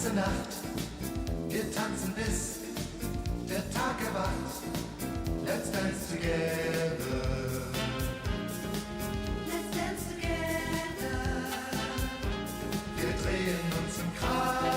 ganze Nacht, wir tanzen bis der Tag erwacht. Let's dance together. Let's dance together. Wir drehen uns im Kreis.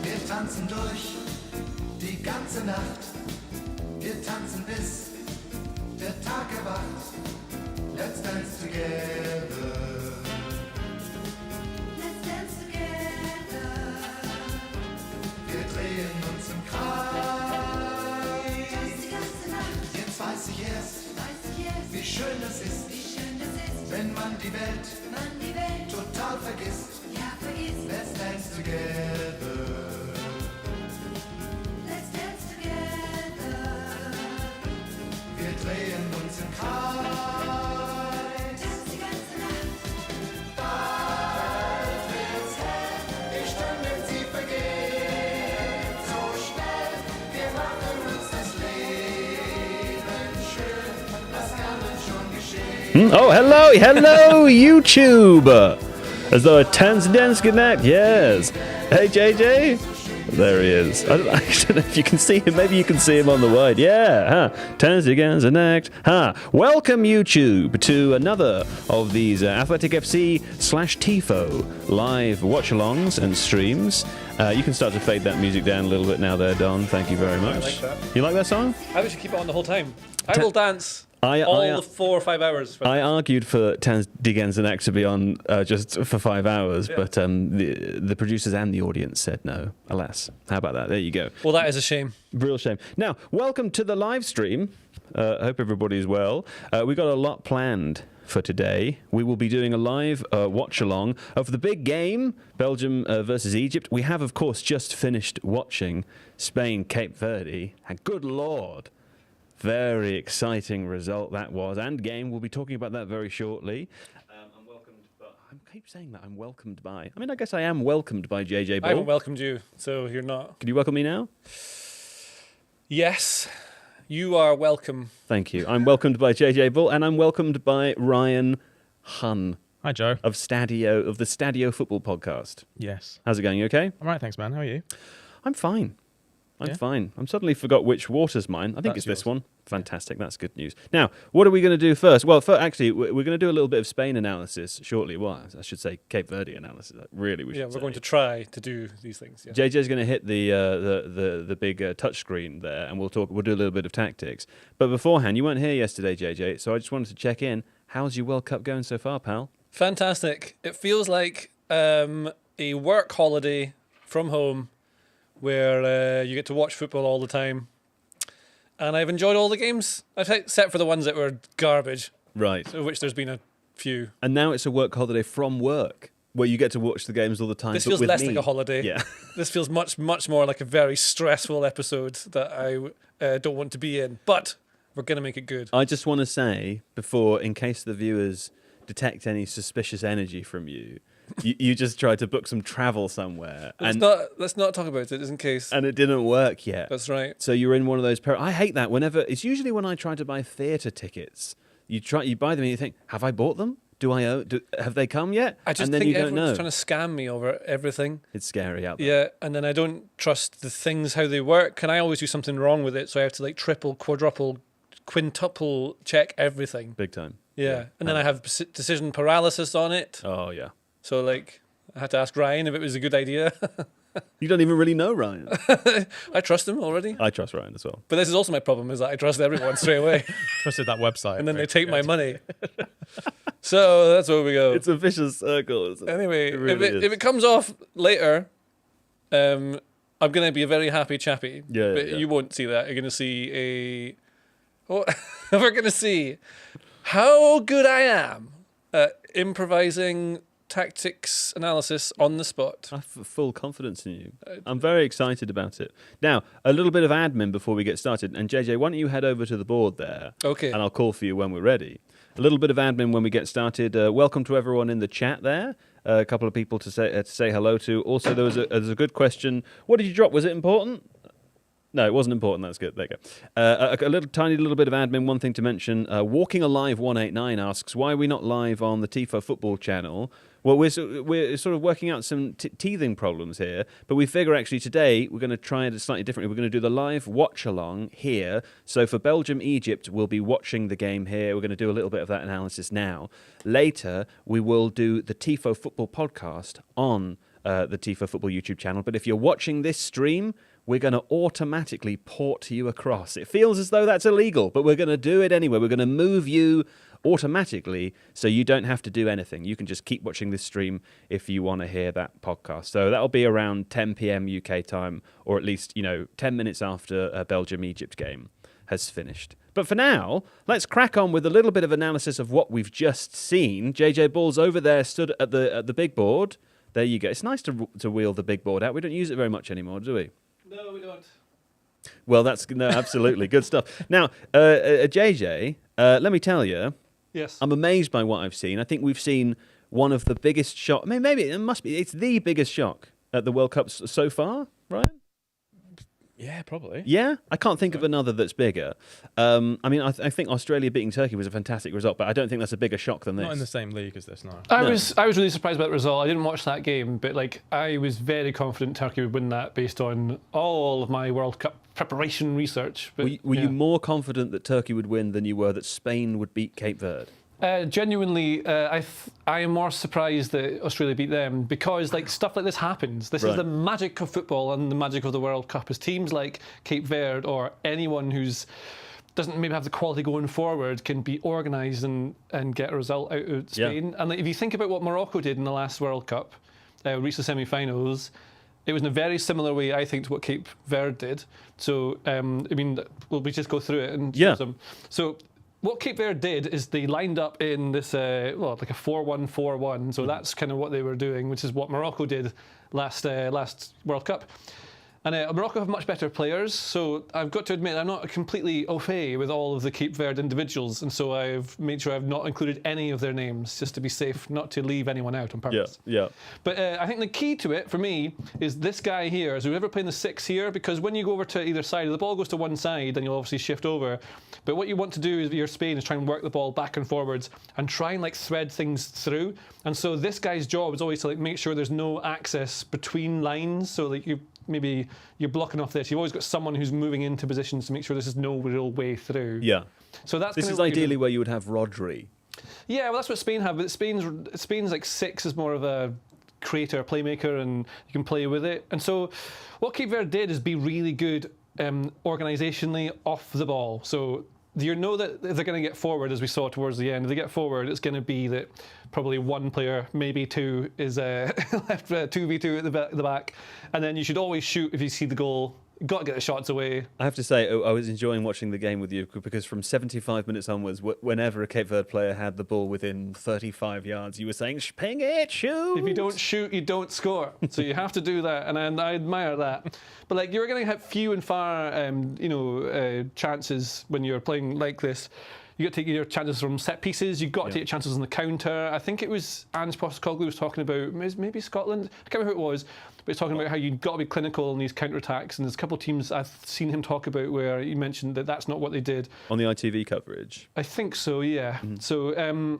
Wir tanzen durch die ganze Nacht. Wir tanzen bis der Tag erwacht. Let's dance together. Let's dance together. Wir drehen uns im Kreis. Die ganze Nacht. Jetzt weiß ich erst, wie schön das ist, wenn man die Welt total vergisst. Let's dance together. Let's dance together. Wir drehen uns im Kreis. Die ganze Nacht. Bald wird's hell, die Stunden sie vergehen so schnell. Wir machen uns das Leben schön, was kann uns schon geschehen. Oh, hello, YouTube! As though a dance connect, yes. Hey, JJ. There he is. I don't know if you can see him. Maybe you can see him on the wide. Yeah, Dance connect. Welcome, YouTube, to another of these Athletic FC / Tifo live watchalongs and streams. You can start to fade that music down a little bit now there, Don. Thank you very much. I like that. You like that song? I wish you keep it on the whole time. I will dance all the 4 or 5 hours. I argued for Tans Digenzenak to be on just for 5 hours, but the producers and the audience said no. Alas, how about that? There you go. Well, that is a shame. Real shame. Now, welcome to the live stream. Hope everybody's well. We've got a lot planned for today. We will be doing a live watch-along of the big game, Belgium versus Egypt. We have, of course, just finished watching Spain-Cape Verde. And good Lord, very exciting result that was, and game. We'll be talking about that very shortly. I'm welcomed, but I keep saying that I'm welcomed by. I mean, I guess I am welcomed by JJ Bull. I haven't welcomed you, so you're not. Can you welcome me now? Yes, you are welcome. Thank you. I'm welcomed by JJ Bull, and I'm welcomed by Ryan Hunn. Hi, Joe. Of the Stadio Football Podcast. Yes. How's it going? You okay? All right, thanks, man. How are you? I'm fine. I'm fine. I'm suddenly forgot which water's mine. I think it's this yours. one. Fantastic. That's good news. Now, what are we going to do first? Well, actually, we're going to do a little bit of Spain analysis shortly. Well, I should say Cape Verde analysis. Really, we should say. We're going to try to do these things. Yeah. JJ's going to hit the big touch screen there, and we'll do a little bit of tactics. But beforehand, you weren't here yesterday, JJ, so I just wanted to check in. How's your World Cup going so far, pal? Fantastic. It feels like a work holiday from home where you get to watch football all the time. And I've enjoyed all the games, except for the ones that were garbage. Right. Of which there's been a few. And now it's a work holiday from work, where you get to watch the games all the time. This but feels with less me. like a holiday. Yeah. This feels much more like a very stressful episode that I don't want to be in. But we're going to make it good. I just want to say, before, in case the viewers detect any suspicious energy from you, you just tried to book some travel somewhere. Let's not talk about it, just in case. And it didn't work yet. That's right. So you're in one of those... I hate that. It's usually when I try to buy theatre tickets. You buy them and you think, have I bought them? Have they come yet? I just and then think you don't everyone's know. trying to scam me over everything. It's scary out there. Yeah, and then I don't trust the things, how they work. And I always do something wrong with it, so I have to like triple, quadruple, quintuple check everything. Big time. Yeah. And then I have decision paralysis on it. Oh, yeah. So like, I had to ask Ryan if it was a good idea. You don't even really know Ryan. I trust him already. I trust Ryan as well. But this is also my problem, is that I trust everyone straight away. Trusted that website. And then they take my money. So that's where we go. It's a vicious circle. Anyway, It really if it comes off later, I'm I'm going to be a very happy chappy. But Yeah. you won't see that. You're going to see we're going to see how good I am at improvising tactics analysis on the spot. I have full confidence in you. I'm very excited about it. Now, a little bit of admin before we get started. And JJ, why don't you head over to the board there? Okay. And I'll call for you when we're ready. A little bit of admin when we get started. Welcome to everyone in the chat there. A couple of people to say hello to. Also, there's a good question. What did you drop? Was it important? No, it wasn't important. That's good. There you go. A tiny little bit of admin. One thing to mention. Walking Alive 189 asks, why are we not live on the Tifo Football channel? Well, we're sort of working out some teething problems here, but we figure actually today we're going to try it slightly differently. We're going to do the live watch-along here. So for Belgium-Egypt, we'll be watching the game here. We're going to do a little bit of that analysis now. Later, we will do the Tifo Football Podcast on the Tifo Football YouTube channel. But if you're watching this stream, we're going to automatically port you across. It feels as though that's illegal, but we're going to do it anyway. We're going to move you automatically so you don't have to do anything. You can just keep watching this stream if you want to hear that podcast. So that'll be around 10 p.m. UK time, or at least, 10 minutes after a Belgium-Egypt game has finished. But for now, let's crack on with a little bit of analysis of what we've just seen. JJ Ball's over there, stood at the big board. There you go. It's nice to wheel the big board out. We don't use it very much anymore, do we? No, we don't. Well, absolutely good stuff. Now, JJ, let me tell you, Yes. I'm amazed by what I've seen. I think we've seen one of the biggest shocks. I mean, maybe it must be. It's the biggest shock at the World Cup so far, right? Yeah, probably. Yeah, I can't think of another that's bigger. I mean, I think Australia beating Turkey was a fantastic result, but I don't think that's a bigger shock than this. Not in the same league as this, no. I was really surprised by the result. I didn't watch that game, but I was very confident Turkey would win that based on all of my World Cup preparation research. But, were you more confident that Turkey would win than you were that Spain would beat Cape Verde? Genuinely, I am more surprised that Australia beat them because stuff like this happens. This is the magic of football and the magic of the World Cup. Is teams like Cape Verde or anyone who's doesn't maybe have the quality going forward can be organised and get a result out of Spain. Yeah. And if you think about what Morocco did in the last World Cup, reached the semi-finals. It was in a very similar way, I think, to what Cape Verde did. So, will we just go through it and show them? So, what Cape Verde did is they lined up in this, like a 4-1-4-1. So that's kind of what they were doing, which is what Morocco did last World Cup. And Morocco have much better players, so I've got to admit I'm not completely au fait with all of the Cape Verde individuals, and so I've made sure I've not included any of their names, just to be safe, not to leave anyone out on purpose. Yeah. But I think the key to it, for me, is this guy here, is whoever playing the 6 here, because when you go over to either side, the ball goes to one side, then you'll obviously shift over. But what you want to do is, your Spain, is try and work the ball back and forwards, and try and thread things through. And so this guy's job is always to make sure there's no access between lines, so that maybe you're blocking off this. You've always got someone who's moving into positions to make sure there's no real way through. Yeah. So that's this is ideally where you would have Rodri. Yeah, well, that's what Spain have. But Spain's 6 is more of a creator, playmaker, and you can play with it. And so what Cape Verde did is be really good organisationally off the ball. So you know that if they're going to get forward, as we saw towards the end, if they get forward, it's going to be that probably one player, maybe two, is left 2v2 at the back. And then you should always shoot if you see the goal. You've got to get the shots away. I have to say, I was enjoying watching the game with you because from 75 minutes onwards, whenever a Cape Verde player had the ball within 35 yards, you were saying, ping it, shoot! If you don't shoot, you don't score. So you have to do that, and I admire that. But you're going to have few and far, chances when you're playing like this. You got to take your chances from set pieces. You've got to take your chances on the counter. I think it was Ange Postecoglou was talking about maybe Scotland. I can't remember who it was, but he's talking about how you've got to be clinical in these counter-attacks. And there's a couple of teams I've seen him talk about where he mentioned that that's not what they did. On the ITV coverage? I think so, yeah. Mm-hmm. So,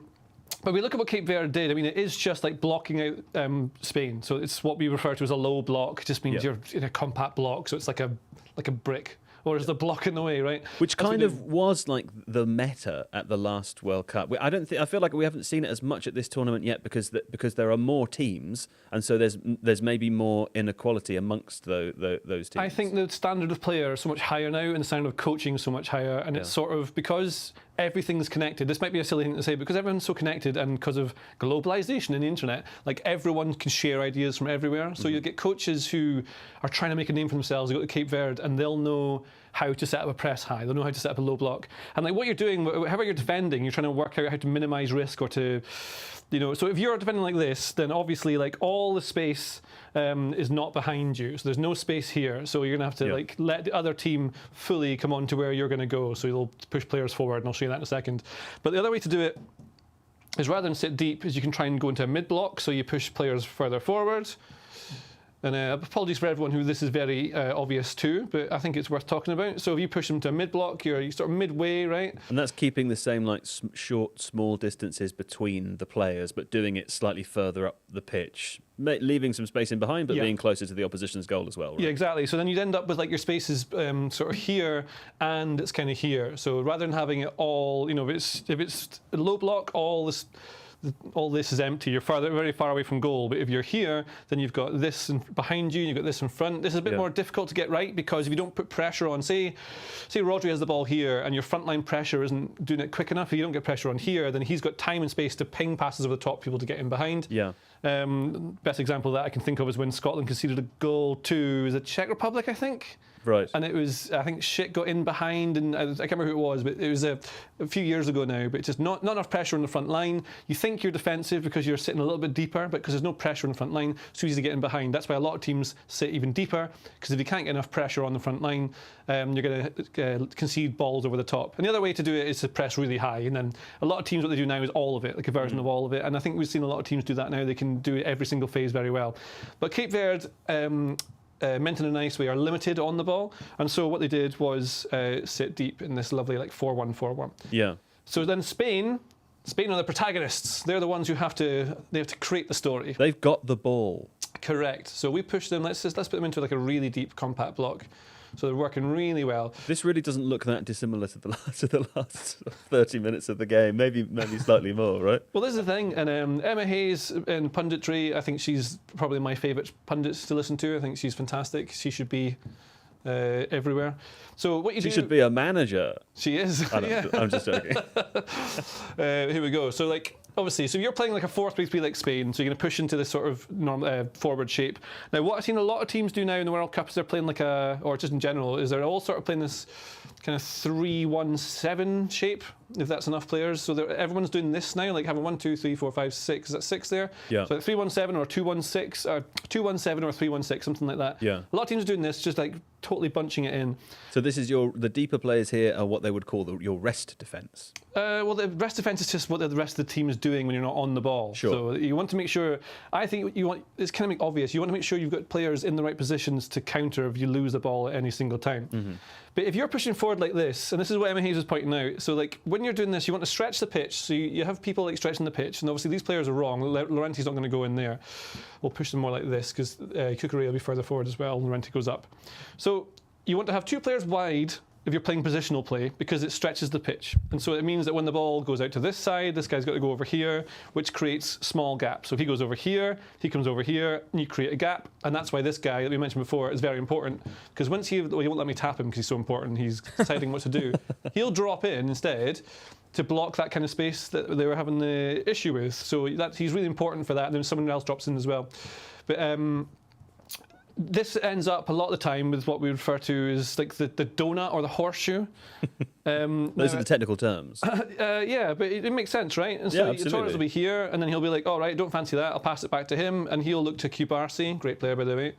but we look at what Cape Verde did. I mean, it is just blocking out Spain. So it's what we refer to as a low block. It just means you're in a compact block. So it's like a brick. Or is the block in the way, right? Which kind of was the meta at the last World Cup. I feel like we haven't seen it as much at this tournament yet because there are more teams, and so there's maybe more inequality amongst those teams. I think the standard of player is so much higher now, and the standard of coaching is so much higher, and it's sort of because everything's connected. This might be a silly thing to say, because everyone's so connected, and because of globalization and the internet, like everyone can share ideas from everywhere. So you get coaches who are trying to make a name for themselves. They go to Cape Verde and they'll know how to set up a press high. They'll know how to set up a low block. And like what you're doing, however you're defending, you're trying to work out how to minimize risk or to, so if you're defending like this, then obviously like all the space is not behind you. So there's no space here. So you're gonna have to like let the other team fully come on to where you're gonna go. So you'll push players forward, and I'll show you that in a second. But the other way to do it is, rather than sit deep, is you can try and go into a mid block. So you push players further forward. And apologies for everyone who this is very obvious to, but I think it's worth talking about. So if you push them to a mid block, you're sort of midway, right? And that's keeping the same like short, small distances between the players, but doing it slightly further up the pitch, leaving some space in behind, but being closer to the opposition's goal as well. Right? Yeah, exactly. So then you'd end up with like your spaces sort of here, and it's kind of here. So rather than having it all, if it's a low block, all this is empty. You're very far away from goal. But if you're here, then you've got this behind you, and you've got this in front. This is a bit more difficult to get right, because if you don't put pressure on, say Rodri has the ball here, and your frontline pressure isn't doing it quick enough, if you don't get pressure on here, then he's got time and space to ping passes over the top people to get in behind. Yeah. Best example that I can think of is when Scotland conceded a goal to the Czech Republic, I think. Right. And it was, I think, Schick got in behind, and I can't remember who it was, but it was a few years ago now. But just not enough pressure on the front line. You think you're defensive because you're sitting a little bit deeper, but because there's no pressure on the front line, it's easy to get in behind. That's why a lot of teams sit even deeper, because if you can't get enough pressure on the front line, you're going to concede balls over the top. And the other way to do it is to press really high. And then a lot of teams, what they do now is all of it, like a version of all of it. And I think we've seen a lot of teams do that now. They can do every single phase very well. But Cape Verde, meant in a nice way, are limited on the ball, and so what they did was sit deep in this lovely like 4-1-4-1. Yeah. So then Spain are the protagonists. They're the ones who have to create the story. They've got the ball. Correct. So we push them. Let's put them into like a really deep compact block. So they're working really well. This really doesn't look that dissimilar to the last 30 minutes of the game. Maybe slightly more, right? Well, this is the thing. And Emma Hayes in punditry, I think she's probably my favourite pundit to listen to. I think she's fantastic. She should be everywhere. So what you do? She should be a manager. She is. I'm just joking. Here we go. So like, obviously, so you're playing like a 4-3-3 like Spain, so you're going to push into this sort of normal forward shape. Now, what I've seen a lot of teams do now in the World Cup is they're playing like or just in general, is they're all sort of playing this kind of 3-1-7 shape, if that's enough players. So everyone's doing this now, like having 1, 2, 3, 4, 5, 6. Is that 6 there? Yeah. So like 3-1-7 or 2-1-6, or 2-1-7 or 3-1-6, something like that. Yeah. A lot of teams are doing this, just like totally bunching it in. So this is the deeper players here are what they would call your rest defence. Well, the rest defence is just what the rest of the team is doing when you're not on the ball. Sure. So you want to make sure, I think it's kind of obvious, you want to make sure you've got players in the right positions to counter if you lose the ball at any single time. Mm-hmm. But if you're pushing forward like this, and this is what Emma Hayes was pointing out, so like when you're doing this, you want to stretch the pitch, so you have people like stretching the pitch, and obviously these players are wrong. Laurenti's not going to go in there. We'll push them more like this, because Kukurea will be further forward as well, and Laurenti goes up. So you want to have 2 players wide if you're playing positional play, because it stretches the pitch. And so it means that when the ball goes out to this side, this guy's got to go over here, which creates small gaps. So if he goes over here, he comes over here, and you create a gap. And that's why this guy that we mentioned before is very important, because once he won't let me tap him because he's so important, he's deciding what to do. He'll drop in instead to block that kind of space that they were having the issue with. So he's really important for that, and then someone else drops in as well. But this ends up a lot of the time with what we refer to as like the donut or the horseshoe. Those are the technical terms. Yeah, but it makes sense, right? And so Torres will be here, and then he'll be like, all right, don't fancy that, I'll pass it back to him, and he'll look to Kubarsi, great player by the way.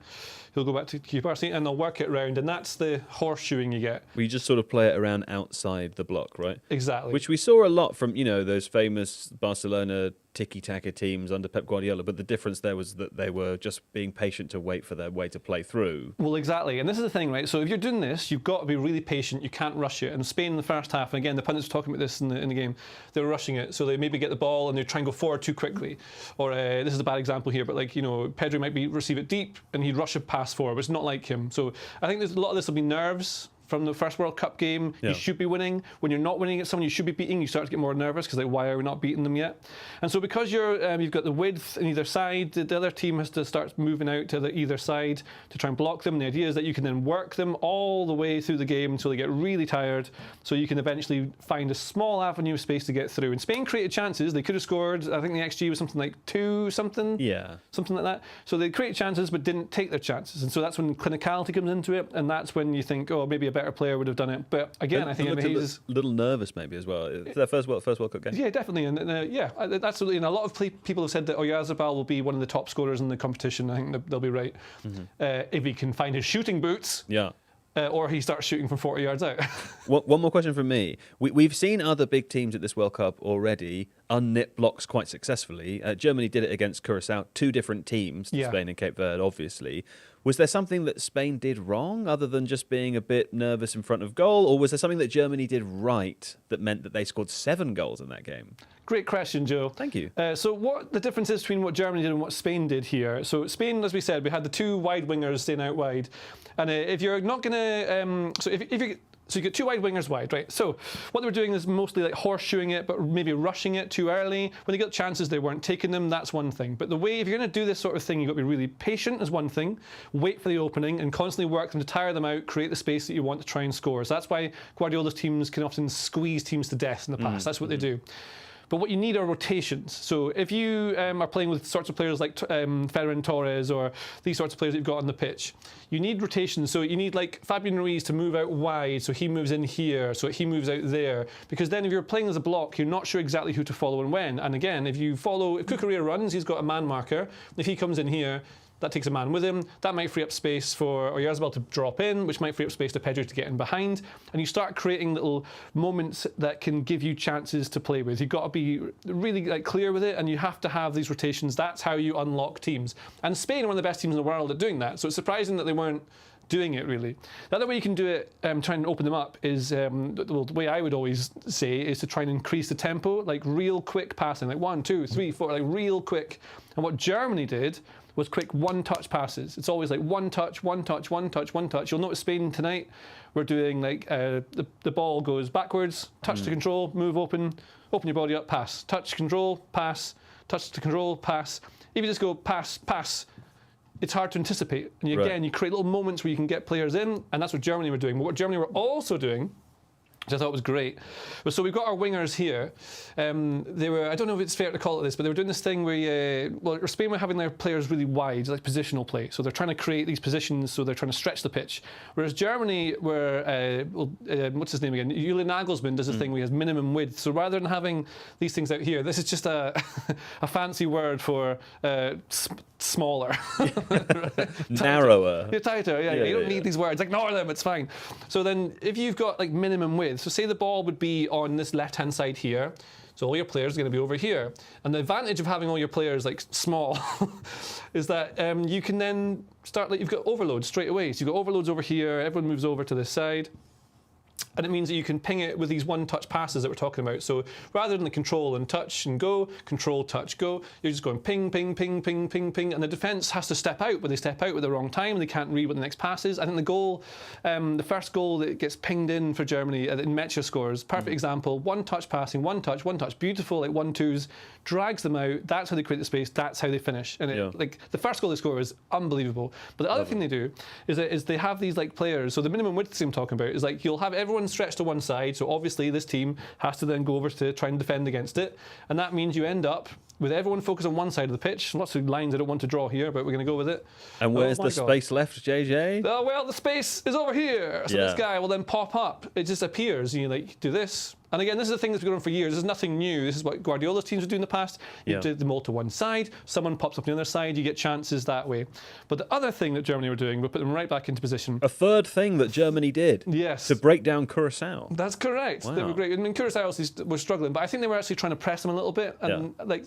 He'll go back to Kubarsi, and they'll work it around, and that's the horseshoeing you get. We just sort of play it around outside the block, right? Exactly. Which we saw a lot from, those famous Barcelona tiki-taka teams under Pep Guardiola, but the difference there was that they were just being patient to wait for their way to play through. Well, exactly, and this is the thing, right? So if you're doing this, you've got to be really patient. You can't rush it. And Spain in the first half, and again, the pundits were talking about this in the game, they were rushing it. So they maybe get the ball and they try and go forward too quickly. Or this is a bad example here, but like, Pedri might receive it deep and he'd rush a pass forward, but it's not like him. So I think there's a lot of this will be nerves from the first World Cup game. Yeah. You should be winning. When you're not winning at someone you should be beating, you start to get more nervous because like, why are we not beating them yet? And so because you've got the width on either side, the other team has to start moving out to either side to try and block them. And the idea is that you can then work them all the way through the game until they get really tired, so you can eventually find a small avenue of space to get through. And Spain created chances. They could have scored. I think the XG was something like 2 something. Yeah. Something like that. So they created chances but didn't take their chances. And so that's when clinicality comes into it, and that's when you think, oh, maybe a better player would have done it. But again, I think it is a little nervous maybe as well. It's their first World Cup game. yeah, definitely, and absolutely. And a lot of people have said that Oyarzabal will be one of the top scorers in the competition. I think they'll be right if he can find his shooting boots. Yeah. Or he starts shooting from 40 yards out. One more question from me. We've seen other big teams at this World Cup already unnip blocks quite successfully. Germany did it against Curacao, 2 different teams, Spain and Cape Verde, obviously. Was there something that Spain did wrong other than just being a bit nervous in front of goal? Or was there something that Germany did right that meant that they scored 7 goals in that game? Great question, Joe. Thank you. So what the difference is between what Germany did and what Spain did here. So Spain, as we said, we had the 2 wide wingers staying out wide. And if you're not going to... So you get 2 wide wingers wide, right? So what they were doing is mostly like horseshoeing it, but maybe rushing it too early. When they got chances, they weren't taking them. That's one thing. But the way, if you're going to do this sort of thing, you've got to be really patient is one thing. Wait for the opening and constantly work them to tire them out, create the space that you want to try and score. So that's why Guardiola's teams can often squeeze teams to death in the past. That's what they do. But what you need are rotations. So if you are playing with sorts of players like Ferran Torres or these sorts of players that you've got on the pitch, you need rotations. So you need like Fabian Ruiz to move out wide, so he moves in here, so he moves out there. Because then if you're playing as a block, you're not sure exactly who to follow and when. And again, if Cucurella runs, he's got a man marker. If he comes in here, that takes a man with him. That might free up space for Oyarzabal to drop in, which might free up space to Pedro to get in behind. And you start creating little moments that can give you chances to play with. You've got to be really clear with it, and you have to have these rotations. That's how you unlock teams. And Spain are one of the best teams in the world at doing that. So it's surprising that they weren't doing it, really. The other way you can do it, try and open them up, is the way I would always say is to try and increase the tempo, like real quick passing, like 1, 2, 3, 4, like real quick. And what Germany did was quick one-touch passes. It's always like one touch, one touch, one touch, one touch. You'll notice Spain tonight, we're doing like the ball goes backwards, touch to control, move open your body up, pass. Touch, control, pass. Touch to control, pass. If you just go pass, pass, it's hard to anticipate. And again, you create little moments where you can get players in, and that's what Germany were doing. But what Germany were also doing, which I thought was great. So we've got our wingers here. They were, I don't know if it's fair to call it this, but they were doing this thing where, Spain were having their players really wide, like positional play. So they're trying to create these positions, so they're trying to stretch the pitch. Whereas Germany were, what's his name again? Julian Nagelsmann does a thing where he has minimum width. So rather than having these things out here, this is just a fancy word for smaller. Narrower. Tighter, you don't need these words. Ignore them, it's fine. So then if you've got like minimum width, so say the ball would be on this left-hand side here, so all your players are going to be over here. And the advantage of having all your players like small is that you can then start, like you've got overloads straight away. So you've got overloads over here, everyone moves over to this side. And it means that you can ping it with these one-touch passes that we're talking about. So rather than the control and touch and go, control, touch, go, you're just going ping, ping, ping, ping, ping, ping. And the defence has to step out, but they step out at the wrong time. They can't read what the next pass is. I think the goal, the first goal that gets pinged in for Germany in Mecha scores, perfect example, one-touch passing, one touch, beautiful, like 1-2s, drags them out. That's how they create the space. That's how they finish. And like the first goal they score is unbelievable. But the other thing they do is they have these like players. So the minimum width I'm talking about is like you'll have everyone stretched to one side, so obviously this team has to then go over to try and defend against it, and that means you end up with everyone focused on one side of the pitch. Lots of lines I don't want to draw here, but we're going to go with it. And where's the space left, JJ? Oh, well, the space is over here. So this guy will then pop up. It just appears, and you like do this. And again, this is a thing that's been going on for years. This is nothing new. This is what Guardiola's teams would do in the past. You do them all to one side. Someone pops up on the other side. You get chances that way. But the other thing that Germany were doing, we put them right back into position. A third thing that Germany did. Yes. To break down Curacao. That's correct. Wow. They were great. I mean, Curacao was struggling, but I think they were actually trying to press them a little bit. And like,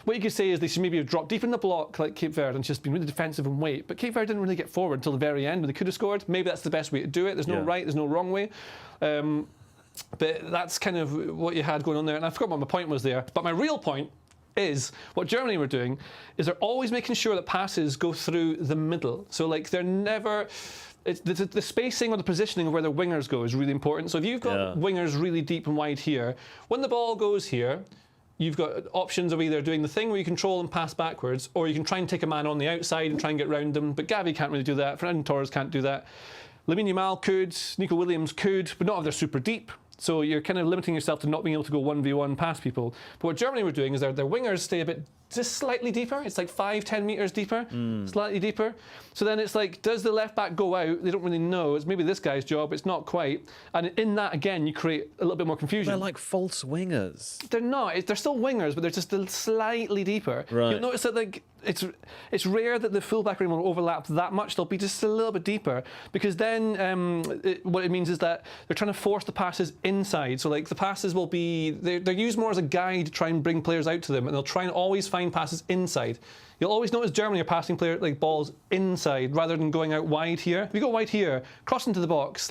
what you could say is they should maybe have dropped deep in the block like Cape Verde and just been really defensive and wait. But Cape Verde didn't really get forward until the very end when they could have scored. Maybe that's the best way to do it. There's no right, there's no wrong way. But that's kind of what you had going on there. And I forgot what my point was there. But my real point is what Germany were doing is they're always making sure that passes go through the middle. So like they're never... it's the spacing or the positioning of where the wingers go is really important. So if you've got wingers really deep and wide here, when the ball goes here, you've got options of either doing the thing where you control and pass backwards, or you can try and take a man on the outside and try and get round them. But Gavi can't really do that. Fernando Torres can't do that. Lamine Yamal could. Nico Williams could, but not if they're super deep. So you're kind of limiting yourself to not being able to go 1v1 past people. But what Germany were doing is their wingers stay a bit just slightly deeper. It's like 5-10 meters deeper, slightly deeper. So then it's like, does the left back go out? They don't really know. It's maybe this guy's job. It's not quite. And in that, again, you create a little bit more confusion. They're like false wingers. They're not. They're still wingers, but they're just slightly deeper. Right. You'll notice that like it's rare that the fullback ring will overlap that much. They'll be just a little bit deeper, because then what it means is that they're trying to force the passes inside. So like the passes will be they're used more as a guide to try and bring players out to them, and they'll try and always find passes inside. You'll always notice Germany are passing balls inside rather than going out wide here. If you go wide here, cross into the box,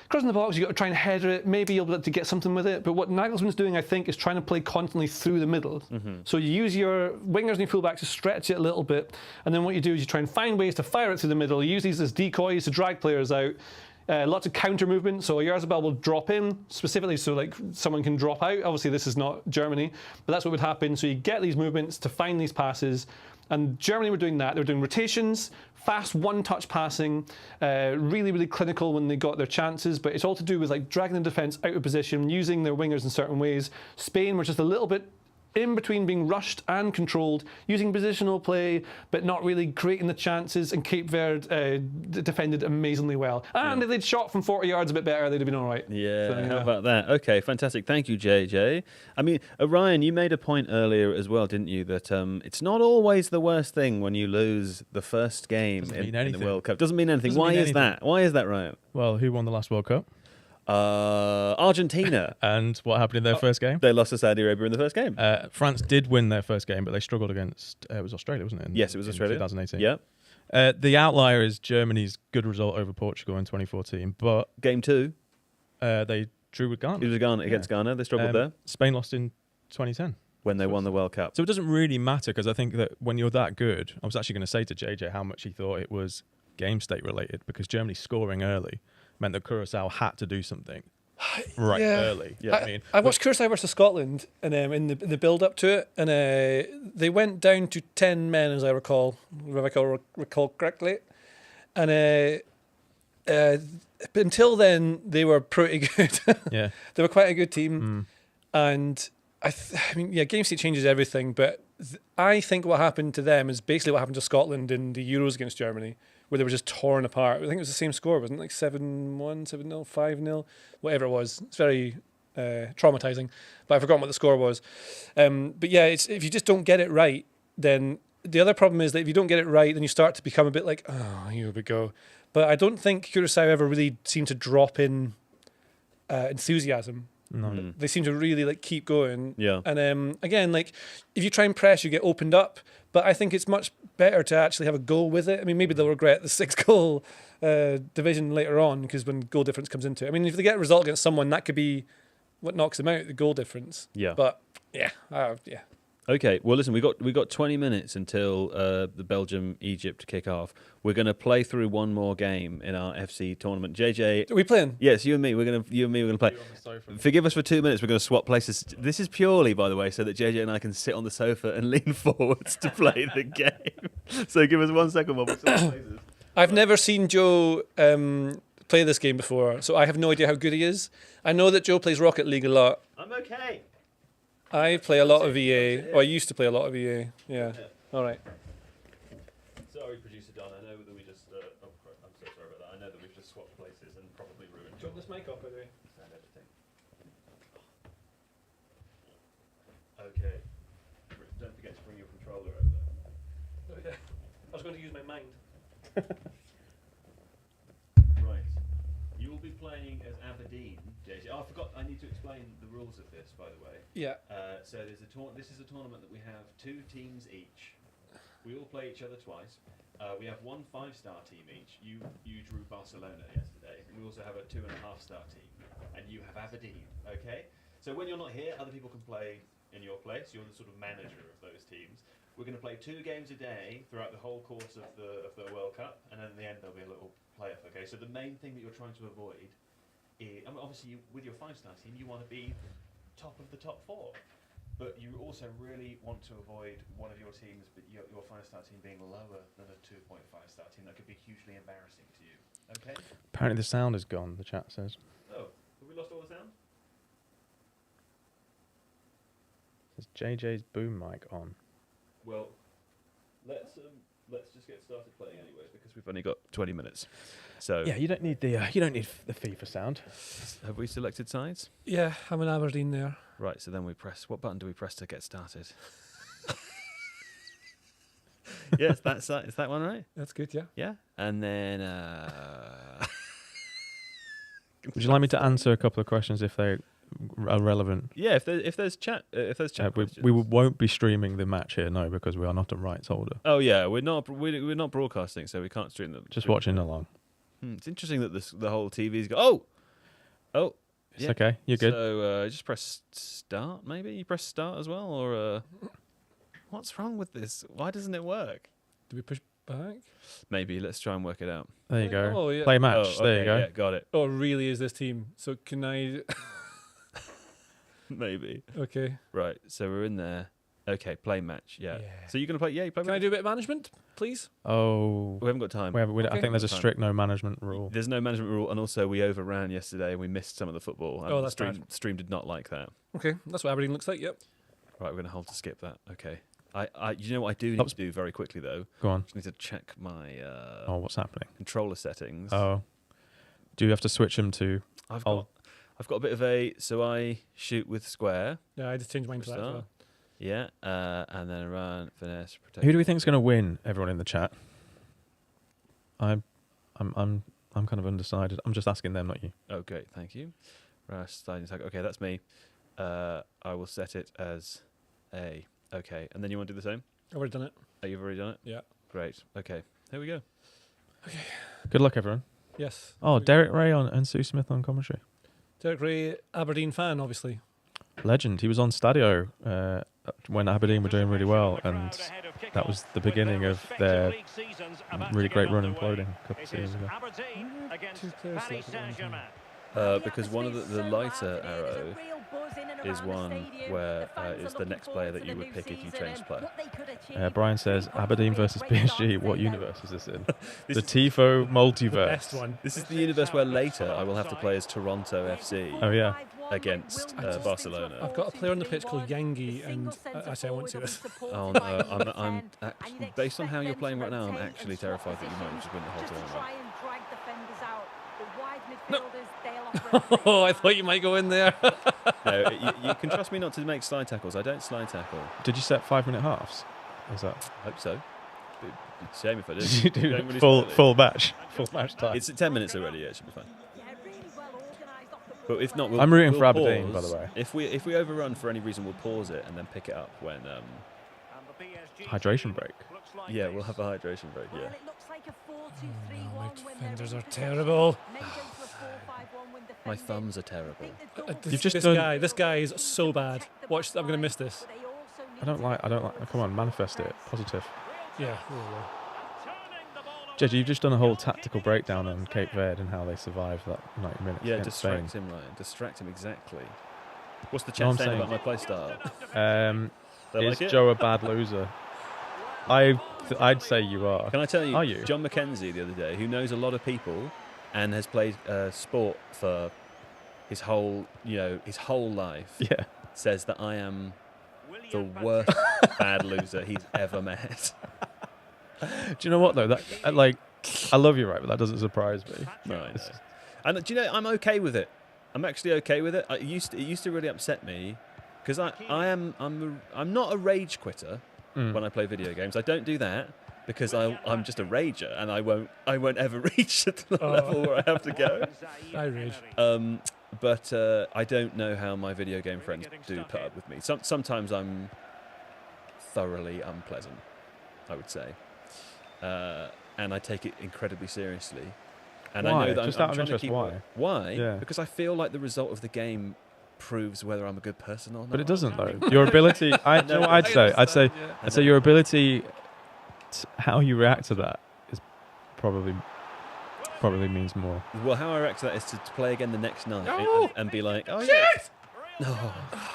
crossing the box, you've got to try and header it. Maybe you'll be able to get something with it. But what Nagelsmann's doing, I think, is trying to play constantly through the middle. So you use your wingers and your fullbacks to stretch it a little bit. And then what you do is you try and find ways to fire it through the middle. You use these as decoys to drag players out. Lots of counter movement. So Yarzabal will drop in specifically so like someone can drop out. Obviously, this is not Germany, but that's what would happen. So you get these movements to find these passes. And Germany were doing that. They were doing rotations, fast one-touch passing, really, really clinical when they got their chances. But it's all to do with like dragging the defence out of position, using their wingers in certain ways. Spain were just a little bit in between being rushed and controlled, using positional play, but not really creating the chances. And Cape Verde defended amazingly well. And if they'd shot from 40 yards a bit better, they'd have been all right. Yeah, So, how about that? Okay, fantastic. Thank you, JJ. I mean, Ryan, you made a point earlier as well, didn't you, that it's not always the worst thing when you lose the first game in the World Cup. Doesn't mean anything. Why is that? Why is that, Ryan? Well, who won the last World Cup? Argentina. And what happened in their first game? They lost to Saudi Arabia in the first game. France did win their first game, but they struggled against, it was Australia, wasn't it? Yes, it was Australia. 2018. Yeah. The outlier is Germany's good result over Portugal in 2014, but Game 2. They drew with Ghana. It was Ghana against Ghana. They struggled there. Spain lost in 2010. When they won the World Cup. So it doesn't really matter, because I think that when you're that good, I was actually going to say to JJ how much he thought it was game state related, because Germany scoring early meant that Curaçao had to do something early. Yeah, I watched Curaçao versus Scotland, and in the build up to it, and they went down to 10 men, as I recall, if I recall correctly, and but until then they were pretty good. Yeah, they were quite a good team, and I mean, game state changes everything, but I think what happened to them is basically what happened to Scotland in the Euros against Germany, where they were just torn apart. I think it was the same score, wasn't it? Like 7-1, 7-0, 5-0, whatever it was. It's very traumatizing, but I've forgotten what the score was. But yeah, if you just don't get it right, then the other problem is that if you don't get it right, then you start to become a bit like, oh, here we go. But I don't think Curaçao ever really seemed to drop in enthusiasm. No. They seem to really keep going. Yeah. And again, if you try and press, you get opened up. But I think it's much better to actually have a goal with it. I mean, maybe they'll regret the 6-goal division later on, because when goal difference comes into it. I mean, if they get a result against someone, that could be what knocks them out, the goal difference. Yeah. But yeah. Okay, well, listen, we got 20 minutes until the Belgium-Egypt kick-off. We're going to play through one more game in our FC tournament. JJ... Are we playing? Yes, you and me. We're going to play. Forgive us for 2 minutes. We're going to swap places. This is purely, by the way, so that JJ and I can sit on the sofa and lean forwards to play the game. So give us 1 second while we swap places. I've never seen Joe play this game before, so I have no idea how good he is. I know that Joe plays Rocket League a lot. I'm okay. I play a lot of EA. Or I used to play a lot of EA. Yeah. All right. Sorry, producer Don. I know that we just... I'm so sorry about that. I know that we've just swapped places and probably ruined... Do you want this mic off, by the way? And everything. Okay. Don't forget to bring your controller over. Oh, yeah. I was going to use my mind. Right. You will be playing as Aberdeen, JJ. Oh, I forgot. I need to explain the rules of this, by the way. Yeah. So there's this is a tournament that we have 2 teams each. We all play each other twice. We have 1 5-star team each. You drew Barcelona yesterday. And we also have a 2.5-star team. And you have Aberdeen, okay? So when you're not here, other people can play in your place. You're the sort of manager of those teams. we're going to play 2 games a day throughout the whole course of the World Cup, and then at the end there'll be a little play-off. Okay, so the main thing that you're trying to avoid is, I mean, obviously with your 5-star team, you want to be top of the top 4, but you also really want to avoid one of your teams, but your 5-star team being lower than a 2.5-star team. That could be hugely embarrassing to you. Okay. Apparently the sound is gone. The chat says. Oh, have we lost all the sound? Is JJ's boom mic on? Well, let's just get started playing anyway, because we've only got 20 minutes. So Yeah, you don't need the FIFA sound. have we selected sides? Yeah, I'm in Aberdeen there. Right. So then we press. What button do we press to get started? Yes, that's that. Is that one right? That's good, yeah. Yeah. And then. Would you like me to answer a couple of questions if they are relevant? Yeah. If there's chat. We won't be streaming the match here, no, because we are not a rights holder. Oh yeah, we're not broadcasting, so we can't stream them. Just watching along. It's interesting that the whole TV's go. Oh. It's Yeah. okay. You're good. So just press start. Maybe you press start as well, or what's wrong with this? Why doesn't it work? Do we push back? Maybe let's try and work it out. There you go. Oh, yeah. Play match. Oh, There you okay, go. Yeah, got it. Oh, really, is this team? So can I... Maybe. Okay. Right. So we're in there. Okay, play match. Yeah. Yeah. So you're gonna play? Yeah, you play. Can I match? do a bit of management, please? Oh, We haven't got time. I Okay. think there's a Time. strict no management rule. There's no management rule, and also we overran yesterday and we missed some of the football. And Oh, the that's stream, bad. stream did not like that. Okay, that's what Aberdeen looks like, yep. Right, we're gonna hold to skip that. Okay. You know what I do need to do very quickly though? Go on. Just need to check my Oh, what's happening? controller settings. Oh, do you have to switch them to? I've I'll- got a bit of a. So I shoot with square. Yeah, I just changed mine to that as Start. well. Yeah, and then run, finesse, protect. Who do we think is going to win? Everyone in the chat. I'm kind of undecided. I'm just asking them, not you. Oh, great, thank you. Rush, sliding attack. Okay, that's me. I will set it as A. Okay, and then you want to do the same? I've already done it. Oh, you've already done it? Yeah. Great. Okay, here we go. Good luck, everyone. Yes. Oh, Derek Ray and Sue Smith on commentary. Derek Ray, Aberdeen fan, obviously. Legend. He was on Stadio when Aberdeen were doing really well, and that was the beginning of their really great run imploding a couple of seasons ago. Two players selected at one time. Because one of the lighter arrow is one where it's the next player that you would pick if you changed player. Brian says, Aberdeen versus PSG. What universe is this in? This The is- Tifo multiverse. Best one. This is the universe where later I will have to play as Toronto FC Oh, yeah. against Barcelona. I've got a player on the pitch called Yangi, and actually I won't say this. Oh no, I'm actually, based on how you're playing right now, I'm actually terrified that you might just win the whole tournament. Oh, I thought you might go in there. No, you can trust me not to make slide tackles. I don't slide tackle. Did you set 5-minute halves? Is that? I hope so. It'd be a shame if I did. Did you do Don't really full start it. full match? Full match time. It's at 10 minutes already. Yeah, it should be fine. But if not, I'm rooting we'll for Aberdeen, pause. by the way. If we overrun for any reason, we'll pause it and then pick it up when. Hydration break. Yeah, we'll have a hydration break. Yeah. My defenders are terrible. My thumbs are terrible. You've just this done- This guy is so bad. Watch, I'm going to miss this. I don't like. Come on, manifest it. Positive. Yeah. JJ, you've just done a whole tactical breakdown on Cape Verde and how they survived that 90 minutes. Yeah, against Spain. distract him, Ryan. Distract him exactly. What's the No, chat I'm saying saying- about my play style? They Is like it? Joe a bad loser? I'd say you are. Can I tell you, Are you? Jon Mackenzie the other day, who knows a lot of people and has played sport for his whole life, Yeah. says that I am the worst bad loser he's ever met. Do you know what though? That I love you, right? But that doesn't surprise me. No, I know. And do you know, I'm okay with it. I'm actually okay with it. It used to really upset me because I'm not a rage quitter when I play video games. I don't do that because I'm just a rager and I won't ever reach the level where I have to go. I rage. But I don't know how my video game friends do put up with me. Sometimes I'm thoroughly unpleasant, I would say, and I take it incredibly seriously. And Why? I know that Just I'm out of trying to interest, keep why? Why? Yeah. Because I feel like the result of the game proves whether I'm a good person or not. But it doesn't though. Your ability. You know what I'd say? I'd say your ability, how you react to that, is probably means more. Well, how I react to that is to play again the next night and be like, oh Shit! yeah. No.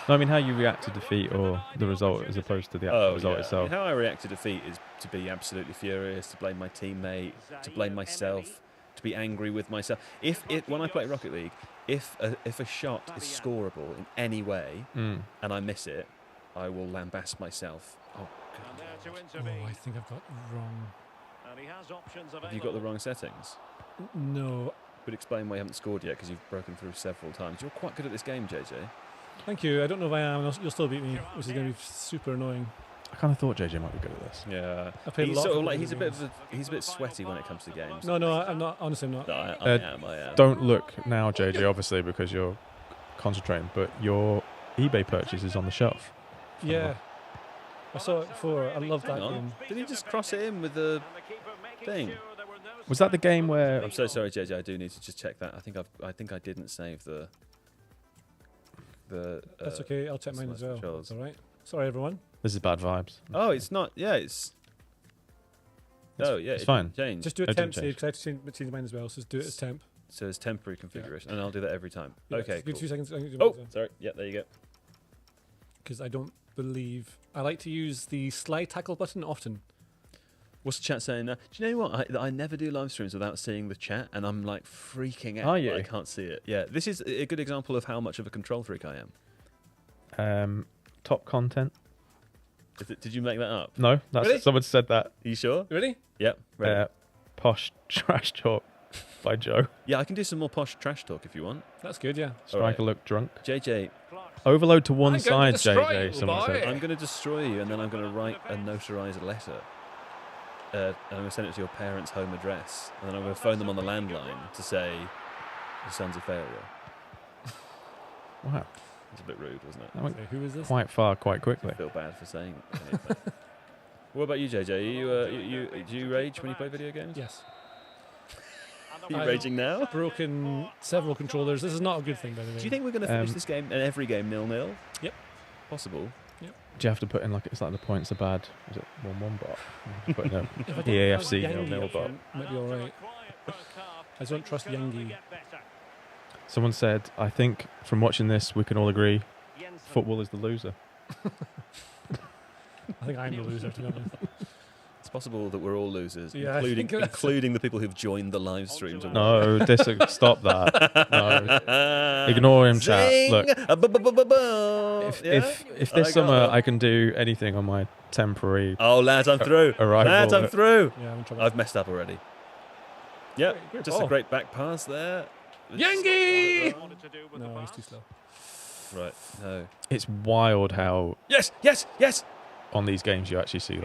No, I mean how you react to defeat or the result as opposed to the actual result I itself. mean, how I react to defeat is to be absolutely furious, to blame my teammate, to blame myself, to be angry with myself. When I play Rocket League, if a shot is scoreable in any way and I miss it, I will lambast myself. Oh, good Lord. Oh, I think I've got wrong. Have you got the wrong settings? No. Would explain why you haven't scored yet because you've broken through several times. You're quite good at this game, JJ. Thank you. I don't know if I am. You'll still beat me, which is going to be super annoying. I kind of thought JJ might be good at this. Yeah, I played a lot. Sort of like he's a bit sweaty when it comes to games. No, I'm not. Honestly, I'm not. No, I am. Don't look now, JJ, obviously, because you're concentrating, but your eBay purchase is on the shelf. Yeah. I saw it before. I love that Hang on. game. Did he just cross it in with the thing? Was that the game where... I'm so sorry, JJ. I do need to just check that. I think I didn't save the. That's okay. I'll check mine as well. controls. That's all right. Sorry, everyone. This is bad vibes. Oh, it's not. Yeah, it's. Oh, yeah. It's fine. Changed. Just do a I temp didn't save because I have to change mine as well. So just do it as temp. So it's temporary configuration, and I'll do that every time. Yeah, Okay. Give me Cool. 2 seconds. Oh, sorry. Yeah, there you go. Because I don't believe I like to use the slide tackle button often. What's the chat saying now? Do you know what? I never do live streams without seeing the chat, and I'm like freaking out. Are you? that I can't see it. Yeah, this is a good example of how much of a control freak I am. Top content? Did you make that up? No, that's Really? someone said that. Are you sure? You ready? Yep. Ready. Posh trash talk by Joe. Yeah, I can do some more posh trash talk if you want. That's good. Yeah. Striker look drunk. JJ, Overload to one I'm side, going to destroy JJ. you, Someone boy. said. I'm going to destroy you, and then I'm going to write a notarized letter. And I'm going to send it to your parents' home address, and then I'm going to phone them on the landline to say your son's a failure. Wow, It's a bit rude, wasn't it? that went So who is this? quite far, quite I quickly. feel bad for saying anything. What about you, JJ? Do you rage when you play video games? Yes. Are you I've raging now? Broken several controllers. This is not a good thing, by the way. Do you think we're going to finish this game and every game 0-0? Yep. Possible. Do you have to put in it's like the points are bad? Is it 1-1 bot? You have to put in a If I don't EAFC have Yangi 0-0 up bot. front, might be all right. I don't trust Yangi. Someone said, I think from watching this, we can all agree football is the loser. I think I'm the loser, to be honest. It's possible that we're all losers, Yeah, I including think that's- including the people who've joined the live streams. No, stop that. No. Ignore him, chat. Zing! Look, Yeah? if this I got summer them. I can do anything on my temporary Oh, lads, I'm through. arrival, Lads, I'm through. Yeah, I'm in trouble. I've messed up already. Yep, Great just a ball. great back pass there. Yangi! No, he's too slow. Right, no. it's wild how Yes, yes, yes! on these games you actually see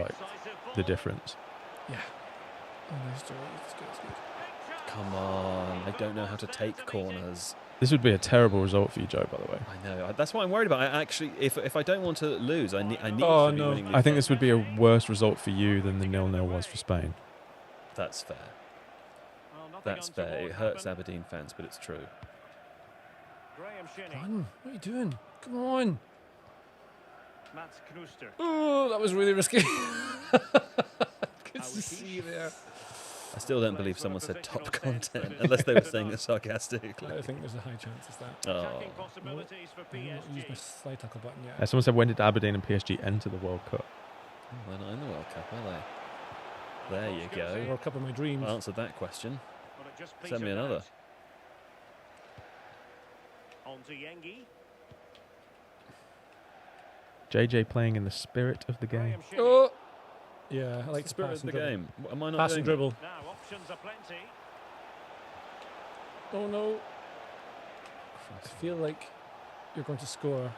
the difference. Yeah. Oh, nice, Joe. It's good, it's good. Come on, I don't know how to take corners. This would be a terrible result for you, Joe, by the way. I know. That's what I'm worried about. I actually, if I don't want to lose, I need Oh, to be no. winning. I think this would be a worse result for you than the 0-0 was for Spain. That's fair. That's fair. It hurts Aberdeen fans, but it's true. Run. What are you doing? Come on. Oh, that was really risky. Good to see you there. I still don't believe someone said top content, unless they were saying it sarcastically. I think there's a high chance it's that. Oh. I've not used my slide tackle button yet. Someone said, when did Aberdeen and PSG enter the World Cup? They're not in the World Cup, are they? There you go. World Cup of my dreams. I answered that question. Send me another. JJ playing in the spirit of the game. Oh! Yeah, I like The to spirit pass of the and dribble. game. Am I not Pass doing and dribble. Plenty. Oh no. I feel like you're going to score.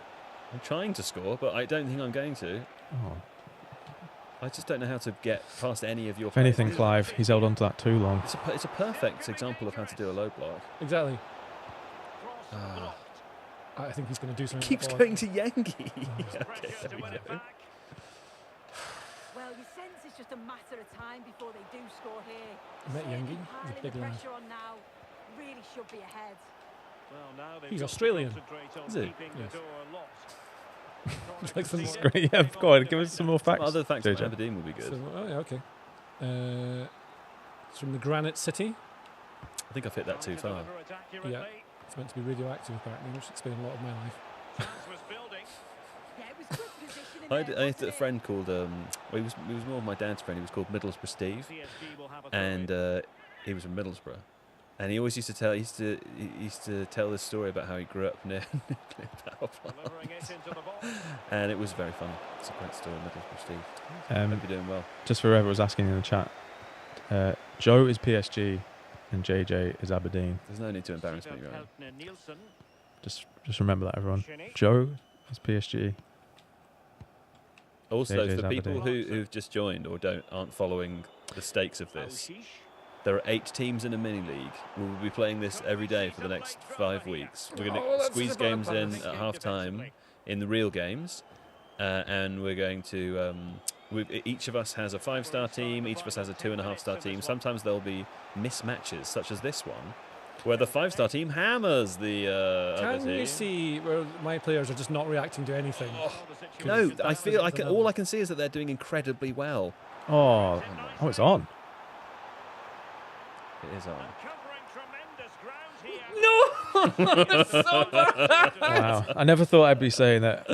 I'm trying to score, but I don't think I'm going to. Oh. I just don't know how to get past any of your. If anything, players. Clive, he's held on to that too long. It's a perfect example of how to do a low block. Exactly. Ah. I think he's going to do something. Keeps with the ball. going to Yankee. Okay, there we go. Well, you sense it's just a matter of time before they do score here. I met Yangi. He's a Piling big the lad. pressure on now. Really should be ahead. He's Australian. Is he? Yes. Like some more, Great. Yeah, go on, give us some more facts. Other facts about JJ. Aberdeen would be good. oh yeah, okay. It's from the Granite City. I think I've hit that too far. Yeah, it's meant to be radioactive apparently, which explains a lot of my life. Yeah, it was good positioning I there, had wasn't a it? friend called, he was more of my dad's friend. He was called Middlesbrough Steve, and he was from Middlesbrough. And he always used to tell this story about how he grew up near nuclear power plants. And it was very funny. It's a great story, Middlesbrough Steve. Hope you're doing well. Just for whoever was asking in the chat, Joe is PSG and JJ is Aberdeen. There's no need to embarrass me, right? Just remember that, everyone. Joe is PSG. Also, JJ's for people Aberdeen. who've just joined or aren't following the stakes of this, there are 8 teams in a mini league. We will be playing this every day for the next 5 weeks. We're going to squeeze games in at half time in the real games, and we're going to. Each of us has a 5-star team. Each of us has a 2.5-star team. Sometimes there'll be mismatches, such as this one, where the 5-star team hammers the other Can team. you see where my players are just not reacting to anything? No, I feel all I can see is that they're doing incredibly well. Oh, it's on. It is on. Wow. I never thought I'd be saying that.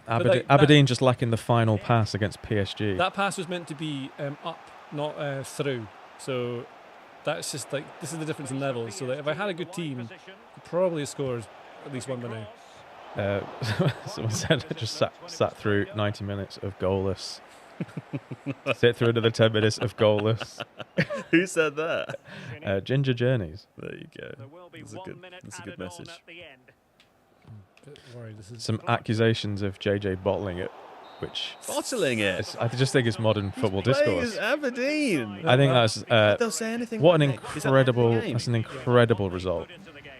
Aberdeen just lacking the final pass against PSG. That pass was meant to be up, not through. So that's just like, this is the difference in levels. So that if I had a good team, I'd probably have scored at least one by now. Someone said I just sat through 90 minutes of goalless. Sit through another 10 minutes of goalless. Who said that? Ginger Journeys. There you go. That's a good message. Bit worried. This is Some accusations of JJ bottling it, which Bottling it. I just think it's modern football Playing discourse. as Aberdeen. I think that's They'll say anything. what an won't they? Is that the end of the incredible game? that's an incredible result.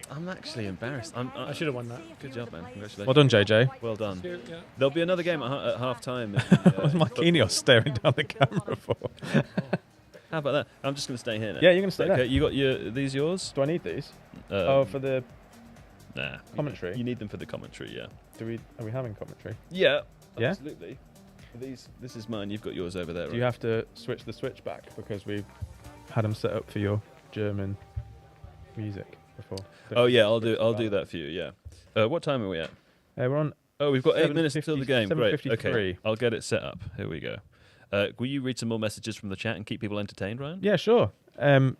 I'm actually embarrassed. I should have won that. Good job, man. Congratulations. Well done, JJ. Well done. Yeah. There'll be another game at half time. What's Marquinhos staring down the camera for? How about that? I'm just going to stay here now. Yeah, you're gonna stay Okay, there. you got these yours? Do I need these? Um, For the nah. commentary? You need them for the commentary, yeah. Are we having commentary? Yeah. Yeah? Absolutely. This is mine. You've got yours over there. Do you have to switch the switch back because we've had them set up for your German music before? Oh yeah, I'll do that for you. Yeah. What time are we at? We're on. Oh, we've got 8 minutes 7:50 until the game. Great. 7:53. Okay. I'll get it set up. Here we go. Will you read some more messages from the chat and keep people entertained, Ryan? Yeah, sure.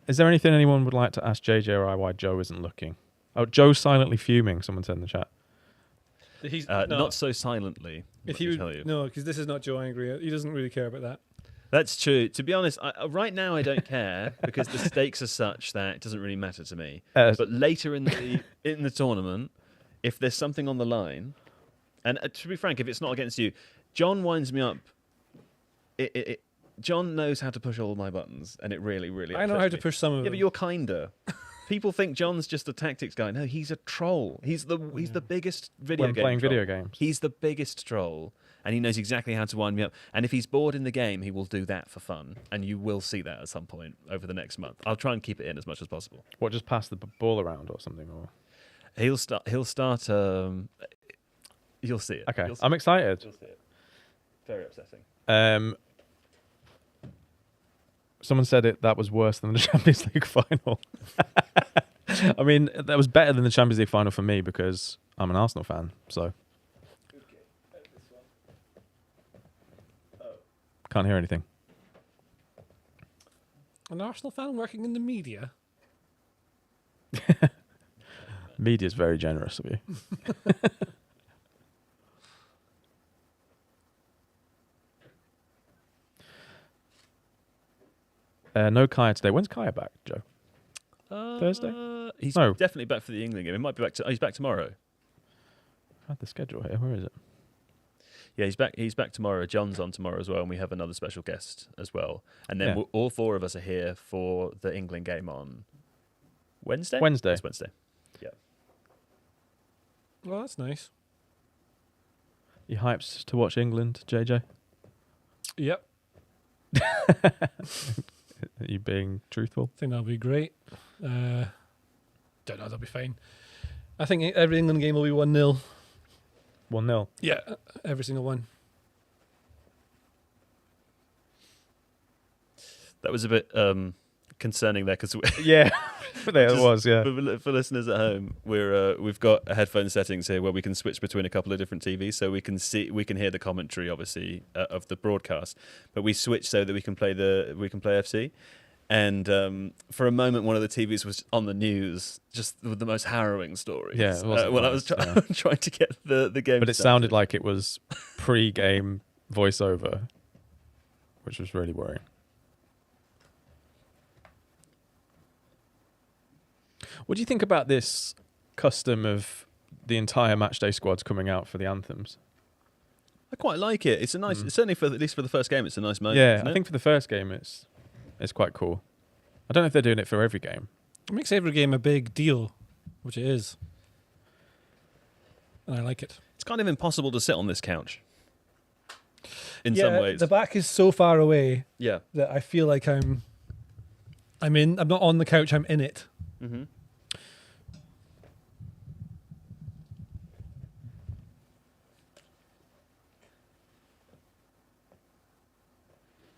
Is there anything anyone would like to ask JJ or I why Joe isn't looking? Oh, Joe's silently fuming. Someone said in the chat. He's Not so silently. If let me you tell you. no, because this is not Joe angry. He doesn't really care about that. That's true. To be honest, right now I don't care because the stakes are such that it doesn't really matter to me. But later in the tournament, if there's something on the line, and to be frank, if it's not against you, John winds me up. John knows how to push all my buttons, and it really, really. I know upsets how to me. push some of Yeah, them. but you're kinder. People think John's just a tactics guy. No, he's a troll. He's the biggest video When game playing troll. video games. He's the biggest troll, and he knows exactly how to wind me up. And if he's bored in the game, he will do that for fun, and you will see that at some point over the next month. I'll try and keep it in as much as possible. What, just pass the ball around or something? Or He'll start. You'll see it. okay, You'll see I'm excited. You'll see it. Very upsetting. Someone said that was worse than the Champions League final. I mean, that was better than the Champions League final for me because I'm an Arsenal fan. So can't hear anything. An Arsenal fan working in the media. Media's very generous of you. No Kaya today. When's Kaya back, Joe? Thursday? He's No. definitely back for the England game. He might be back. He's back tomorrow. I had the schedule here. Where is it? Yeah, he's back. He's back tomorrow. John's on tomorrow as well, and we have another special guest as well. And then Yeah. all 4 of us are here for the England game on Wednesday. Wednesday. It's Wednesday. Yeah. Well, that's nice. You hyped to watch England, JJ? Yep. Are you being truthful? I think that'll be great. Don't know, that'll be fine. I think every England game will be 1-0. 1-0. Yeah, every single one. That was a bit concerning there because Yeah, there it was. Yeah. for listeners at home, we've got headphone settings here where we can switch between a couple of different TVs, so we can hear the commentary, obviously, of the broadcast. But we switch so that we can play FC. And for a moment, one of the TVs was on the news, just with the most harrowing stories. Yeah, it wasn't when I nice, was trying to get the game. But it sounded like it was pre-game voiceover, which was really worrying. What do you think about this custom of the entire matchday squads coming out for the anthems? I quite like it. It's a nice, certainly at least for the first game, it's a nice moment. Yeah, isn't I it? think for the first game it's quite cool. I don't know if they're doing it for every game. It makes every game a big deal, which it is. And I like it. It's kind of impossible to sit on this couch. In some ways, the back is so far away yeah. that I feel like I'm not on the couch, I'm in it. Mm-hmm.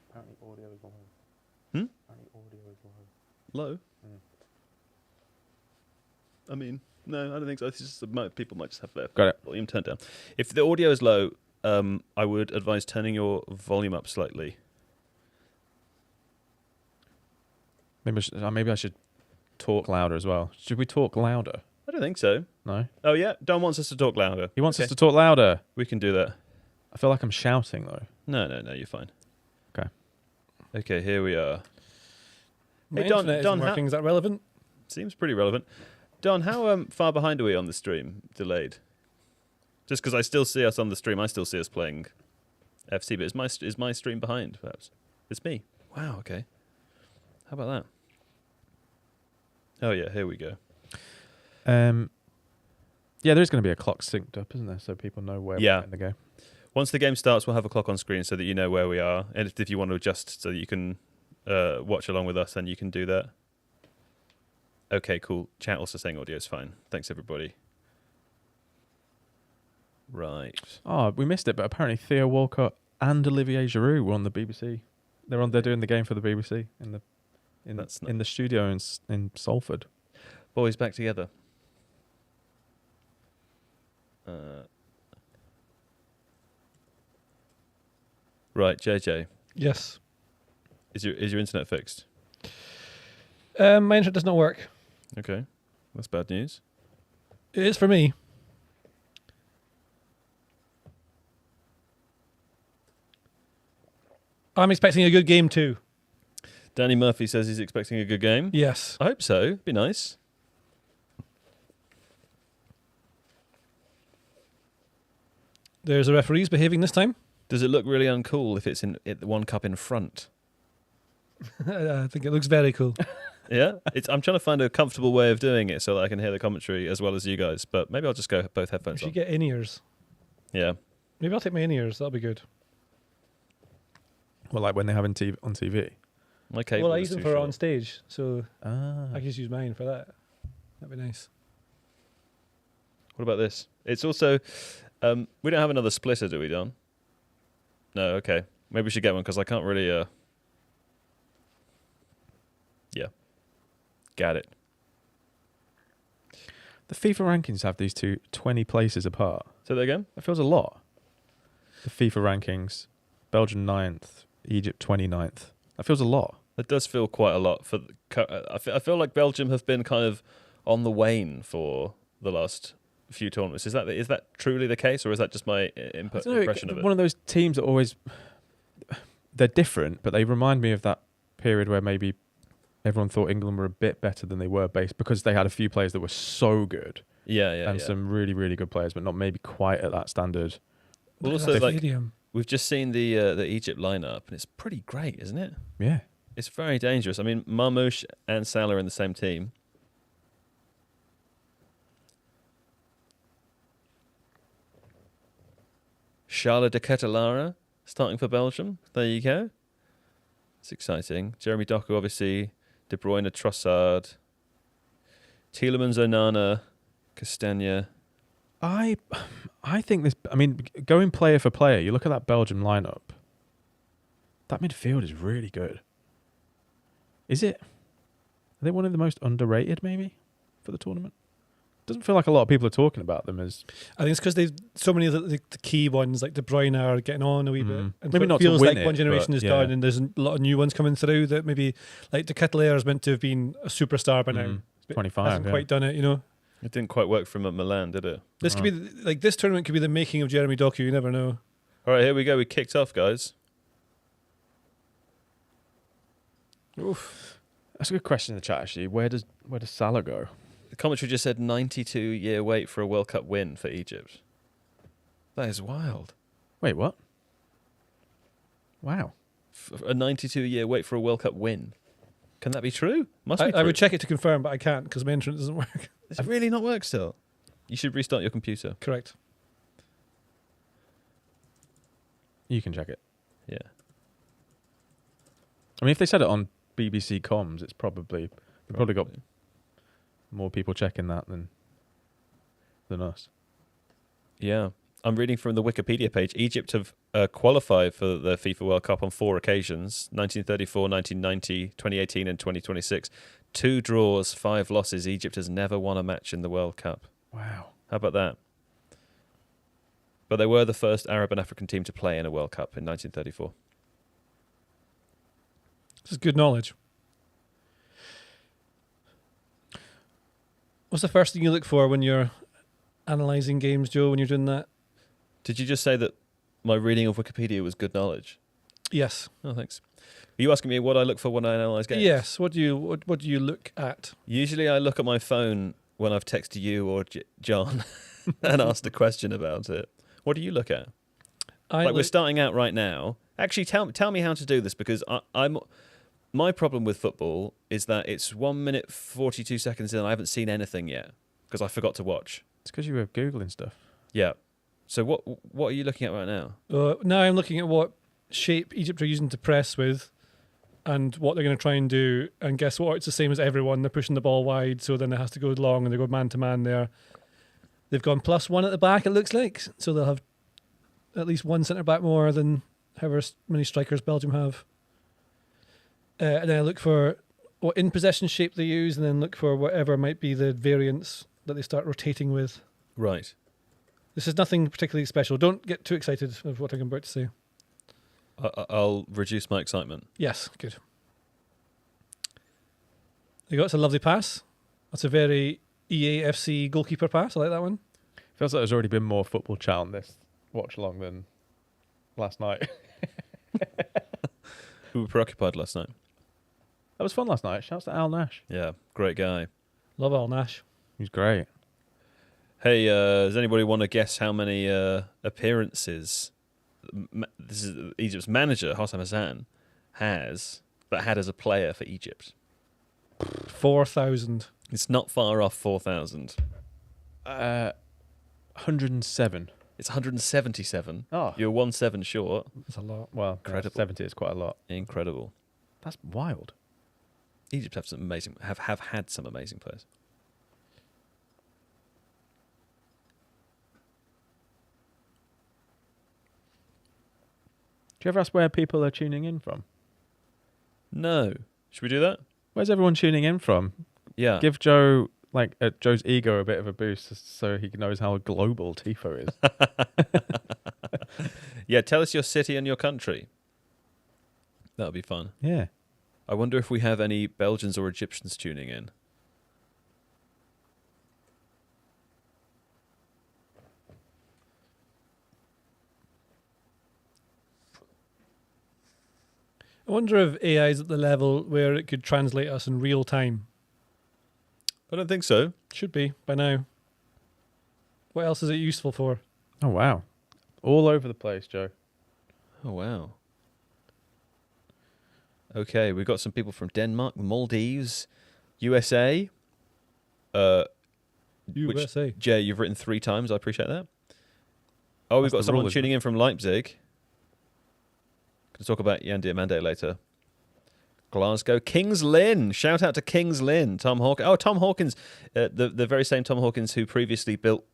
Apparently audio is low. Hmm? Apparently audio is low. Low. I mean, no, I don't think so. It's just people might just have their Got it. volume turned down. If the audio is low, I would advise turning your volume up slightly. Maybe I should talk louder as well. Should we talk louder? I don't think so. No. Oh yeah, Don wants us to talk louder. He wants us to talk louder. We can do that. I feel like I'm shouting though. No, you're fine. Okay. Okay, here we are. My Hey, Don, internet Don, isn't working. Is that relevant? Seems pretty relevant. Don, how far behind are we on the stream? Delayed. Just because I still see us on the stream, I still see us playing FC, but is my stream behind, perhaps? It's me. Wow, okay. How about that? Oh, yeah, here we go. Yeah, there's going to be a clock synced up, isn't there? So people know where we're in the game. Once the game starts, we'll have a clock on screen so that you know where we are. And if you want to adjust so that you can watch along with us, then you can do that. Okay, cool. Chat also saying audio is fine. Thanks, everybody. Right. Oh, we missed it, but apparently Theo Walcott and Olivier Giroud were on the BBC. They're doing the game for the BBC in the studio in Salford. Boys back together. Right, JJ. Yes. Is your internet fixed? My internet does not work. Okay, that's bad news. It is for me. I'm expecting a good game too. Danny Murphy says he's expecting a good game. Yes. I hope so. Be nice. There's the referees behaving this time. Does it look really uncool if it's in the one cup in front? I think it looks very cool. Yeah, I'm trying to find a comfortable way of doing it so that I can hear the commentary as well as you guys. But maybe I'll just go both We headphones should on. get in-ears. Yeah. Maybe I'll take my in-ears. That'll be good. Well, like when they have on TV. My cable Well, I is use them too for short. on stage, so Ah. I can just use mine for that. That'd be nice. What about this? It's also we don't have another splitter, do we, Don? No. Okay. Maybe we should get one because I can't really. Yeah. Got it. The FIFA rankings have these 20 places apart. Say that again. That feels a lot. The FIFA rankings, Belgium 9th, Egypt 29th. That feels a lot. It does feel quite a lot for. I feel like Belgium have been kind of on the wane for the last few tournaments. Is that truly the case, or is that just my impression of it? One of those teams that always they're different, but they remind me of that period where maybe everyone thought England were a bit better than they were, based because they had a few players that were so good. Yeah. Some really, really good players, but not maybe quite at that standard. Well, Look at also, that like, stadium. we've just seen the Egypt lineup, and it's pretty great, isn't it? Yeah. It's very dangerous. I mean, Marmoush and Salah are in the same team. Charles de Ketelaere starting for Belgium. There you go. It's exciting. Jeremy Doku, obviously. De Bruyne, Trossard. Tielemans, Onana, Castagna. I think this. I mean, going player for player, you look at that Belgium lineup. That midfield is really good. Is it? Are they one of the most underrated, maybe, for the tournament? Doesn't feel like a lot of people are talking about them as. I think it's because they've so many of the key ones, like De Bruyne, are getting on a wee bit. And Maybe so not it to feels win like it, one generation but is yeah. done, and there's a lot of new ones coming through that maybe, like De Ketelaere is meant to have been a superstar by now. But 25, hasn't yeah. quite done it, you know. It didn't quite work for him at Milan, did it? This could be like this tournament could be the making of Jeremy Doku. You never know. All right, here we go. We kicked off, guys. Oof. That's a good question in the chat, actually. Where does Salah go? The commentary just said 92-year wait for a World Cup win for Egypt. That is wild. Wait, what? Wow. A 92-year wait for a World Cup win. Can that be true? Must be true. I would check it to confirm, but I can't because my internet doesn't work. Does it really not work still? You should restart your computer. Correct. You can check it. Yeah. I mean, if they said it on BBC Comms, it's probably got more people checking that than us. Yeah. I'm reading from the Wikipedia page. Egypt have qualified for the FIFA World Cup on 4 occasions, 1934, 1990, 2018 and 2026. 2 draws, 5 losses. Egypt has never won a match in the World Cup. Wow. How about that? But they were the first Arab and African team to play in a World Cup in 1934. This is good knowledge. What's the first thing you look for when you're analysing games, Joe, when you're doing that? Did you just say that my reading of Wikipedia was good knowledge? Yes. Oh, thanks. Are you asking me what I look for when I analyse games? Yes. What do you look at? Usually I look at my phone when I've texted you or John and asked a question about it. What do you look at? We're starting out right now. Actually, tell me how to do this, because my problem with football is that it's 1 minute 42 seconds in and I haven't seen anything yet because I forgot to watch. It's because you were Googling stuff. Yeah. So what are you looking at right now? Now I'm looking at what shape Egypt are using to press with and what they're going to try and do. And guess what? It's the same as everyone. They're pushing the ball wide, so then it has to go long and they go man-to-man there. They've gone +1 at the back, it looks like. So they'll have at least one centre-back more than however many strikers Belgium have. And then I look for what in-possession shape they use and then look for whatever might be the variants that they start rotating with. Right. This is nothing particularly special. Don't get too excited of what I'm about to say. I'll reduce my excitement. Yes, good. There you go. It's a lovely pass. That's a very EAFC goalkeeper pass. I like that one. Feels like there's already been more football chat on this watch-along than last night. We were preoccupied last night. That was fun last night. Shouts to Al Nash. Yeah, great guy. Love Al Nash. He's great. Hey, does anybody want to guess how many appearances this is Egypt's manager, Hossam Hassan, had as a player for Egypt? 4,000. It's not far off 4,000. 107. It's 177. Oh. You're 1/7 short. That's a lot. Well, Incredible. 70 is quite a lot. Incredible. That's wild. Egypt have had some amazing players. Do you ever ask where people are tuning in from? No. Should we do that? Where's everyone tuning in from? Yeah. Give Joe, Joe's ego a bit of a boost so he knows how global Tifo is. Yeah, tell us your city and your country. That'll be fun. Yeah. I wonder if we have any Belgians or Egyptians tuning in. I wonder if AI is at the level where it could translate us in real time. I don't think so. Should be by now. What else is it useful for? Oh, wow. All over the place, Joe. Oh, wow. Okay, we've got some people from Denmark, Maldives, USA. USA. Which, Jay, you've written 3 times. I appreciate that. Oh, we've That's got the someone rule, tuning in from Leipzig. Going to talk about Yann Diamande later. Glasgow. Kings Lynn. Shout out to Kings Lynn. Tom Hawkins. Oh, Tom Hawkins, the very same Tom Hawkins who previously built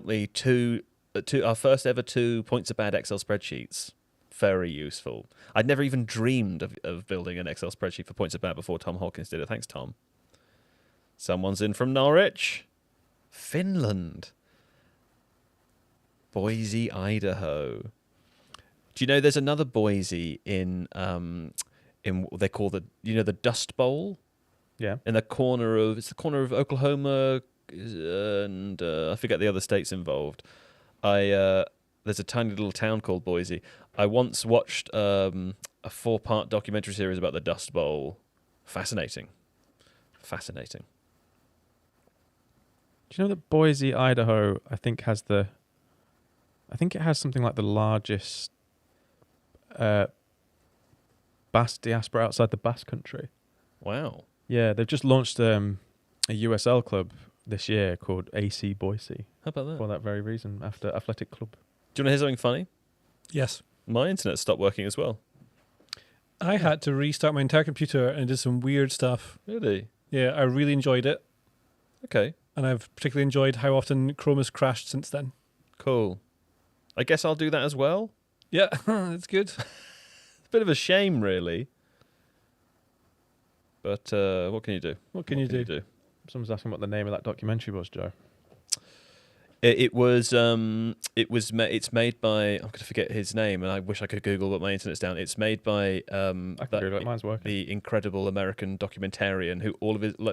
me our first ever 2 Points Are Bad Excel spreadsheets. Very useful. I'd never even dreamed of building an Excel spreadsheet for Points Are Bad before Tom Hawkins did it. Thanks, Tom. Someone's in from Norwich. Finland. Boise, Idaho. Do you know there's another Boise in what they call the Dust Bowl? Yeah. In the corner of Oklahoma and I forget the other states involved. There's a tiny little town called Boise. I once watched a 4-part documentary series about the Dust Bowl. Fascinating. Do you know that Boise, Idaho, I think it has something like the largest Basque diaspora outside the Basque country. Wow. Yeah, they've just launched a USL club this year called AC Boise. How about that? For that very reason, after Athletic Club. Do you want to hear something funny? Yes. My internet stopped working as well. I had to restart my entire computer and did some weird stuff. Really? Yeah, I really enjoyed it. Okay. And I've particularly enjoyed how often Chrome has crashed since then. Cool. I guess I'll do that as well. Yeah, it's good. It's a bit of a shame, really. But what can you do? What can you do? Someone's asking what the name of that documentary was, Joe. It's made by, I'm going to forget his name, and I wish I could Google, but my internet's down. It's made by I can Google it, mine's working. the incredible American documentarian who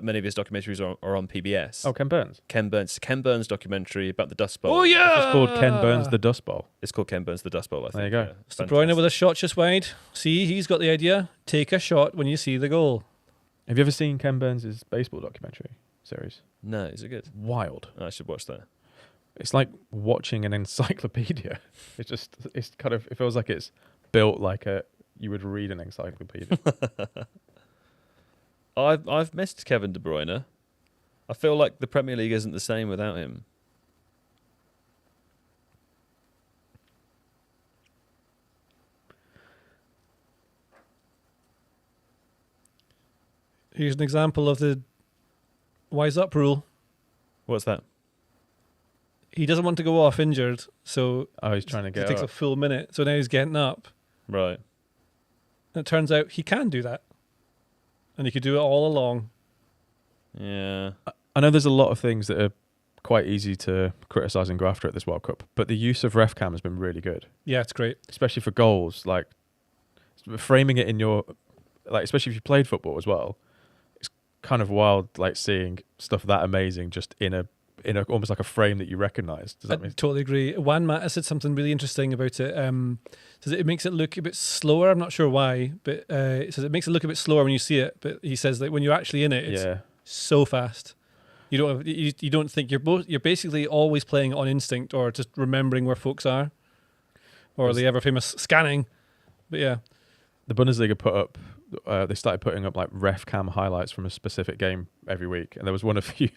many of his documentaries are on PBS. Oh, Ken Burns. Ken Burns documentary about the Dust Bowl. Oh, yeah! It's called Ken Burns the Dust Bowl. It's called Ken Burns the Dust Bowl, I think. There you go. Yeah, De Bruyne with a shot just wide. See, he's got the idea. Take a shot when you see the goal. Have you ever seen Ken Burns' baseball documentary series? No, is it good? Wild. I should watch that. It's like watching an encyclopedia. It feels like it's built like you would read an encyclopedia. I've missed Kevin De Bruyne. I feel like the Premier League isn't the same without him. Here's an example of the wise up rule. What's that? He doesn't want to go off injured, so He's trying to it get takes up. a full minute. So now he's getting up. Right. And it turns out he can do that. And he could do it all along. Yeah. I know there's a lot of things that are quite easy to criticise and go after at this World Cup, but the use of ref cam has been really good, Yeah, it's great. especially for goals. Like framing it in your, like especially if you played football as well, it's kind of wild. Like seeing stuff that amazing just in a almost like a frame that you recognise. Does that I mean? totally agree. Juan Mata said something really interesting about it. Says it makes it look a bit slower. I'm not sure why, but it says it makes it look a bit slower when you see it. But he says that when you're actually in it, it's so fast. You don't think you're basically always playing on instinct or just remembering where folks are, or the ever famous scanning. But yeah, The Bundesliga they started putting up like ref cam highlights from a specific game every week, and there was one a few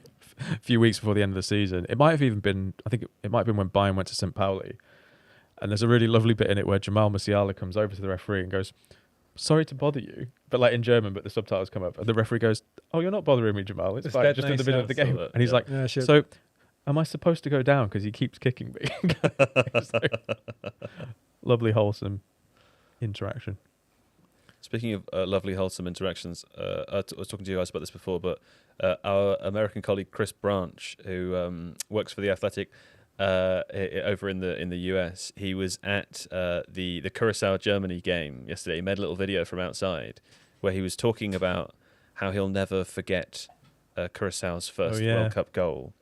weeks before the end of the season. It might have even been, I think it might have been when Bayern went to St. Pauli, and there's a really lovely bit in it where Jamal Musiala comes over to the referee and goes, "Sorry to bother you," but like in German, but the subtitles come up, and the referee goes, "Oh, you're not bothering me, Jamal. It's fine, dead just in the nice, middle yeah. of the game." That, And he's yeah. like, yeah, sure. "So, am I supposed to go down because he keeps kicking me?" It's like, lovely, wholesome interaction. Speaking of lovely, wholesome interactions, I was talking to you guys about this before, but our American colleague Chris Branch, who works for the Athletic over in the US, he was at the Curaçao Germany game yesterday. He made a little video from outside where he was talking about how he'll never forget Curaçao's first World Cup goal.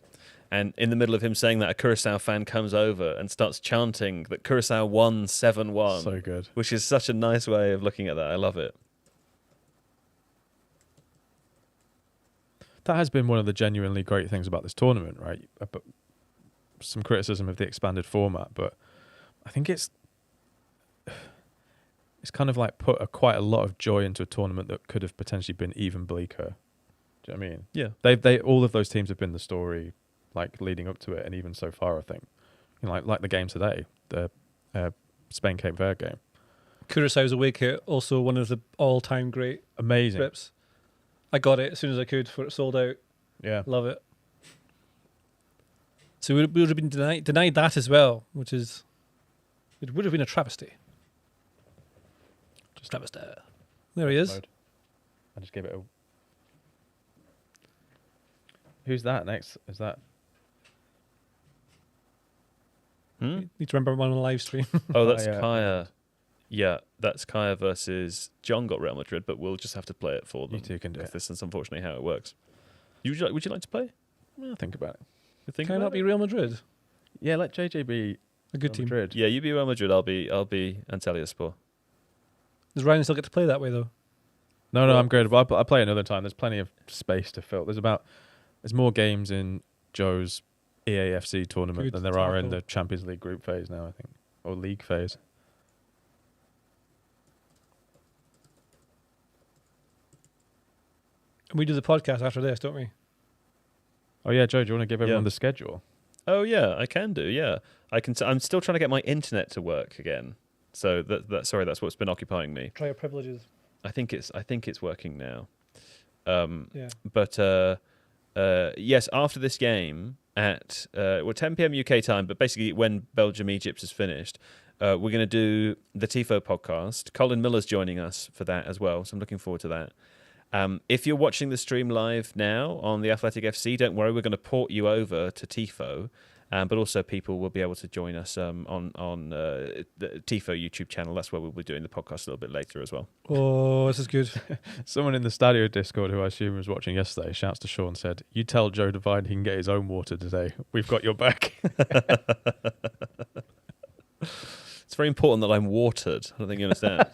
And in the middle of him saying that, a Curaçao fan comes over and starts chanting that Curaçao won 7-1. So good. Which is such a nice way of looking at that. I love it. That has been one of the genuinely great things about this tournament, right? But some criticism of the expanded format, but I think it's kind of like put quite a lot of joy into a tournament that could have potentially been even bleaker. Do you know what I mean? Yeah. They all of those teams have been the story, like leading up to it, and even so far, I think, like the game today, the Spain Cape Verde game. Curaçao's away kit, also one of the all-time great Amazing. trips. I got it as soon as I could before it sold out. Yeah. Love it. So we would have been denied that as well, which is, it would have been a travesty. Just Travesty. There he is. Mode. I just gave it a. Who's that next? Is that? Need to remember I'm on a live stream. Oh, that's Kaya. Kaya. Yeah, that's Kaya versus John got Real Madrid, but we'll just have to play it for them. You two can do it. This is unfortunately how it works. Would you like to play? Well, think about it. You think Can I about not be it? Real Madrid? Yeah, let JJ be A good Real team. Madrid. Yeah, you be Real Madrid. I'll be Antalyaspor. Does Ryan still get to play that way though? No, I'm good. But I'll play another time. There's plenty of space to fill. There's more games in Joe's EAFC tournament Good than there are in tackle. the Champions League group phase now, I think, or league phase. And we do the podcast after this, don't we? Oh yeah, Joe, do you want to give everyone Yeah. the schedule? Oh yeah, I can do. Yeah, I can. I'm still trying to get my internet to work again. So that's what's been occupying me. Try your privileges. I think it's working now. Yeah. But yes, after this game at 10 p.m. UK time, but basically when Belgium Egypt is finished, we're going to do the Tifo podcast. Colin Miller's joining us for that as well, so I'm looking forward to that. If you're watching the stream live now on the Athletic FC, don't worry, we're going to port you over to Tifo. But also people will be able to join us on the Tifo YouTube channel. That's where we'll be doing the podcast a little bit later as well. Oh, this is good. Someone in the Stadio Discord, who I assume was watching yesterday, shouts to Sean, said, "You tell Joe Devine he can get his own water today. We've got your back." It's very important that I'm watered. I don't think you understand.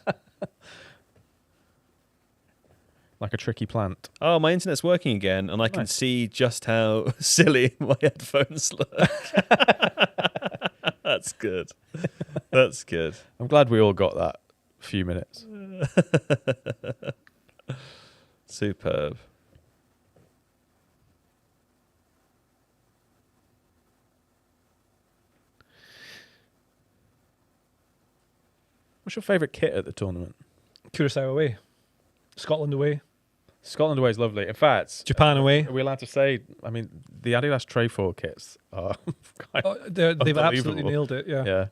Like a tricky plant. Oh, my internet's working again, and I can Nice. see just how silly my headphones look. That's good. That's good. I'm glad we all got that few minutes. Superb. What's your favourite kit at the tournament? Curaçao away. Scotland away. Scotland away is lovely. In fact, Japan away. are we allowed to say? I mean, the Adidas Trefoil kits are. Oh, they've absolutely Unbelievable. nailed it, yeah. Yeah.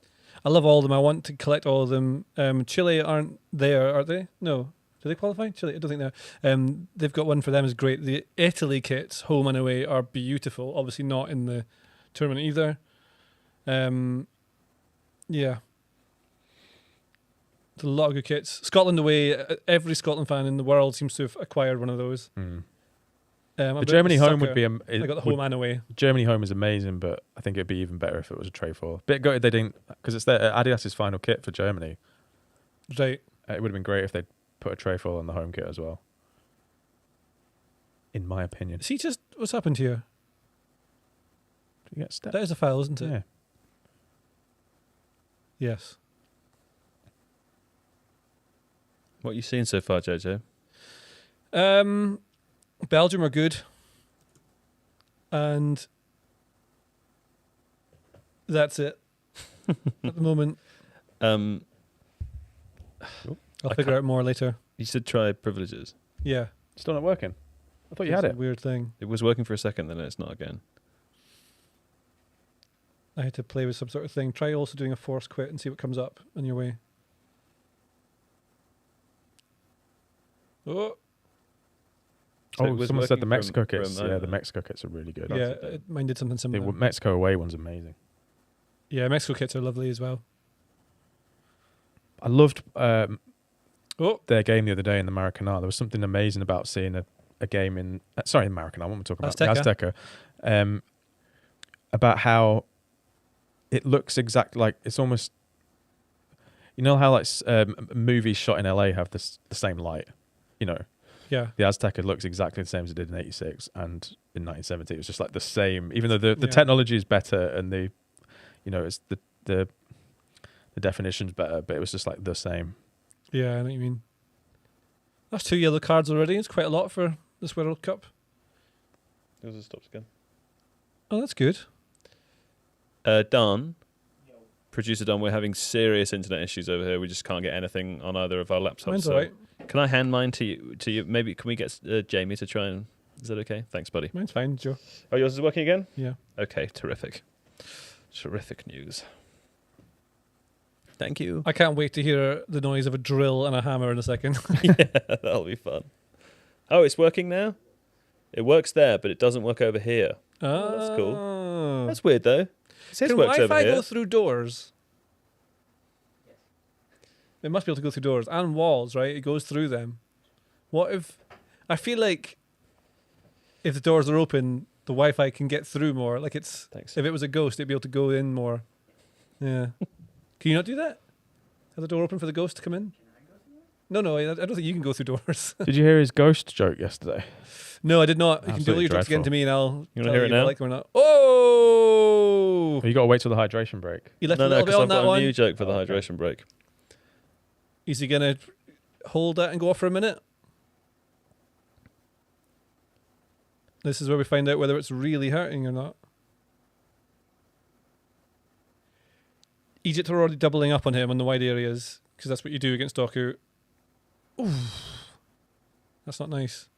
I love all of them. I want to collect all of them. Chile aren't there, are they? No. Do they qualify? Chile? I don't think they are. They've got one for them is great. The Italy kits, home and away, are beautiful. Obviously not in the tournament either. Yeah. There's a lot of good kits. Scotland away, every Scotland fan in the world seems to have acquired one of those. Mm. I'm a The bit Germany of a home would sucker. be. I got the home and away. Germany home is amazing, but I think it'd be even better if it was a Trefoil. Bit gutted they didn't, because it's their Adidas's final kit for Germany. Right. It would have been great if they'd put a Trefoil on the home kit as well. In my opinion. See, just what's happened here? Do you get stepped? That is a foul, isn't it? Yeah. Yes. What are you seeing so far, Jojo? Belgium are good, and that's it at the moment. Um, I'll I figure can't- out more later. you should try privileges. Yeah, Still not working. I thought you It's had a it. weird thing. It was working for a second, then it's not again. I had to play with some sort of thing. Try also doing a force quit and see what comes up on your way. Oh, So it Oh, was someone said the working Mexico from- kits. from, Yeah, the Mexico kits are really good. yeah, mine did something The similar. Mexico away one's amazing. Yeah, Mexico kits are lovely as well. I loved Oh, their game the other day in the Maracanã. There was something amazing about seeing a game in sorry, the Maracanã. What am I talking about? Azteca. The Azteca. About how it looks exactly like it's almost. You know how like movies shot in LA have the same light, you know. yeah. The Azteca looks exactly the same as it did in '86 and in 1970. It was just like the same, even though the Yeah. technology is better and the, you know, it's the definition's better, but it was just like the same. Yeah, I know what you mean. That's 2 yellow cards already. It's quite a lot for this World Cup. Yours has stopped again. Oh, that's good. Dan, Producer Don, we're having serious internet issues over here. We just can't get anything on either of our laptops. Mine's so all right. Can I hand mine to you? Maybe can we get Jamie to try and... Is that okay? Thanks, buddy. Mine's fine, Joe. Oh, yours is working again? Yeah. Okay, terrific. Terrific news. Thank you. I can't wait to hear the noise of a drill and a hammer in a second. Yeah, that'll be fun. Oh, it's working now? It works there, but it doesn't work over here. Oh, that's cool. That's weird, though. It says Can works over Wi-Fi here. go through doors? It must be able to go through doors and walls, right? It goes through them. What if... I feel like if the doors are open, the Wi-Fi can get through more. Like it's... Thanks. If it was a ghost, it'd be able to go in more. Yeah. Can you not do that? Have the door open for the ghost to come in? No, I don't think you can go through doors. Did you hear his ghost joke yesterday? No, I did not. You can do all Absolutely your jokes again dreadful. to me and I'll You wanna tell hear it if I now? like them or not. Oh! Well, you got to wait till the hydration break. You left No, a little bit because on I've that got a one. new joke for the Okay. hydration break. Is he going to hold that and go off for a minute? This is where we find out whether it's really hurting or not. Egypt are already doubling up on him on the wide areas because that's what you do against Doku. Oof. That's not nice.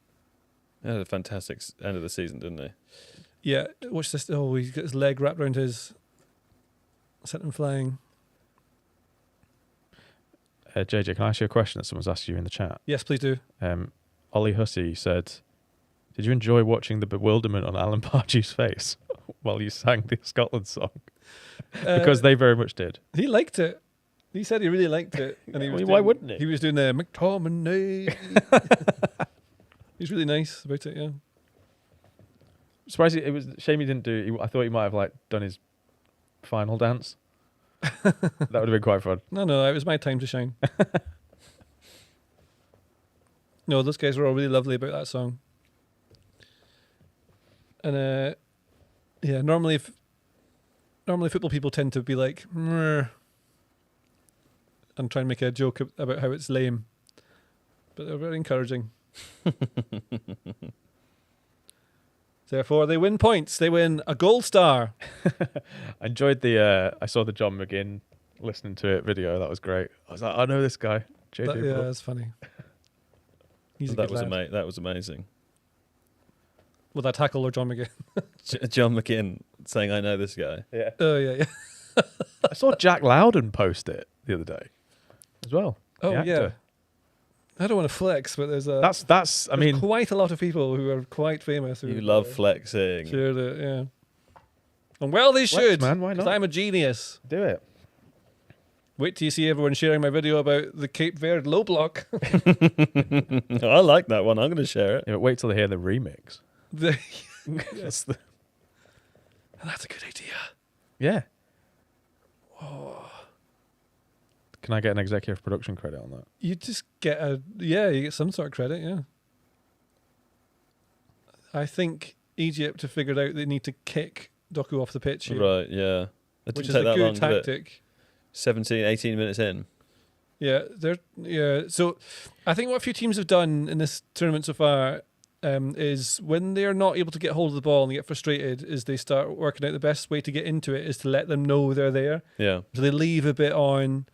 They had a fantastic end of the season, didn't they? Yeah, watch this. Oh, he's got his leg wrapped around his... Sent him flying. JJ, can I ask you a question that someone's asked you in the chat? Yes, please do. Ollie Hussey said, did you enjoy watching the bewilderment on Alan Pardew's face while you sang the Scotland song? Because they very much did. He liked it. He said he really liked it. And he was Why doing- wouldn't he? He was doing the McTominay. He's really nice about it, yeah. Surprised it was a shame he didn't do. I thought he might have like done his final dance. That would have been quite fun. No, it was my time to shine. No, those guys were all really lovely about that song. And yeah, normally football people tend to be like, "Meh," and try and make a joke about how it's lame. But they're very encouraging. Therefore, they win points. They win a gold star. I enjoyed I saw the Jon McGinn listening to it video. That was great. I was like, I know this guy. JJ Yeah, Bull. that's funny. He's a That good was lad. that was amazing. Will that tackle or Jon McGinn? Jon McKinn saying, "I know this guy." Yeah. Oh, yeah. I saw Jack Loudon post it the other day as well. Oh, the yeah. actor. I don't want to flex, but there's That's. I mean, quite a lot of people who are quite famous. Who You love flexing. shared it, yeah. And well, they Flex, should, man, why 'cause not? I'm a genius. do it. Wait till you see everyone sharing my video about the Cape Verde low block. I like that one. I'm going to share it. Yeah, but wait till they hear the remix. Yes. That's a good idea. Yeah. Can I get an executive production credit on that? You just get you get some sort of credit, yeah. I think Egypt have figured out they need to kick Doku off the pitch here, Right, yeah. It which didn't is take a that long, good did it? tactic. 17, 18 minutes in. Yeah, So I think what a few teams have done in this tournament so far is when they're not able to get hold of the ball and they get frustrated, is they start working out the best way to get into it is to let them know they're there. Yeah. So they leave a bit on,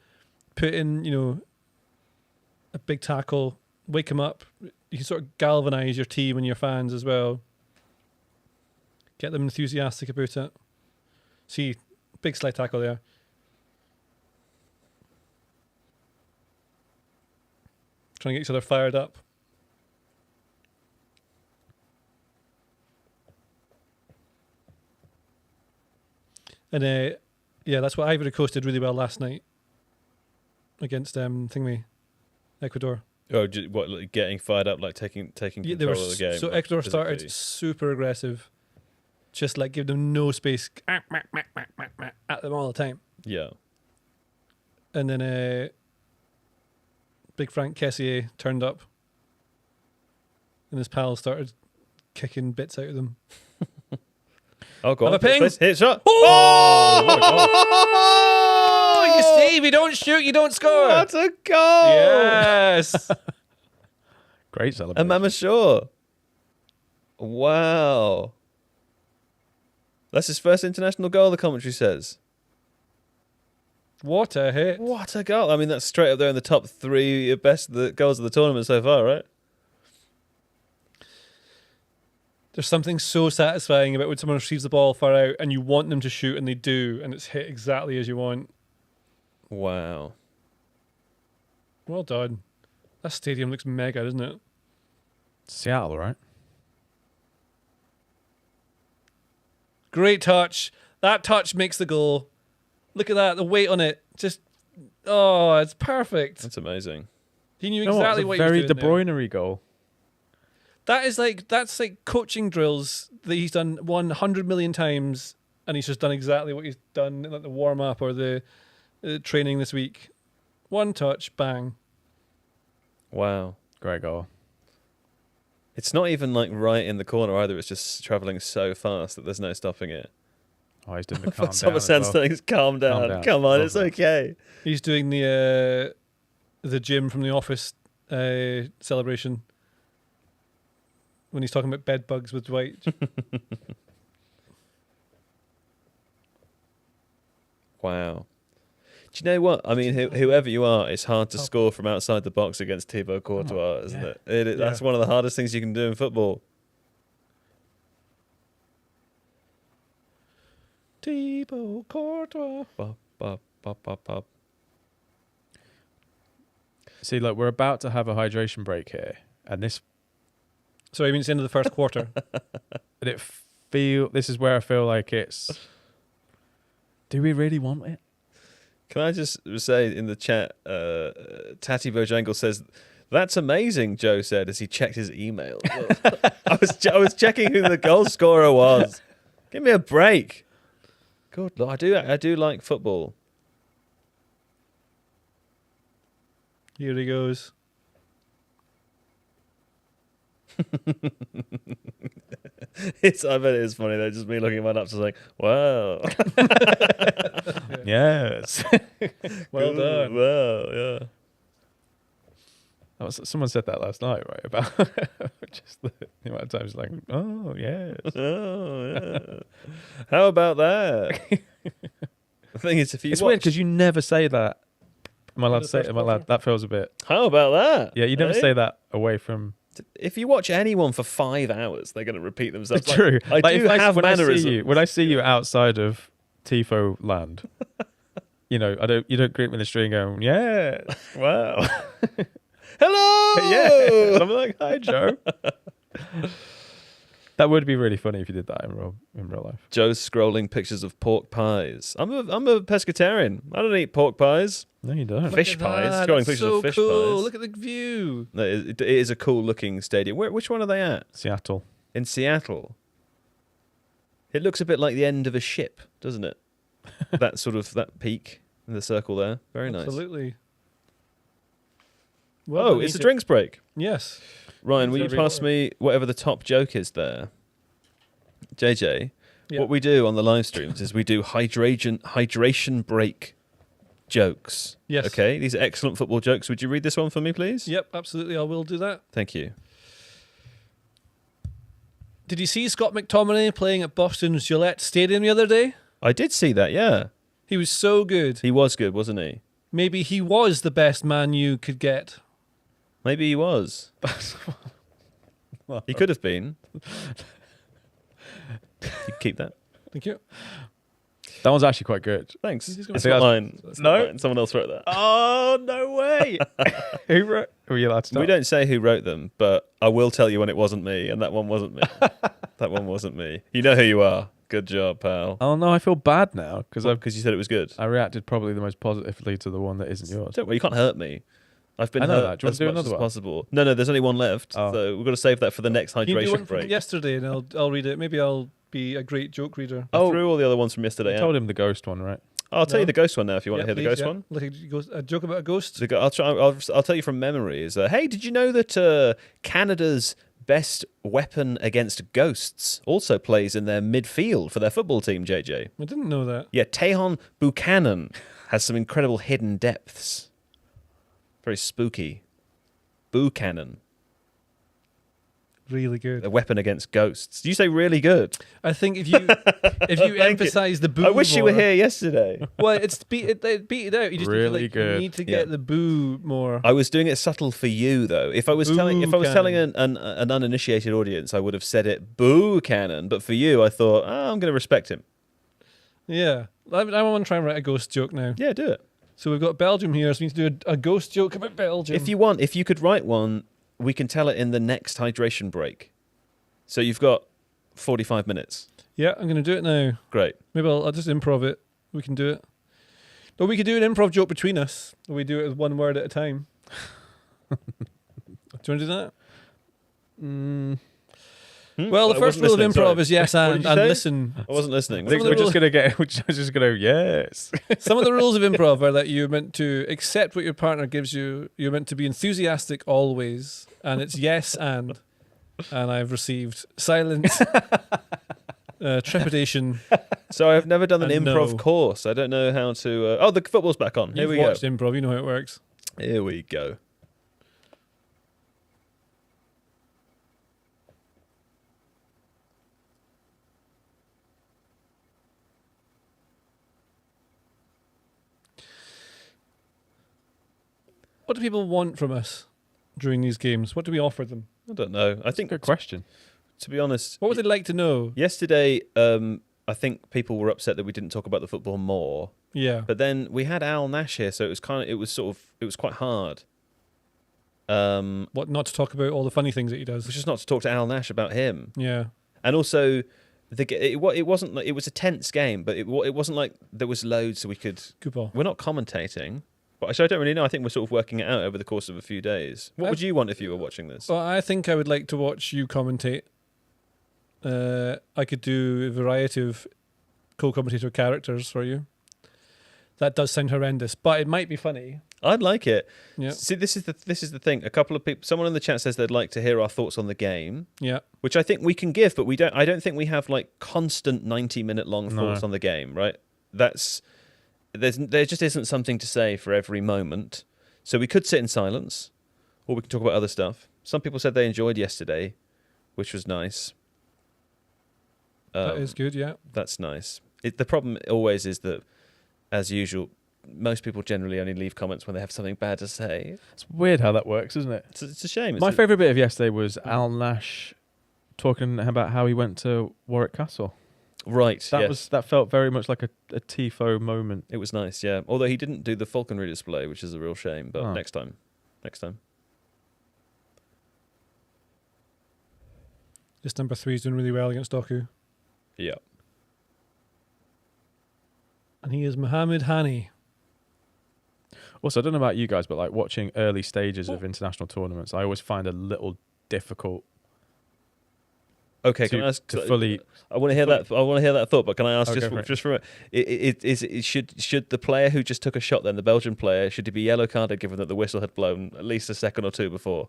put in, a big tackle, wake them up. You can sort of galvanize your team and your fans as well. Get them enthusiastic about it. See, big slide tackle there. Trying to get each other fired up. And that's what Ivory Coast did really well last night against Ecuador. Oh, what? Like getting fired up, like taking Yeah, control of the game. so like, Ecuador started physically. super aggressive, just like give them no space at them all the time. Yeah. And then big Frank Kessier turned up, and his pals started kicking bits out of them. Oh, go Have on. a ping. Hit shot. Oh! what a goal. Oh, you see, if you don't shoot, you don't score. That's a goal. Yes. Great celebration. And Mama Shaw. Wow. That's his first international goal, the commentary says. What a hit. What a goal. I mean, that's straight up there in the top 3 best goals of the tournament so far, right? There's something so satisfying about when someone receives the ball far out and you want them to shoot and they do, and it's hit exactly as you want. Wow. Well done. That stadium looks mega, doesn't it? Seattle, right? Great touch. That touch makes the goal. Look at that, the weight on it. Just, oh, it's perfect. That's amazing. He knew You know exactly what? what It's a he very was De doing there. Bruyne goal. That's like coaching drills that he's done 100 million times, and he's just done exactly what he's done in like the warm up or the training this week. One touch, bang. Wow. Great goal. It's not even like right in the corner either. It's just travelling so fast that there's no stopping it. Oh, he's doing the calm down. Someone as well. saying, calm down. down. Come on, Love it's that. okay. He's doing the Jim from The Office celebration when he's talking about bed bugs with Dwight. Wow. Do you know what? I mean, whoever you are, it's hard to score from outside the box against Thibaut Courtois, isn't it? That's one of the hardest things you can do in football. Thibaut Courtois. Bop, bop, bop, bop, bop. See, look, we're about to have a hydration break here, and this Sorry, I mean it's the end of the first quarter. this is where I feel like it's. Do we really want it? Can I just say in the chat, Tati Bojangle says, "That's amazing," Joe said as he checked his email. I was checking who the goal scorer was. Give me a break. Good Lord, I do like football. Here he goes. I bet it is funny though, just me looking at my laptop like, wow. Yes. Well done. Wow, yeah. Someone said that last night, right? About just the amount of times, like, oh yes. Oh, yeah. How about that? The thing is, if you It's watch, weird because you never say that. Am I allowed to the say it? first Am I allowed? That feels a bit. how about that? Yeah, you never eh? say that away from. If you watch anyone for 5 hours, they're going to repeat themselves. It's true. I Like, do have when mannerisms. when I see you outside of Tifo land, you know, you don't greet me in the street and go, yeah, wow, Hello. yeah. And I'm like, hi, Joe. That would be really funny if you did that in real life. Joe's scrolling pictures of pork pies. I'm a pescatarian. I don't eat pork pies. No, you don't. Fish Look at pies. that, Scrolling that's pictures so of fish cool. pies. Look at the view. No, it is a cool looking stadium. Which one are they at? Seattle. In Seattle. It looks a bit like the end of a ship, doesn't it? that peak in the circle there. Very nice. Absolutely. Oh, it's a drinks break. Yes. Ryan, will you Every pass order. me whatever the top joke is there? JJ, Yeah. what we do on the live streams is we do hydration break jokes. Yes. Okay, these are excellent football jokes. Would you read this one for me, please? Yep, absolutely. I will do that. Thank you. Did you see Scott McTominay playing at Boston's Gillette Stadium the other day? I did see that, yeah. He was so good. He was good, wasn't he? Maybe he was the best man you could get. Maybe he was. He could have been. You keep that. Thank you. That one's actually quite good. Thanks. He's gonna It's say not that's- mine. It's No? not mine. Someone else wrote that. Oh no way! Who wrote? Were you allowed to start? We don't say who wrote them, but I will tell you when it wasn't me, and that one wasn't me. That one wasn't me. You know who you are. Good job, pal. Oh no, I feel bad now because Because you said it was good. I reacted probably the most positively to the one that isn't yours. Don't worry, you can't hurt me. I've been I know hurt that. Do you want as to do much another as one? possible. No, there's only one left, Oh. so we've got to save that for the next Can you do hydration one from break. yesterday and I'll read it. Maybe I'll be a great joke reader. I threw all the other ones from yesterday I out. told him the ghost one, right? I'll tell No. you the ghost one now if you want Yeah, to hear please, the ghost yeah. one. Like a joke about a ghost. I'll tell you from memory. Is hey, did you know that Canada's best weapon against ghosts also plays in their midfield for their football team, JJ? I didn't know that. Yeah, Tejon Buchanan has some incredible hidden depths. Very spooky. Buchanan. Really good. A weapon against ghosts. Do you say really good? I think if you you. emphasize the boo, I wish you were more- here yesterday. Well, it's beat it out. You just Really need to, good. You need to get the boo more. I was doing it subtle for you though. If I was telling an uninitiated audience, I would have said it boo cannon. But for you, I thought, I'm going to respect him. Yeah, I want to try and write a ghost joke now. Yeah, do it. So we've got Belgium here, so we need to do a ghost joke about Belgium. If you could write one, we can tell it in the next hydration break. So you've got 45 minutes. Yeah, I'm going to do it now. Great. Maybe I'll just improv it. We can do it. But we could do an improv joke between us. Or we do it with one word at a time. Do you want to do that? Well, the I first wasn't rule of listening, improv sorry. is yes What did and you say? listen. I wasn't listening. Some of the We're just rules- gonna get. We're just gonna. Yes. Some of the rules of improv are that you're meant to accept what your partner gives you. You're meant to be enthusiastic always. And it's yes and. And I've received silence, trepidation. So I've never done an And improv no. course. I don't know how to... the football's back on. Here You've we go. watched improv. You know how it works. Here we go. What do people want from us during these games? What do we offer them? I don't know. I think, Good question. to be honest, What would they like to know? yesterday, I think people were upset that we didn't talk about the football more. Yeah. But then we had Al Nash here, so it was quite hard. What not to talk about all the funny things that he It was does. just not to talk to Al Nash about him. Yeah. And also, it wasn't like, it was a tense game, but it wasn't like there was loads so we could. Good ball. We're not commentating, but so I don't really know. I think we're sort of working it out over the course of a few days. What would you want if you were watching this? Well, I think I would like to watch you commentate. I could do a variety of co-commentator characters for you. That does sound horrendous, but it might be funny. I'd like it. Yeah. See, this is the thing. A couple of people, someone in the chat says they'd like to hear our thoughts on the game, Yeah. which I think we can give, but I don't think we have like constant 90-minute long thoughts No. on the game, right? There just isn't something to say for every moment. So we could sit in silence, or we can talk about other stuff. Some people said they enjoyed yesterday, which was nice. That is good, yeah. That's nice. The problem always is that, as usual, most people generally only leave comments when they have something bad to say. It's weird how that works, isn't it? It's a shame. My favourite bit of yesterday was Al Nash talking about how he went to Warwick Castle. Right. That felt very much like a Tifo moment. It was nice, yeah. Although he didn't do the falconry display, which is a real shame. But Oh. next time. This number 3 is doing really well against Doku. Yeah. And he is Mohammed Hani. Also, I don't know about you guys, but like watching early stages of international tournaments, I always find a little difficult Okay. to, Can I ask? to fully. I want to hear that. I want to hear that thought. But can I ask Oh, go for it. just from should the player who just took a shot then, the Belgian player, should he be yellow carded given that the whistle had blown at least a second or two before?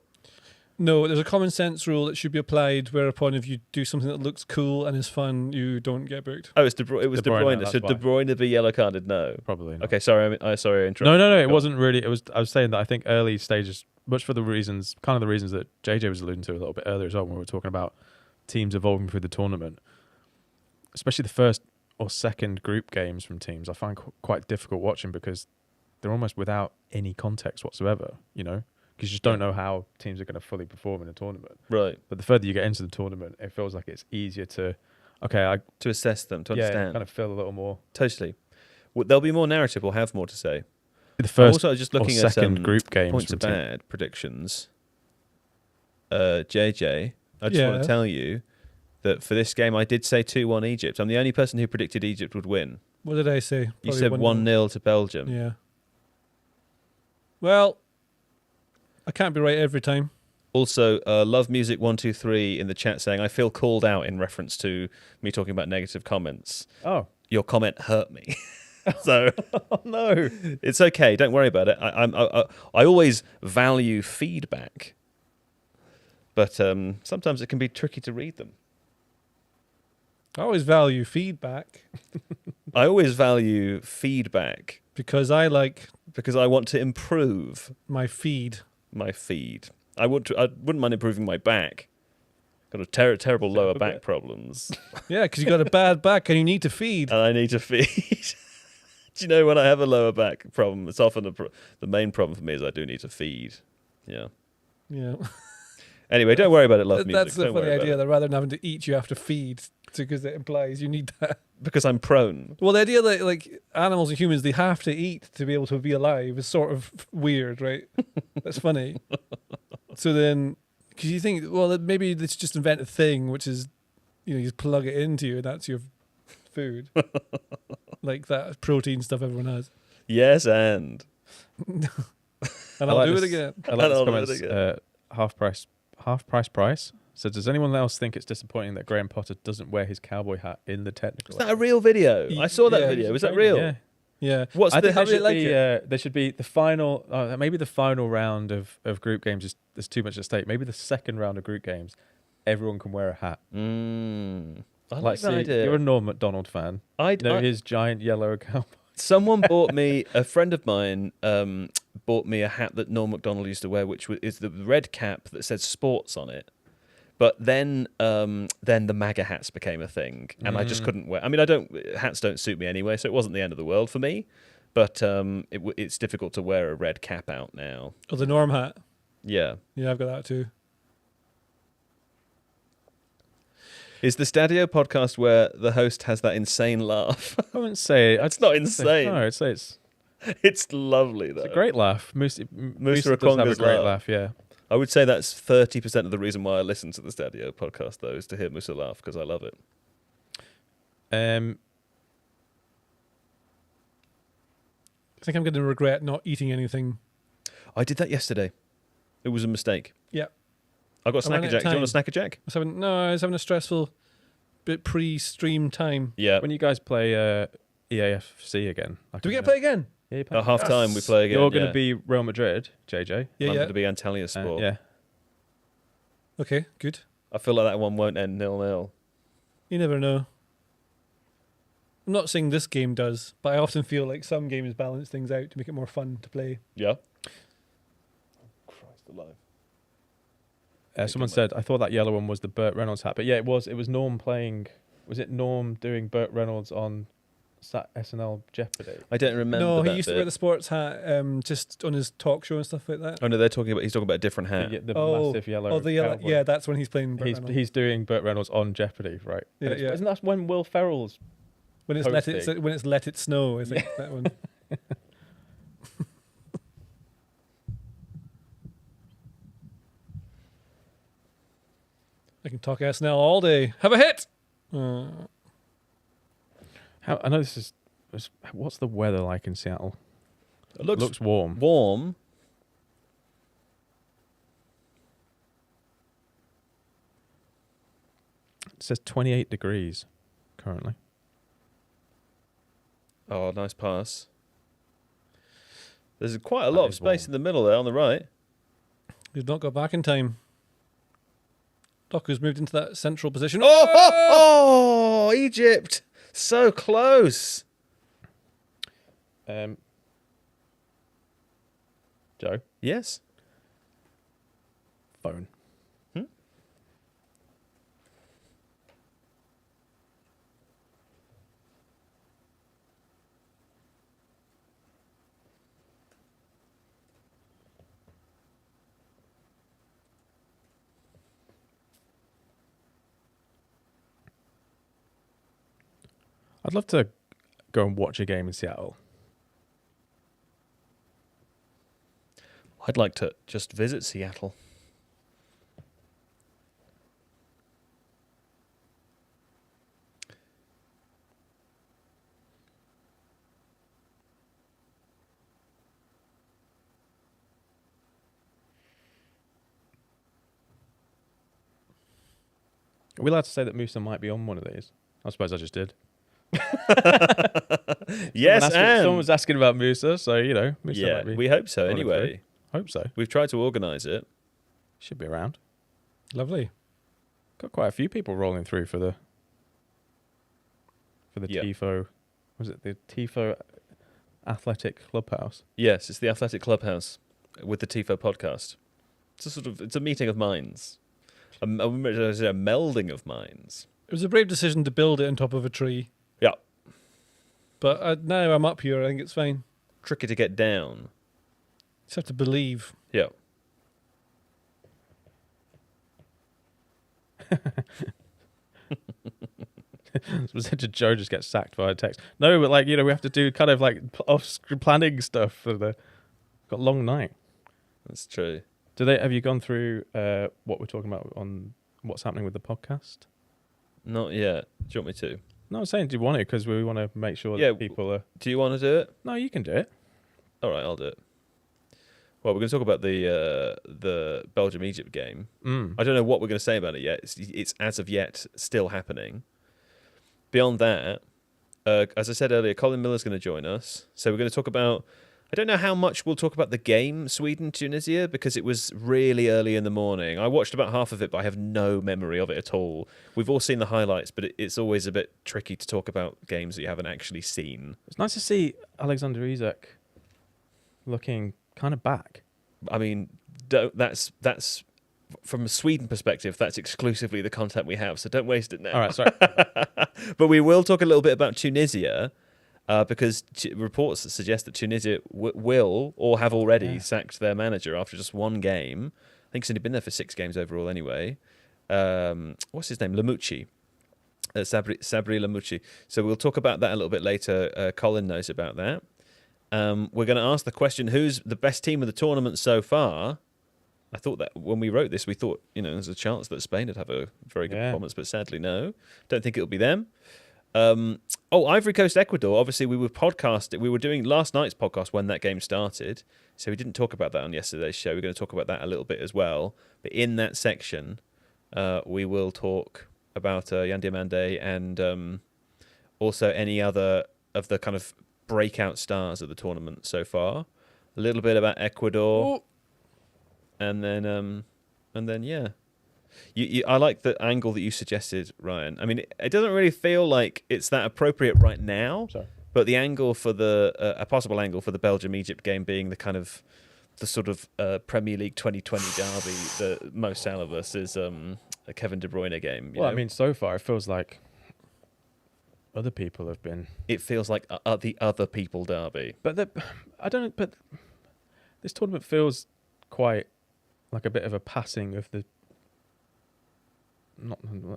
No, there's a common sense rule that should be applied whereupon if you do something that looks cool and is fun, you don't get booked. Oh, it was De Bruyne. that's Should De why. Bruyne be yellow carded? No. Probably not. Okay. Sorry. I interrupted. No. It Go on. wasn't really. It was. I was saying that I think early stages, much for the reasons, kind of the reasons that JJ was alluding to a little bit earlier as well, when we were talking about teams evolving through the tournament, especially the first or second group games from teams. I find quite difficult watching because they're almost without any context whatsoever. You know, because you just don't know how teams are going to fully perform in a tournament. Right. But the further you get into the tournament, it feels like it's easier to, To assess them, to understand. kind of feel a little more. Totally. Well, there'll be more narrative. We'll have more to say. The first Also, just looking or at second group games points from of team. bad predictions. JJ, I just want Yeah. to tell you that for this game, I did say 2-1 Egypt. I'm the only person who predicted Egypt would win. What did I say? You Probably said 1-0 to Belgium. Yeah. Well, I can't be right every time. Also, Love Music 123 in the chat saying, I feel called out in reference to me talking about negative comments. Oh. Your comment hurt me. So No. it's okay. Don't worry about it. I always value feedback, but sometimes it can be tricky to read them. I always value feedback I always value feedback because I like because I want to improve my feed. my feed. I wouldn't mind improving my back. Got a terrible lower back problems, Yeah, because you got a bad back and you need to feed. and I need to feed. Do you know when I have a lower back problem? It's often the main problem for me is I do need to feed. Yeah. Yeah. Anyway, don't worry about it, love music. That's the Don't worry funny about idea it. that rather than having to eat, you have to feed, because it implies you need that. Because I'm prone. Well, the idea that like animals and humans, they have to eat to be able to be alive is sort of weird, right? That's funny. So then, because you think, well, maybe let's just invent a thing, which is, you just plug it into you, and that's your food. Like that protein stuff everyone has. Yes, and And I I'll like do it this- again. I like I'll do this it comments. again. Half price. So does anyone else think it's disappointing that Graham Potter doesn't wear his cowboy hat in the technical? is that a real video? I saw that Yeah. video. Was that real? Yeah. Yeah. What's I the think how there did it should like be it? there should be the final maybe the final round of group games is there's too much at stake. Maybe the second round of group games, everyone can wear a hat. I Like, like that see, idea. you're a Norm Macdonald fan. I His giant yellow cowboy. Someone bought me, a friend of mine bought me a hat that Norm Macdonald used to wear, which is the red cap that says sports on it. But then the MAGA hats became a thing, and I just couldn't wear. I mean, hats don't suit me anyway, so it wasn't the end of the world for me. But it's difficult to wear a red cap out now. Oh, the Norm hat. Yeah. Yeah, I've got that too. Is the Stadio podcast where the host has that insane laugh? I wouldn't say It's not insane. No, I'd say it's It's lovely, though. a great laugh. Musa does have a Okonga's great laugh. laugh. Yeah. I would say that's 30% of the reason why I listen to the Stadio podcast, though, is to hear Musa laugh, because I love it. I think I'm going to regret not eating anything. I did that yesterday. It was a mistake. Yeah. I got I ran Snacker out Jack. of Do you want a time. Snacker Jack? I was having a stressful bit pre-stream time. Yeah. When you guys play EAFC again, Do we get to play again? Yeah, you play. At half time, we play again. You're going to be Real Madrid, JJ. Yeah, I'm yeah. going to be Antalya Sport. Yeah. Okay, good. I feel like that one won't end 0-0. You never know. I'm not saying this game does, but I often feel like some games balance things out to make it more fun to play. Yeah. Christ alive. Someone said I thought that yellow one was the Burt Reynolds hat, but yeah, it was. It was Norm playing. Was it Norm doing Burt Reynolds on SNL Jeopardy? I don't remember. No, he that used to bit. wear the sports hat just on his talk show and stuff like that. Oh no, he's talking about a different hat. The massive yellow. Oh, the yellow. cowboy. Yeah, that's when he's playing. Burt Reynolds. He's doing Burt Reynolds on Jeopardy, right? Yeah, And yeah. Isn't that when Will Ferrell's? when it's let it snow. I think that one. I can talk SNL all day. Have a hit. I know this is. What's the weather like in Seattle? It Looks warm. warm. It says 28 degrees currently. Oh, nice pass. There's quite a lot of is space warm. in the middle there on the right. He's not got back in time. Doku's moved into that central position. Oh, Egypt! So close. Joe, Yes. phone. I'd love to go and watch a game in Seattle. I'd like to just visit Seattle. Are we allowed to say that Musa might be on one of these? I suppose I just did. Yes, Someone was asking about Musa, so Musa yeah, might be. we hope so. rolling Anyway, Hope so. we've tried to organise it. Should be around. Lovely. Got quite a few people rolling through for the Yeah. Tifo. Was it the Tifo Athletic Clubhouse? Yes, it's the Athletic Clubhouse with the Tifo podcast. It's a meeting of minds. a melding of minds. It was a brave decision to build it on top of a tree. Yeah. But now I'm up here. I think it's fine. Tricky to get down. Just have to believe. Yeah. Was it Joe just gets sacked via text? No, but we have to do kind of planning stuff for the. Got a long night. That's true. Have you gone through what we're talking about on what's happening with the podcast? Not yet. Do you want me to? No, I'm saying, do you want it? Because we want to make sure that people are. Do you want to do it? No, you can do it. All right, I'll do it. Well, we're going to talk about the Belgium-Egypt game. I don't know what we're going to say about it yet. It's as of yet still happening. Beyond that, as I said earlier, Colin Miller's going to join us. So we're going to talk about... I don't know how much we'll talk about the game, Sweden-Tunisia, because it was really early in the morning. I watched about half of it, but I have no memory of it at all. We've all seen the highlights, but it's always a bit tricky to talk about games that you haven't actually seen. It's nice to see Alexander Isak looking kind of back. I mean, that's from a Sweden perspective, that's exclusively the content we have, so don't waste it now. All right, sorry. But we will talk a little bit about Tunisia, because reports suggest that Tunisia will or have already sacked their manager after just one game. I think he's only been there for 6 games overall anyway. What's his name? Lamouchi. Sabri Lamouchi. So we'll talk about that a little bit later. Colin knows about that. We're going to ask the question, who's the best team of the tournament so far? I thought that when we wrote this, we thought, there's a chance that Spain would have a very good performance, but sadly, no. Don't think it'll be them. Ivory Coast, Ecuador. Obviously, we were doing last night's podcast when that game started, so we didn't talk about that on yesterday's show. We're going to talk about that a little bit as well. But in that section, we will talk about Yan Diomande and also any other of the kind of breakout stars of the tournament so far. A little bit about Ecuador, and then yeah. I like the angle that you suggested, Ryan. I mean, it doesn't really feel like it's that appropriate right now. Sorry. But the angle for a possible angle for the Belgium-Egypt game being the sort of Premier League 2020 derby that most out of us is a Kevin De Bruyne game. I mean, so far it feels like other people have been. It feels like the other people derby. But I don't know. But this tournament feels quite like a bit of a passing of the.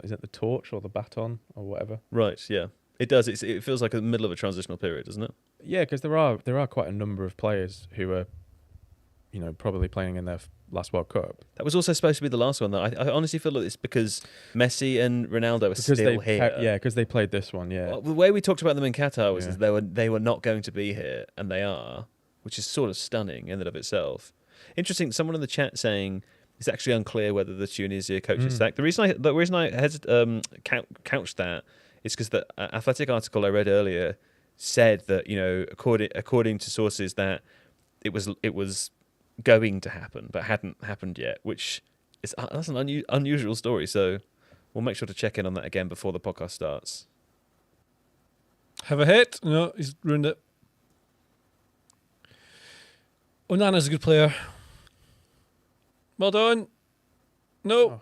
Is it the torch or the baton or whatever? Right. Yeah. It does. It feels like the middle of a transitional period, doesn't it? Yeah, because there are quite a number of players who are, probably playing in their last World Cup. That was also supposed to be the last one, though. I honestly feel like it's because Messi and Ronaldo are still here. Yeah, because they played this one. Yeah. Well, the way we talked about them in Qatar was they were not going to be here, and they are, which is sort of stunning in and of itself. Interesting. Someone in the chat saying it's actually unclear whether the Tunisia coach is sacked. The reason I couched that is because the Athletic article I read earlier said that according to sources that it was going to happen but hadn't happened yet, which is that's an unusual story. So we'll make sure to check in on that again before the podcast starts. Have a hit? No, he's ruined it. Onana's a good player. Well done. No. Oh.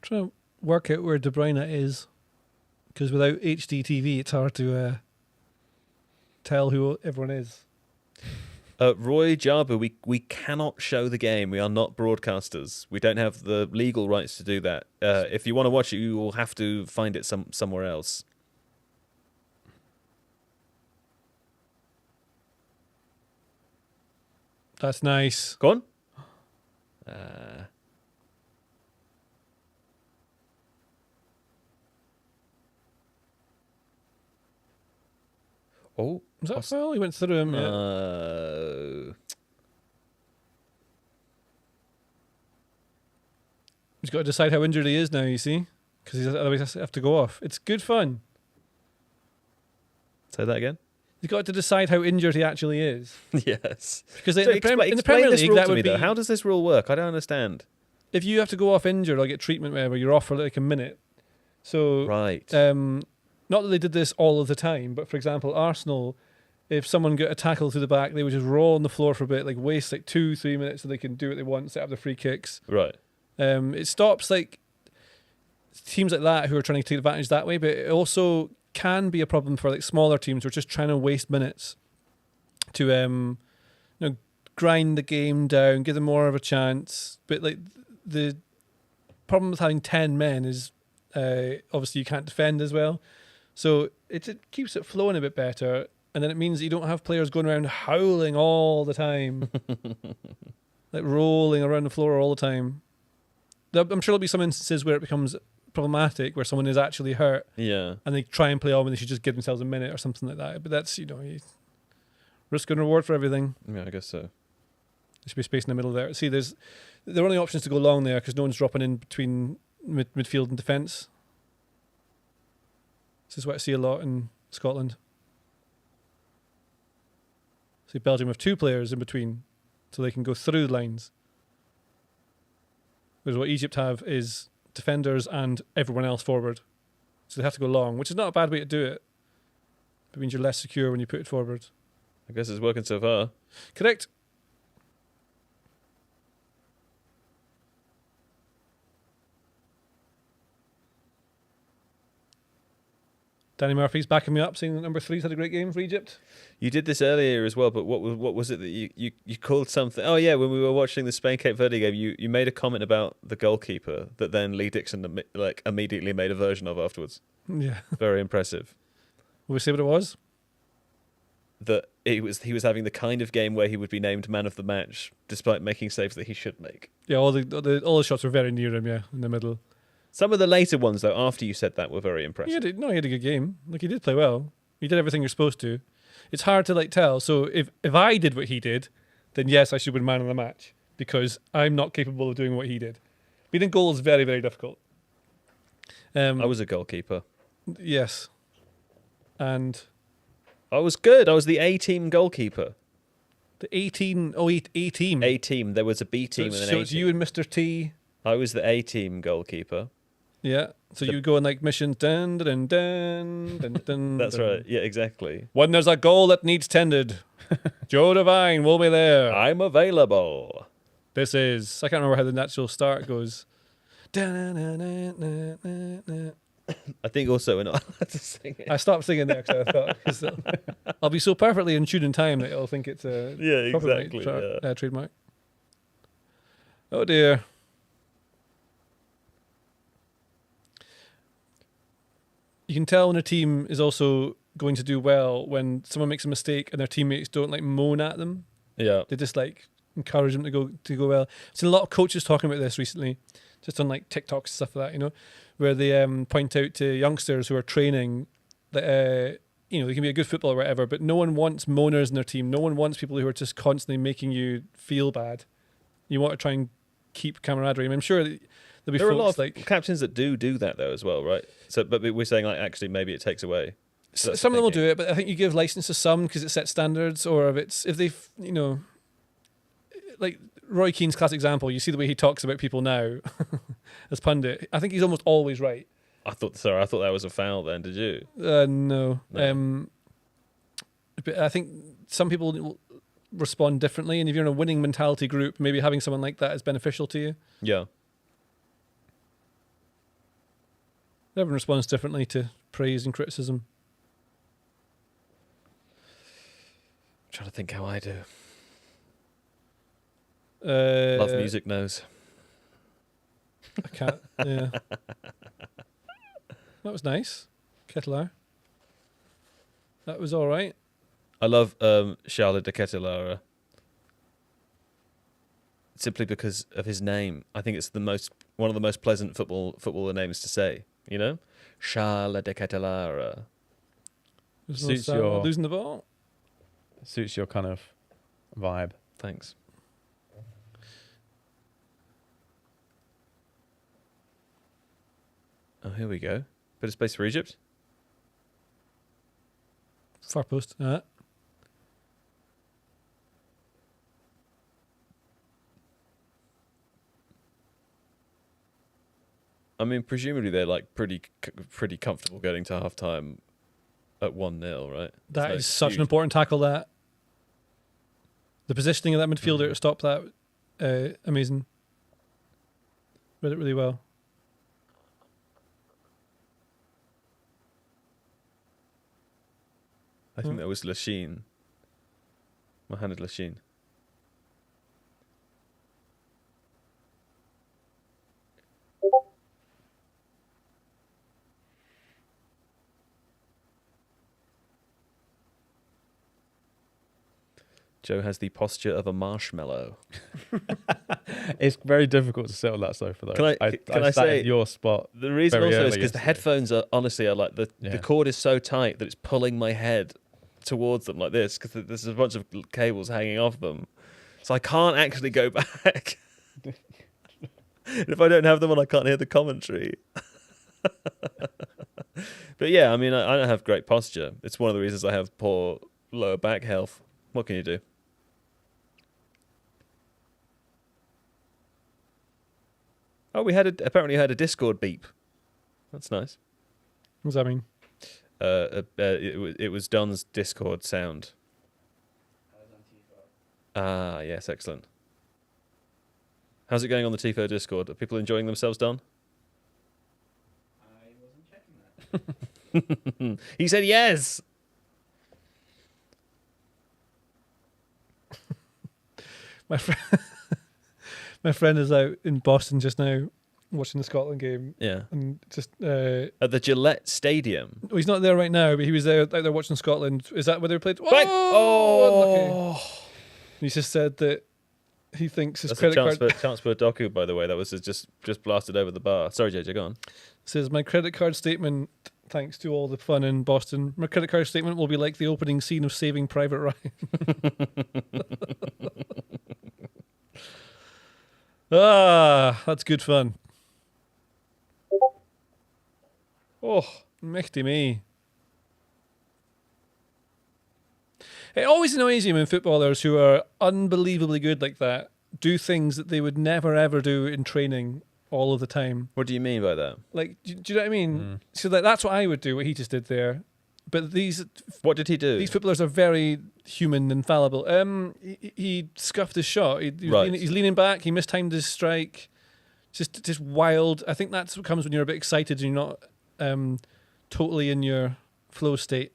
Trying to work out where De Bruyne is, because without HD TV, it's hard to tell who everyone is. Roy Jarbu, we cannot show the game. We are not broadcasters. We don't have the legal rights to do that. If you want to watch it, you will have to find it somewhere else. That's nice. Go on. Was that a foul? He went through him. No. He's got to decide how injured he is now, you see, because otherwise he has to have to go off. It's good fun. Say that again. He's got to decide how injured he actually is. Yes. Because So in the Premier this League, rule that to would me, be... though. How does this rule work? I don't understand. If you have to go off injured or get treatment wherever, you're off for like a minute. So Right. no, Not that they did this all of the time, but for example, Arsenal, if someone got a tackle through the back, they would just roll on the floor for a bit, like waste like 2-3 minutes so they can do what they want, set up the free kicks. Right. It stops like teams like that who are trying to take advantage that way, but it also can be a problem for like smaller teams who are just trying to waste minutes to grind the game down, give them more of a chance. But like the problem with having 10 men is obviously you can't defend as well, so it keeps it flowing a bit better, and then it means that you don't have players going around howling all the time, like rolling around the floor all the time. I'm sure there'll be some instances where it becomes problematic, where someone is actually hurt, Yeah. and they try and play on when they should just give themselves a minute or something like that. But that's, risk and reward for everything. Yeah, I guess so. There should be space in the middle there. See, there are only options to go long there because no one's dropping in between midfield and defence. This is what I see a lot in Scotland. See, Belgium have 2 players in between, so they can go through the lines. Whereas what Egypt have is defenders and everyone else forward. So they have to go long, which is not a bad way to do it. It means you're less secure when you put it forward. I guess it's working so far. Correct. Danny Murphy's backing me up, saying that number 3's had a great game for Egypt. You did this earlier as well, but what was it that you called something? Oh yeah, when we were watching the Spain Cape Verde game, you made a comment about the goalkeeper that then Lee Dixon immediately made a version of afterwards. Yeah. Very impressive. Will we see what it was? That he was having the kind of game where he would be named man of the match despite making saves that he should make. Yeah, all the shots were very near him. Yeah, in the middle. Some of the later ones, though, after you said that, were very impressive. He had a good game. Like, he did play well. He did everything you're supposed to. It's hard to tell. So if I did what he did, then yes, I should win man of the match because I'm not capable of doing what he did. Beating goal is very, very difficult. I was a goalkeeper. Yes. And I was good. I was the A-team goalkeeper. the A-team. A-team. A-team. There was a B-team and an So A-team. it's you and Mr. T. I was the A-team goalkeeper. Yeah. So you go on missions. Dun, dun, dun, dun, dun, That's dun. right. Yeah, exactly. When there's a goal that needs tended, Joe Devine will be there. I'm available. This is. I can't remember how the natural start goes. I I think also we're not allowed to sing it. stopped singing there because I thought 'cause I'll be so perfectly in tune in time that it'll think it's a Yeah, copyright exactly. Yeah. trademark. Oh dear. You can tell when a team is also going to do well when someone makes a mistake and their teammates don't moan at them. Yeah. They just encourage them to go well. I've seen a lot of coaches talking about this recently, just on TikToks stuff like that, where they point out to youngsters who are training that they can be a good footballer or whatever, but no one wants moaners in their team. No one wants people who are just constantly making you feel bad. You want to try and keep camaraderie. I mean, I'm sure there'll be There are a folks lot of captains that do that though as well, right? So, but we're saying actually maybe it takes away. So that's some the of them will thinking. do it, but I think you give license to some because it sets standards, or if they've like Roy Keane's classic example. You see the way he talks about people now as pundit. I think he's almost always right. I thought that was a foul. Then did you? No. No. But I think some people will respond differently, and if you're in a winning mentality group, maybe having someone like that is beneficial to you. Yeah. Everyone responds differently to praise and criticism. I'm trying to think how I do. Uh, Love music knows. I can't. Yeah. That was nice, Kettler. That was all right. I love Charles de Ketelaere. Simply because of his name. I think it's one of the most pleasant footballer names to say. Charles de Ketelaere. Suits your- losing the ball. Suits your kind of vibe. Thanks. Oh, here we go. Bit of space for Egypt. Far post. I mean, presumably they're like pretty comfortable getting to half time at 1-0, right? That So is such huge. an important tackle. That the positioning of that midfielder to stop that, amazing. Read it really well. I think that was Lachine. Mohamed Lachine. Joe has the posture of a marshmallow. It's very difficult to sit on that sofa, though. Can I sat say in your spot? The reason very also is early because the yesterday. headphones are honestly like the cord is so tight that it's pulling my head towards them like this because there's a bunch of cables hanging off them, so I can't actually go back. And if I don't have them on, I can't hear the commentary. But yeah, I mean, I don't have great posture. It's one of the reasons I have poor lower back health. What can you do? Oh, apparently had a Discord beep. That's nice. What does that mean? It was Don's Discord sound. Ah, yes, excellent. How's it going on the Tifo Discord? Are people enjoying themselves, Don? I wasn't checking that. He said yes. My friend is out in Boston just now watching the Scotland game, Yeah. and just At the Gillette Stadium. well, he's not there right now, but he was out there watching Scotland. Is that where they played? Right. Oh, unlucky. He just said that he thinks his That's credit a card chance for a docu, by the way. That was just blasted over the bar. Sorry, JJ, go on. says my credit card statement. Thanks to all the fun in Boston, my credit card statement will be like the opening scene of Saving Private Ryan. That's good fun. Oh, mächtig me. It always annoys me when footballers who are unbelievably good like that do things that they would never ever do in training all of the time. What do you mean by that? Like, do you know what I mean? So that's what I would do, what he just did there. But What did he do? these footballers are very human and fallible. He scuffed his shot. Right. He's leaning back. He mistimed his strike. Just wild. I think that's what comes when you're a bit excited and you're not totally in your flow state.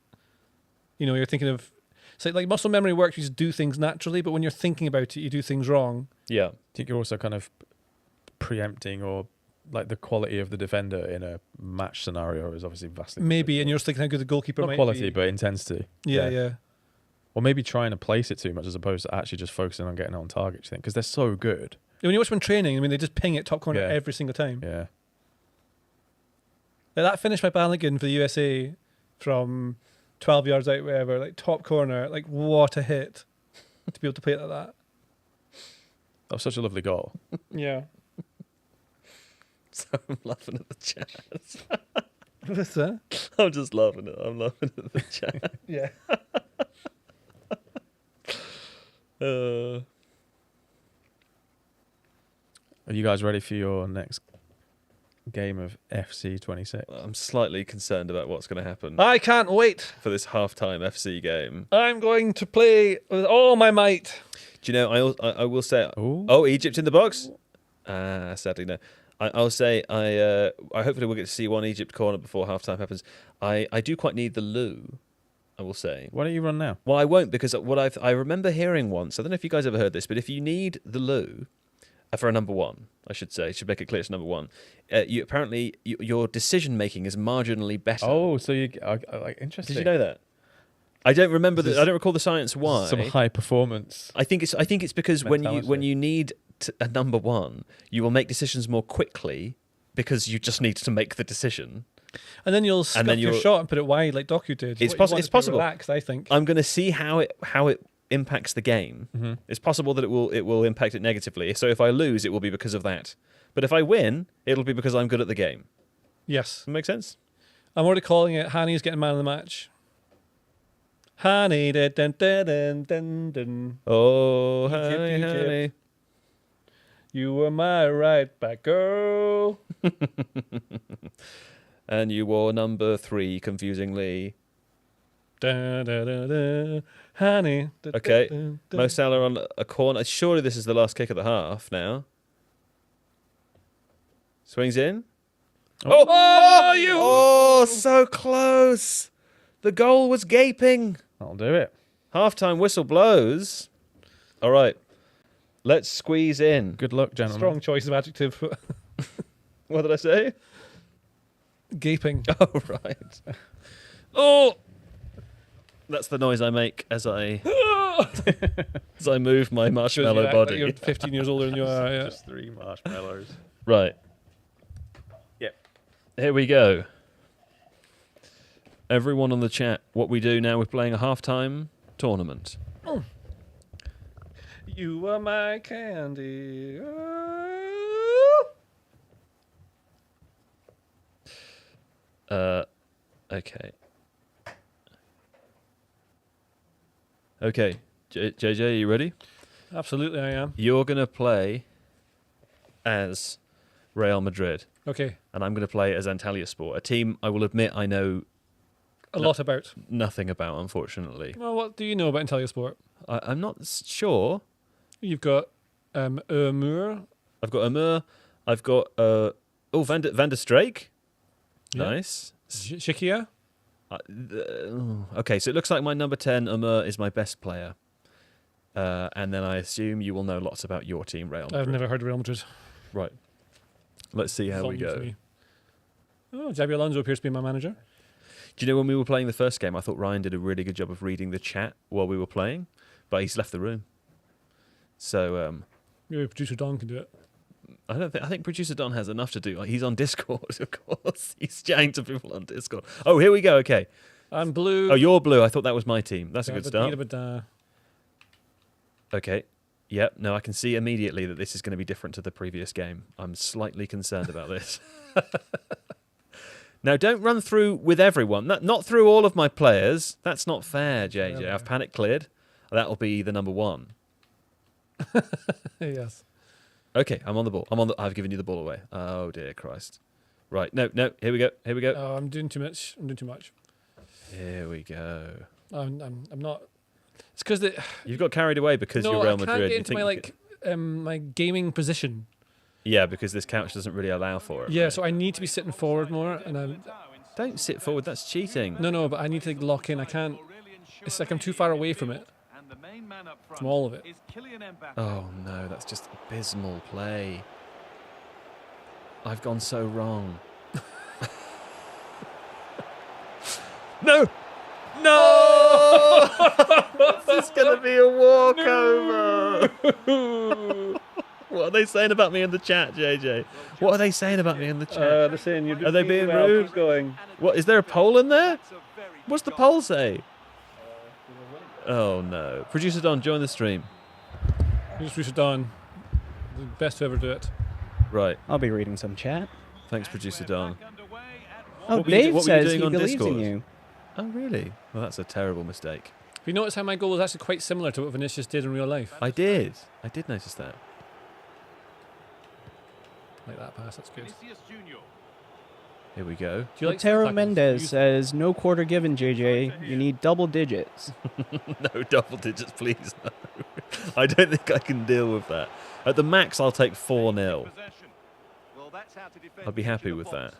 You know, you're thinking of... It's like muscle memory works. You just do things naturally, but when you're thinking about it, you do things wrong. Yeah. I think you're also kind of preempting, or like the quality of the defender in a match scenario is obviously vastly Maybe, and you're just thinking how good the goalkeeper not might quality, be. but intensity. Yeah. Or maybe trying to place it too much as opposed to actually just focusing on getting it on target. You think because they're so good. When you watch them training, I mean, they just ping it top corner Yeah. every single time. Yeah. Like that finish by Balogun for the USA from 12 yards out, whatever, like top corner, like what a hit to be able to play it like that. That was such a lovely goal. Yeah. So I'm laughing at the chat. What's that? I'm just laughing at the chat. Yeah. Are you guys ready for your next game of FC 26? I'm slightly concerned about what's going to happen I can't wait. for this halftime FC game. I'm going to play with all my might. Do you know, I will say... Ooh. Oh, Egypt in the box? Sadly, no. I'll say I hopefully will get to see one Egypt corner before halftime happens. I do quite need the loo, I will say. Why don't you run now? Well, I won't, because I remember hearing once, I don't know if you guys ever heard this, but if you need the loo for a number one, I should say, should make it clear it's number one, you apparently your decision making is marginally better. Oh, so you like interesting. Did you know that? I don't remember I don't recall the science why. Some high performance. I think it's because when mentality. you need a number one, you will make decisions more quickly because you just need to make the decision. And then you'll scuff your shot and put it wide like Doku did. It's What you want it's is to be possible. Relaxed, I think. I'm going to see how it impacts the game. Mm-hmm. It's possible that it will impact it negatively. So if I lose, it will be because of that. But if I win, it'll be because I'm good at the game. Yes. Does that make sense? I'm already calling it. Hani's getting man of the match. Hani, dun, dun, dun, dun, dun. Oh, Egypt, honey, Egypt. honey. You were my right back girl. And you wore number 3, confusingly. Da, da, da, da, honey. Da, Okay. da, da. Mo Salah on a corner. Surely this is the last kick of the half now. Swings in. Oh, so close. The goal was gaping. I'll do it. Halftime whistle blows. All right. Let's squeeze in. Good luck, gentlemen. Strong choice of adjective. What did I say? Gaping. Oh, right. Oh! That's the noise I make as I move my marshmallow Shows you body. that you're 15 years older than you are. Yeah. Just 3 marshmallows. Right. Yep. Here we go. Everyone on the chat, what we do now, we're playing a halftime tournament. You are my candy. Okay. Okay. JJ, are you ready? Absolutely, I am. You're going to play as Real Madrid, Okay. and I'm going to play as Antalyaspor, a team I will admit I know A lot about. nothing about, unfortunately. Well, what do you know about IntelliSport? I'm not sure. You've got Moore. I've got Amur. I've got Van der Streek. Yeah. Nice. Shikia. Okay, so it looks like my number 10, Amur, is my best player. And then I assume you will know lots about your team, Real Madrid. I've never heard of Real Madrid. Right. Let's see how we Fun for go. me. Oh, Xabi Alonso appears to be my manager. Do you know when we were playing the first game, I thought Ryan did a really good job of reading the chat while we were playing, but he's left the room. So Maybe producer Don can do it. I think producer Don has enough to do. Like, he's on Discord, of course. He's chatting to people on Discord. Oh, here we go. Okay. I'm blue. Oh, you're blue. I thought that was my team. That's a good start. Okay. Yep. No, I can see immediately that this is going to be different to the previous game. I'm slightly concerned about this. Now, don't run through with everyone. Not through all of my players. That's not fair, JJ. Yeah. I've panic cleared. That'll be the number 1. Yes. Okay, I'm on the ball. I've given you the ball away. Oh dear Christ. Right. No. Here we go. Oh, I'm doing too much. Here we go. I'm not. It's because You've got carried away because you're Real Madrid. I can't get You into think my you could- my gaming position. Yeah, because this couch doesn't really allow for it. Yeah, so I need to be sitting forward more, and I'm Don't sit forward. That's cheating. no, but I need to lock in. I can't. It's like I'm too far away from it, from all of it. Oh no, that's just abysmal play. I've gone so wrong. No! This is going to be a walkover. What are they saying about me in the chat, JJ? What are they saying about me in the chat? They're saying you're Are they being rude? What, is there a poll in there? What's the poll say? Oh no. Producer Don, join the stream. Just Producer Don, the best to ever do it. Right. I'll be reading some chat. Thanks, Producer Don. Oh, What were you Dave what were you says doing he on believes Discord? in you. Oh, really? Well, that's a terrible mistake. You notice how my goal was actually quite similar to what Vinicius did in real life? I did notice that. Like that pass, that's good. Here we go. Do you like Otero tackles? Mendez You- says, no quarter given, JJ. You need double digits. No double digits, please. No. I don't think I can deal with that. At the max, I'll take 4-0. I'd be happy with that.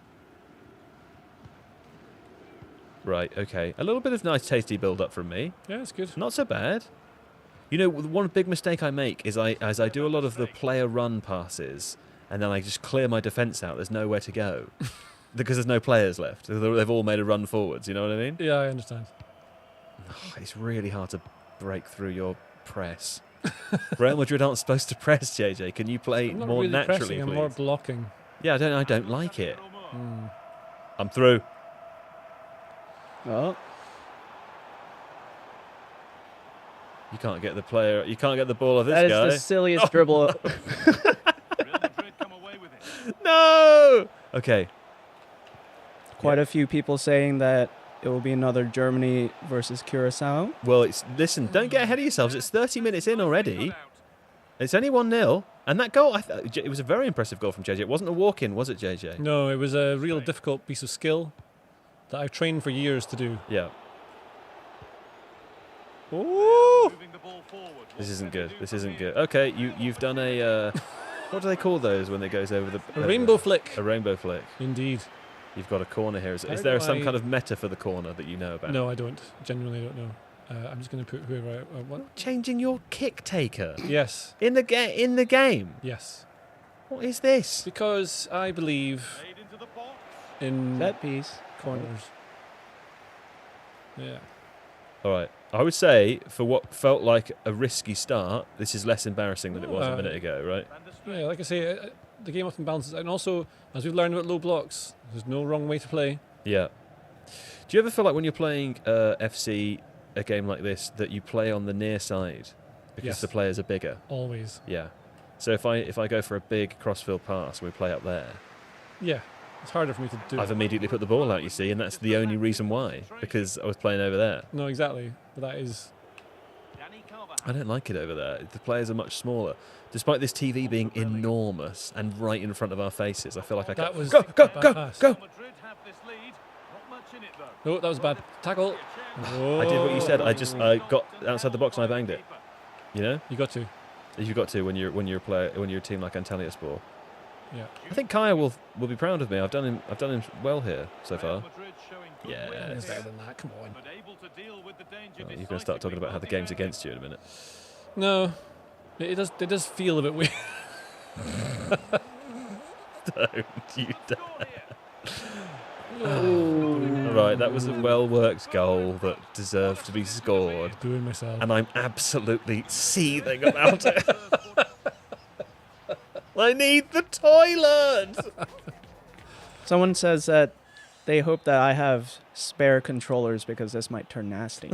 Right, okay. A little bit of nice, tasty build-up from me. Yeah, it's good. Not so bad. You know, one big mistake I make is as I do a lot of the player run passes, and then I just clear my defence out. There's nowhere to go. Because there's no players left. They've all made a run forwards, you know what I mean? Yeah, I understand. Oh, it's really hard to break through your press. Real Madrid aren't supposed to press, JJ. Can you play I'm not more really naturally, pressing, I'm please? more blocking. Yeah, I don't like it. I'm through. Oh, You can't get the player. You can't get the ball of this that is guy. the silliest dribble. No. Okay. Quite a few people saying that it will be another Germany versus Curacao. Well, listen. Don't get ahead of yourselves. It's 30 minutes in already. It's only 1-0, And that goal, it was a very impressive goal from JJ. It wasn't a walk-in, was it, JJ? No, it was a real difficult piece of skill that I've trained for years to do. Yeah. Ooh! This isn't good. This isn't good. Okay, you've done a... what do they call those when it goes over the... A rainbow flick. A rainbow flick. Indeed. You've got a corner here. Is How there do some I- kind of meta for the corner that you know about? No, I don't. Genuinely don't know. I'm just going to put whoever I want. Changing your kick taker Yes. in the game. Yes. What is this? Because I believe in Set piece. Corner. corners. Yeah. All right. I would say for what felt like a risky start, this is less embarrassing than it was a minute ago, right? Yeah, like I say, the game often balances. And also, as we've learned about low blocks, there's no wrong way to play. Yeah. Do you ever feel like when you're playing FC, a game like this, that you play on the near side because Yes. the players are bigger? Always. Yeah. So if I go for a big crossfield pass and we play up there, Yeah. It's harder for me to do. I've immediately put the ball out, you see, and that's the only reason why, because I was playing over there. No, exactly. But that is... I don't like it over there. The players are much smaller. Despite this TV being enormous and right in front of our faces, I feel like I That can't... was Go, a go, bad go, pass. go! No, that was a bad tackle. I did what you said. I got outside the box and I banged it. You know? You got to. You've got to when you're a team like Antalyaspor. Yeah. I think Kaya will be proud of me. I've done him well here so far. Yeah. It's better than that. Come on. Well, you're going to start talking about how the game's against you in a minute. No. It does feel a bit weird. Don't you dare. All right, that was a well-worked goal that deserved to be scored, Doing myself. and I'm absolutely seething about it. I need the toilet. Someone says that they hope that I have spare controllers because this might turn nasty.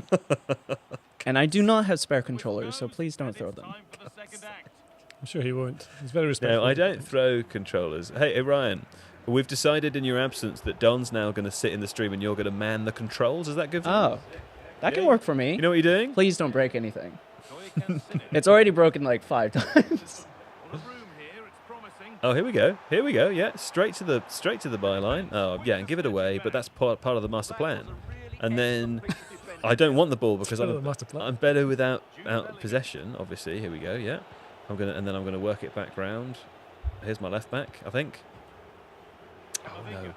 And I do not have spare controllers, so please don't throw them. I'm sure he won't. He's very respectful. No, I don't throw controllers. Hey, Ryan, we've decided in your absence that Don's now going to sit in the stream and you're going to man the controls. Is that good for you? Oh, that can work for me. You know what you're doing? Please don't break anything. It's already broken like 5 times. Oh, here we go. Here we go. Yeah, straight to the byline. Oh, yeah, and give it away. But that's part of the master plan. And then I don't want the ball because part of the master plan. I'm better without possession. Obviously, here we go. Yeah, I'm gonna work it back round. Here's my left back, I think. Oh no.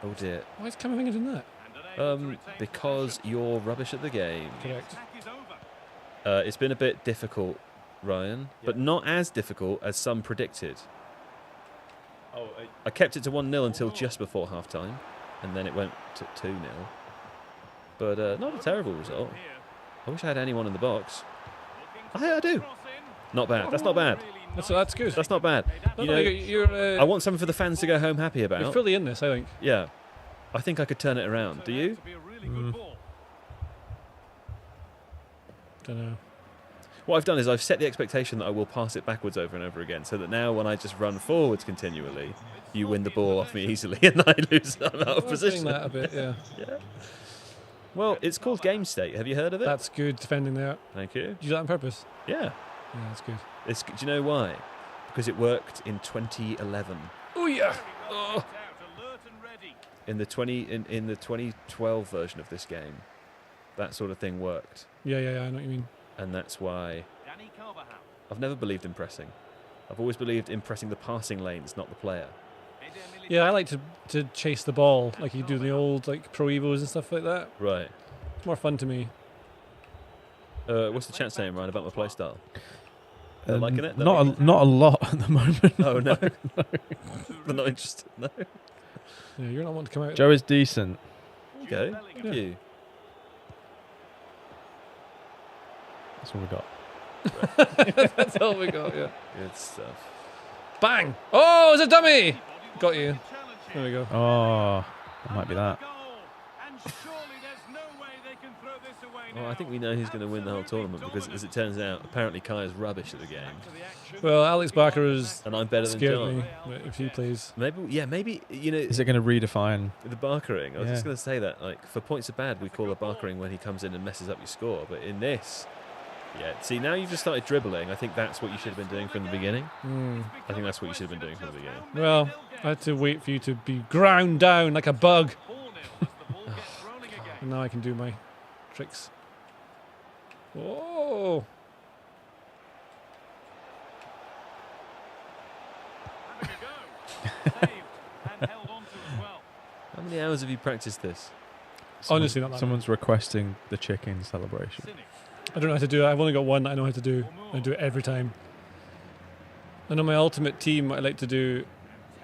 Oh dear. Why is Camavinga doing that? Because you're rubbish at the game. Correct. It's been a bit difficult, Ryan, but not as difficult as some predicted. I kept it to 1-0 until just before half-time, and then it went to 2-0. But not a terrible result. I wish I had anyone in the box. I do. Not bad. That's not bad. That's good. That's not bad. No, You no, know, you're I want something for the fans to go home happy you're about. fully in this, I think. Yeah. I think I could turn it around. Do you? Don't know. What I've done is I've set the expectation that I will pass it backwards over and over again, so that now when I just run forwards continually, you win the ball off me easily and I lose. I'm out of I was doing position. that a bit, yeah. Yeah. Well, it's called Game State. Have you heard of it? That's good defending there. Thank you. Did you do that on purpose? Yeah. Yeah, that's good. Do you know why? Because it worked in 2011. Oh yeah. In the 2012 version of this game, that sort of thing worked, Yeah, I know what you mean. and that's why I've never believed in pressing. I've always believed in pressing the passing lanes, not the player. Yeah, I like to chase the ball like you do in the old like Pro Evos and stuff like that. Right. It's more fun to me. What's the chat saying, Ryan, about my play style? They're liking it? Not a lot at the moment. Oh, no. They're not interested, no. Yeah, you're not wanting to come out. Joe is decent. Okay, good Yeah. for you. That's what we got. That's all we got, yeah. Good stuff. Bang! Oh, it's a dummy! Got you. There we go. Oh, it might be that. Well, I think we know who's going to win the whole tournament because, as it turns out, apparently Kai is rubbish at the game, Well, Alex Barker has and I'm better than scared John. me if he plays. Maybe you know Is it going to redefine? the barkering. I was just Yeah. going to say that, like, for points of bad, we call a barkering when he comes in and messes up your score, but in this, Yeah. See, now you've just started dribbling. I think that's what you should have been doing from the beginning. I think that's what you should have been doing from the beginning. Well, I had to wait for you to be ground down like a bug. And now I can do my tricks. Oh. How many hours have you practiced this? Honestly, not that Someone's requesting the chicken celebration. I don't know how to do it. I've only got one that I know how to do. I do it every time. I know my ultimate team, what I like to do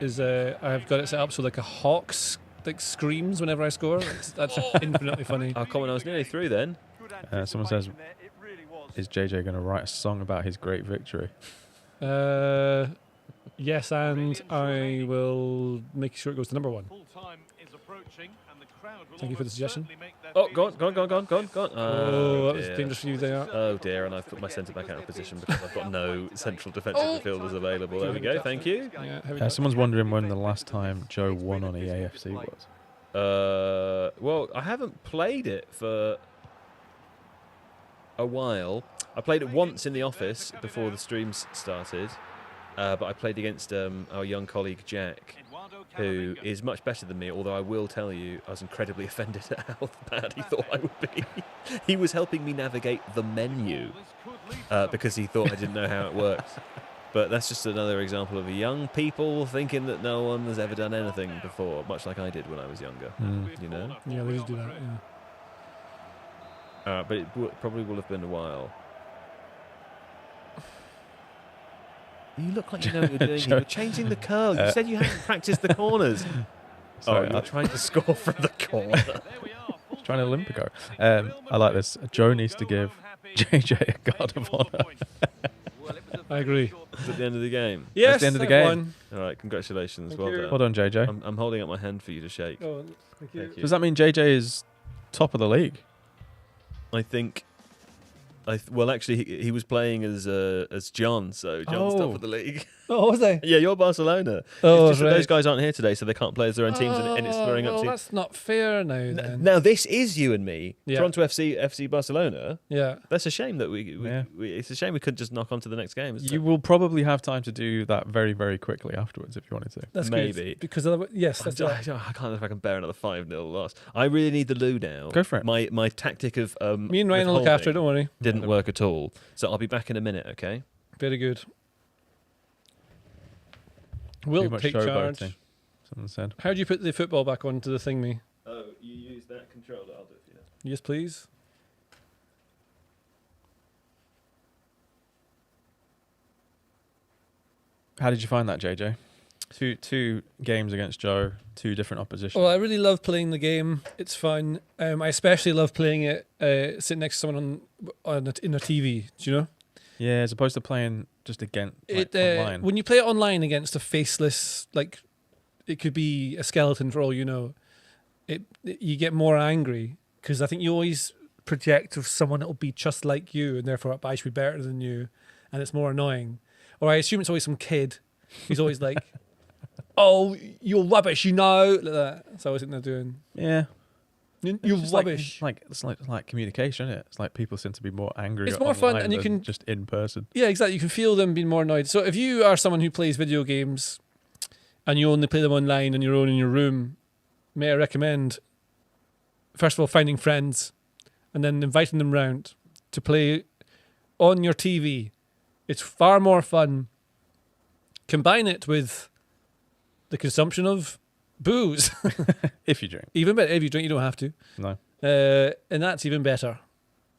is I've got it set up so like a hawk screams whenever I score. That's infinitely funny. Oh, come on, I was nearly through then. Someone says, is JJ going to write a song about his great victory? Yes, and I will make sure it goes to number 1. Thank you for the suggestion. Oh, go on. Oh, that was dear. dangerous for you there. Oh dear, and I've put my centre back out of position because I've got no central defensive midfielders available. There we go, thank you. Yeah, heavy touch. Someone's wondering when the last time Joe won on EAFC was. Well, I haven't played it for a while. I played it once in the office before the streams started, but I played against our young colleague Jack, who is much better than me, although I will tell you I was incredibly offended at how bad he thought I would be. He was helping me navigate the menu because he thought I didn't know how it worked. But that's just another example of young people thinking that no one has ever done anything before, much like I did when I was younger, you know? Yeah, they just do that, yeah. But it probably will have been a while. You look like you know what you're doing. You're changing the curl. You said you hadn't practiced the corners. Sorry, you're trying to score from the corner. Trying to Olympico. I like this. Joe needs to give JJ a guard of honour. I agree. It's at the end of the game. Yes, That's the end of the game. won. All right, congratulations. Thank well you. done. Well done, JJ. I'm holding up my hand for you to shake. Oh, thank you. Thank you. Does that mean JJ is top of the league? I think. Well, actually, he was playing as John, so John's top of the league. Oh, was I? Yeah, you're Barcelona. Oh, it's just that right. those guys aren't here today, so they can't play as their own teams, and it's throwing up well, to. that's not fair now, then. Now this is you and me, Yeah. Toronto FC Barcelona. Yeah. That's a shame that we Yeah. it's a shame we couldn't just knock on to the next game. Isn't You it? will probably have time to do that very, very quickly afterwards if you wanted to. That's Maybe. good. Because, yes, that's I it. can't know if I can bear another 5-0 loss. I really need the loo now. Go for it. My tactic of Me and Ryan will look after it, don't worry. didn't work at all. So I'll be back in a minute. Okay. Very good. Too We'll much take charge. showboating, someone said. How do you put the football back onto the thingy? Oh, you use that controller. I'll do it for you. Yes, please. How did you find that, JJ? Two games against Joe, two different opposition. Well, I really love playing the game. It's fun. I especially love playing it sitting next to someone in a TV. Do you know? Yeah, as opposed to playing just against online. When you play it online against a faceless, like it could be a skeleton for all you know, you get more angry because I think you always project of someone that will be just like you and therefore I should be better than you, and it's more annoying. Or I assume it's always some kid who's always like, "Oh, you're rubbish," you know, like that. That's always what they're doing. Yeah. You're It's just rubbish. It's like communication, isn't it? It's like people seem to be more angry. It's more fun online and you than can- just in person. Yeah, exactly. You can feel them being more annoyed. So if you are someone who plays video games and you only play them online on your own in your room, may I recommend, first of all, finding friends and then inviting them round to play on your TV. It's far more fun. Combine it with the consumption of booze. If you drink. Even better. If you drink, you don't have to. No. And that's even better.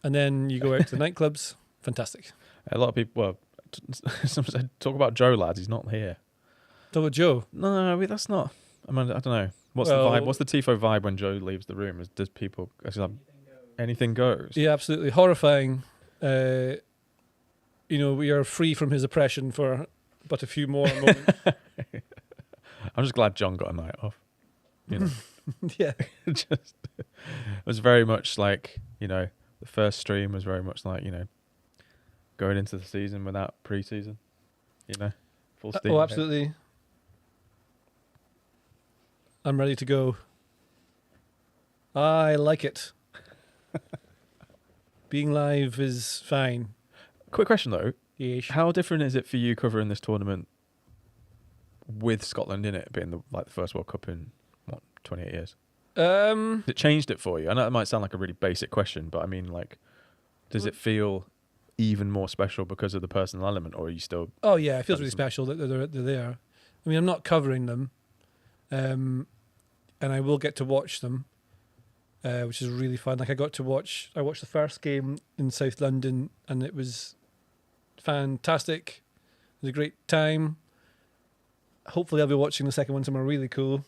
And then you go out to the nightclubs. Fantastic. A lot of people, well, some said, talk about Joe, lads. He's not here. Talk about Joe. No, that's not. I mean, I don't know. What's Well- the vibe? What's the Tifo vibe when Joe leaves the room? Does people, it's like, anything goes? Yeah, absolutely. Horrifying. We are free from his oppression for but a few more moments. I'm just glad John got a night off. You know, Yeah. it was very much like, the first stream was very much like, going into the season without pre-season, full steam. Oh, ahead. absolutely. I'm ready to go. I like it. Being live is fine. Quick question though. Yeesh. How different is it for you covering this tournament with Scotland in it, being the first World Cup in 28 years? It changed it for you. I know it might sound like a really basic question, but I mean, like, does it feel even more special because of the personal element, or are you still? Oh yeah, it feels really special that they're there. I mean, I'm not covering them, and I will get to watch them, which is really fun. Like I watched the first game in South London, and it was fantastic. It was a great time. Hopefully, I'll be watching the second one somewhere really cool,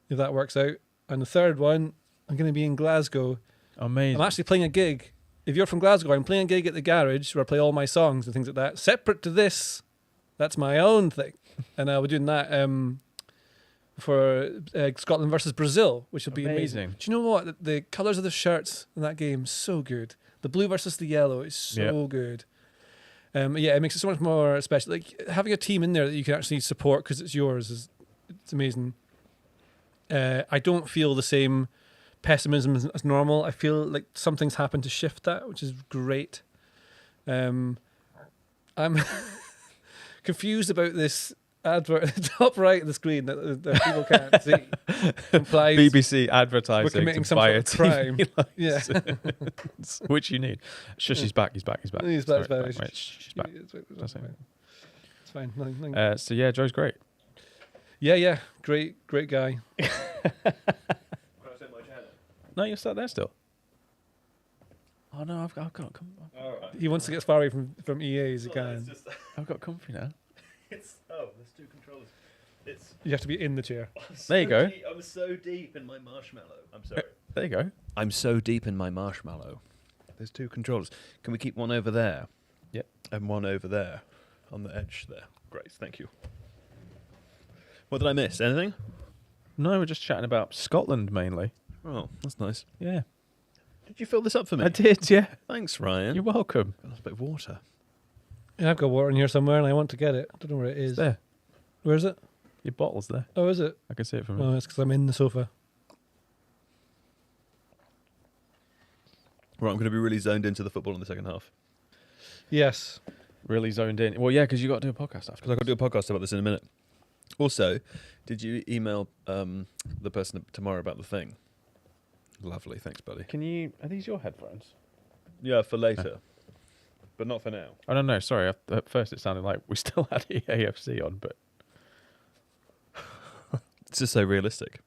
if that works out. And the third one, I'm going to be in Glasgow. Amazing. I'm actually playing a gig. If you're from Glasgow, I'm playing a gig at the garage where I play all my songs and things like that. Separate to this, that's my own thing. And we're doing that for Scotland versus Brazil, which will be amazing. Do you know what? The colours of the shirts in that game, so good. The blue versus the yellow is so good. Yeah, it makes it so much more special. Like having a team in there that you can actually support because it's yours it's amazing. I don't feel the same pessimism as normal. I feel like something's happened to shift that, which is great. I'm confused about this advert at the top right of the screen that people can't see. Implies BBC advertising we're committing to some buy sort a of crime. TV Yeah. which you need. Shush, he's back. He's back. He's Sorry, back. wait, she's back. It's fine. Nothing. So yeah, Joe's great. Yeah. Great guy. No, you're sat there still. Oh no, I've got come. He wants to get as far away from EA as he can. I've got comfy now. There's two controllers. You have to be in the chair. There you go. I'm so deep in my marshmallow. I'm sorry. There you go. I'm so deep in my marshmallow. There's two controllers. Can we keep one over there? Yep. And one over there, on the edge there. Great, thank you. What did I miss? Anything? No, we're just chatting about Scotland mainly. Oh, that's nice. Yeah. Did you fill this up for me? I did, yeah. Thanks, Ryan. You're welcome. Got a bit of water. Yeah, I've got water in here somewhere and I want to get it. I don't know where it is. It's there. Where is it? Your bottle's there. Oh, is it? I can see it from Oh, here. it's because I'm in the sofa. Right, I'm going to be really zoned into the football in the second half. Yes. Really zoned in. Well, yeah, because you got to do a podcast after. Because I've got to do a podcast about this in a minute. Also, did you email the person tomorrow about the thing? Lovely, thanks, buddy. Are these your headphones? Yeah, for later. But not for now. I don't know. Sorry. At first it sounded like we still had EAFC on, but It's just so realistic.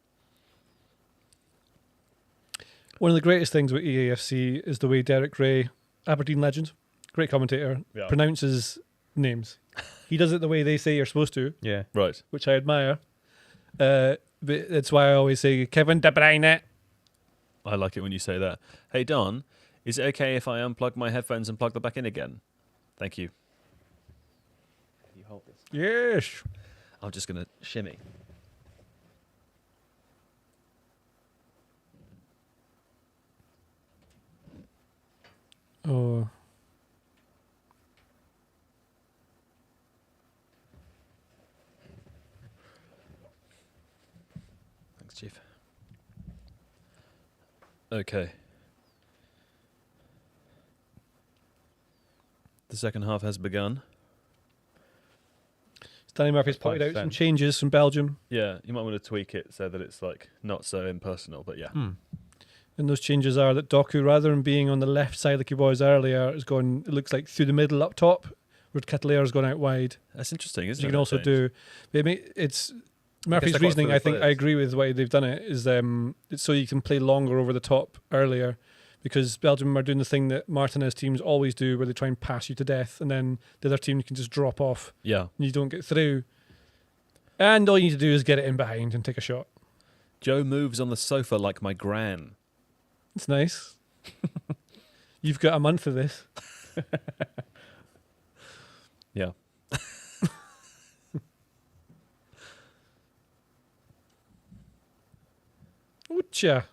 One of the greatest things with EAFC is the way Derek Ray, Aberdeen legend, great commentator, pronounces names. He does it the way they say you're supposed to, yeah. Right. which I admire. But that's why I always say Kevin De Bruyne. I like it when you say that. Hey, Don, is it okay if I unplug my headphones and plug them back in again? Thank you. You hold this. Yes. I'm just going to shimmy. Oh. Thanks, Chief. Okay. The second half has begun. Stanley Murphy's pointed out 5%. some changes from Belgium. Yeah, you might want to tweak it so that it's like not so impersonal, but yeah. And those changes are that Doku, rather than being on the left side like he was earlier, is going, it looks like through the middle up top, where Catalera's gone out wide. That's interesting, isn't You it? can also do, it's Murphy's they're quite reasoning, fully I think I players. agree with the way they've done it, is it's so you can play longer over the top earlier, because Belgium are doing the thing that Martinez teams always do, where they try and pass you to death, and then the other team can just drop off, Yeah. and you don't get through. And all you need to do is get it in behind and take a shot. Joe moves on the sofa like my gran. It's nice. You've got a month of this. Yeah. Oocha.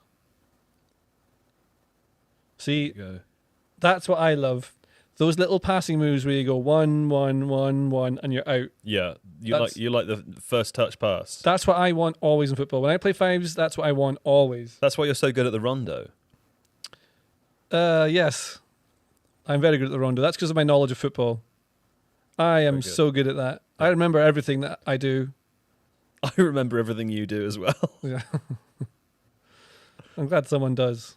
See, Go. that's what I love. Those little passing moves where you go 1, 1, 1, 1, and you're out. Yeah. That's- You like the first touch pass. That's what I want always in football. When I play fives, that's what I want always. That's why you're so good at the rondo. Yes. I'm very good at the rondo. That's because of my knowledge of football. I am Very good. so good at that. I remember everything that I do. I remember everything you do as well. Yeah. I'm glad someone does.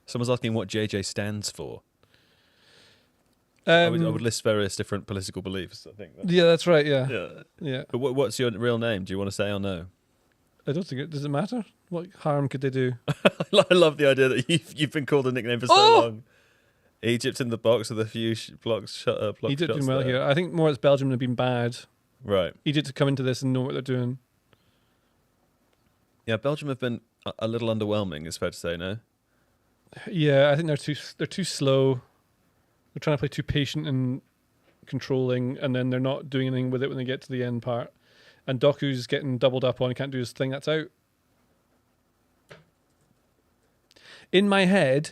Someone's asking what JJ stands for. I would Um, list various different political beliefs, I think. yeah, that's right. Yeah. Yeah. Yeah. But what's your real name? Do you want to say or no? I don't think it does it matter. What harm could they do? I love the idea that you've been called a nickname for so long. Egypt in the box with a few blocks block Egypt shots doing well there. here. I think more it's Belgium have been bad. Right. Egypt to come into this and know what they're doing. Yeah, Belgium have been a little underwhelming, it's fair to say, no? Yeah, I think they're too slow. They're trying to play too patient and controlling, and then they're not doing anything with it when they get to the end part. And Doku's getting doubled up on, he can't do his thing, that's out. In my head,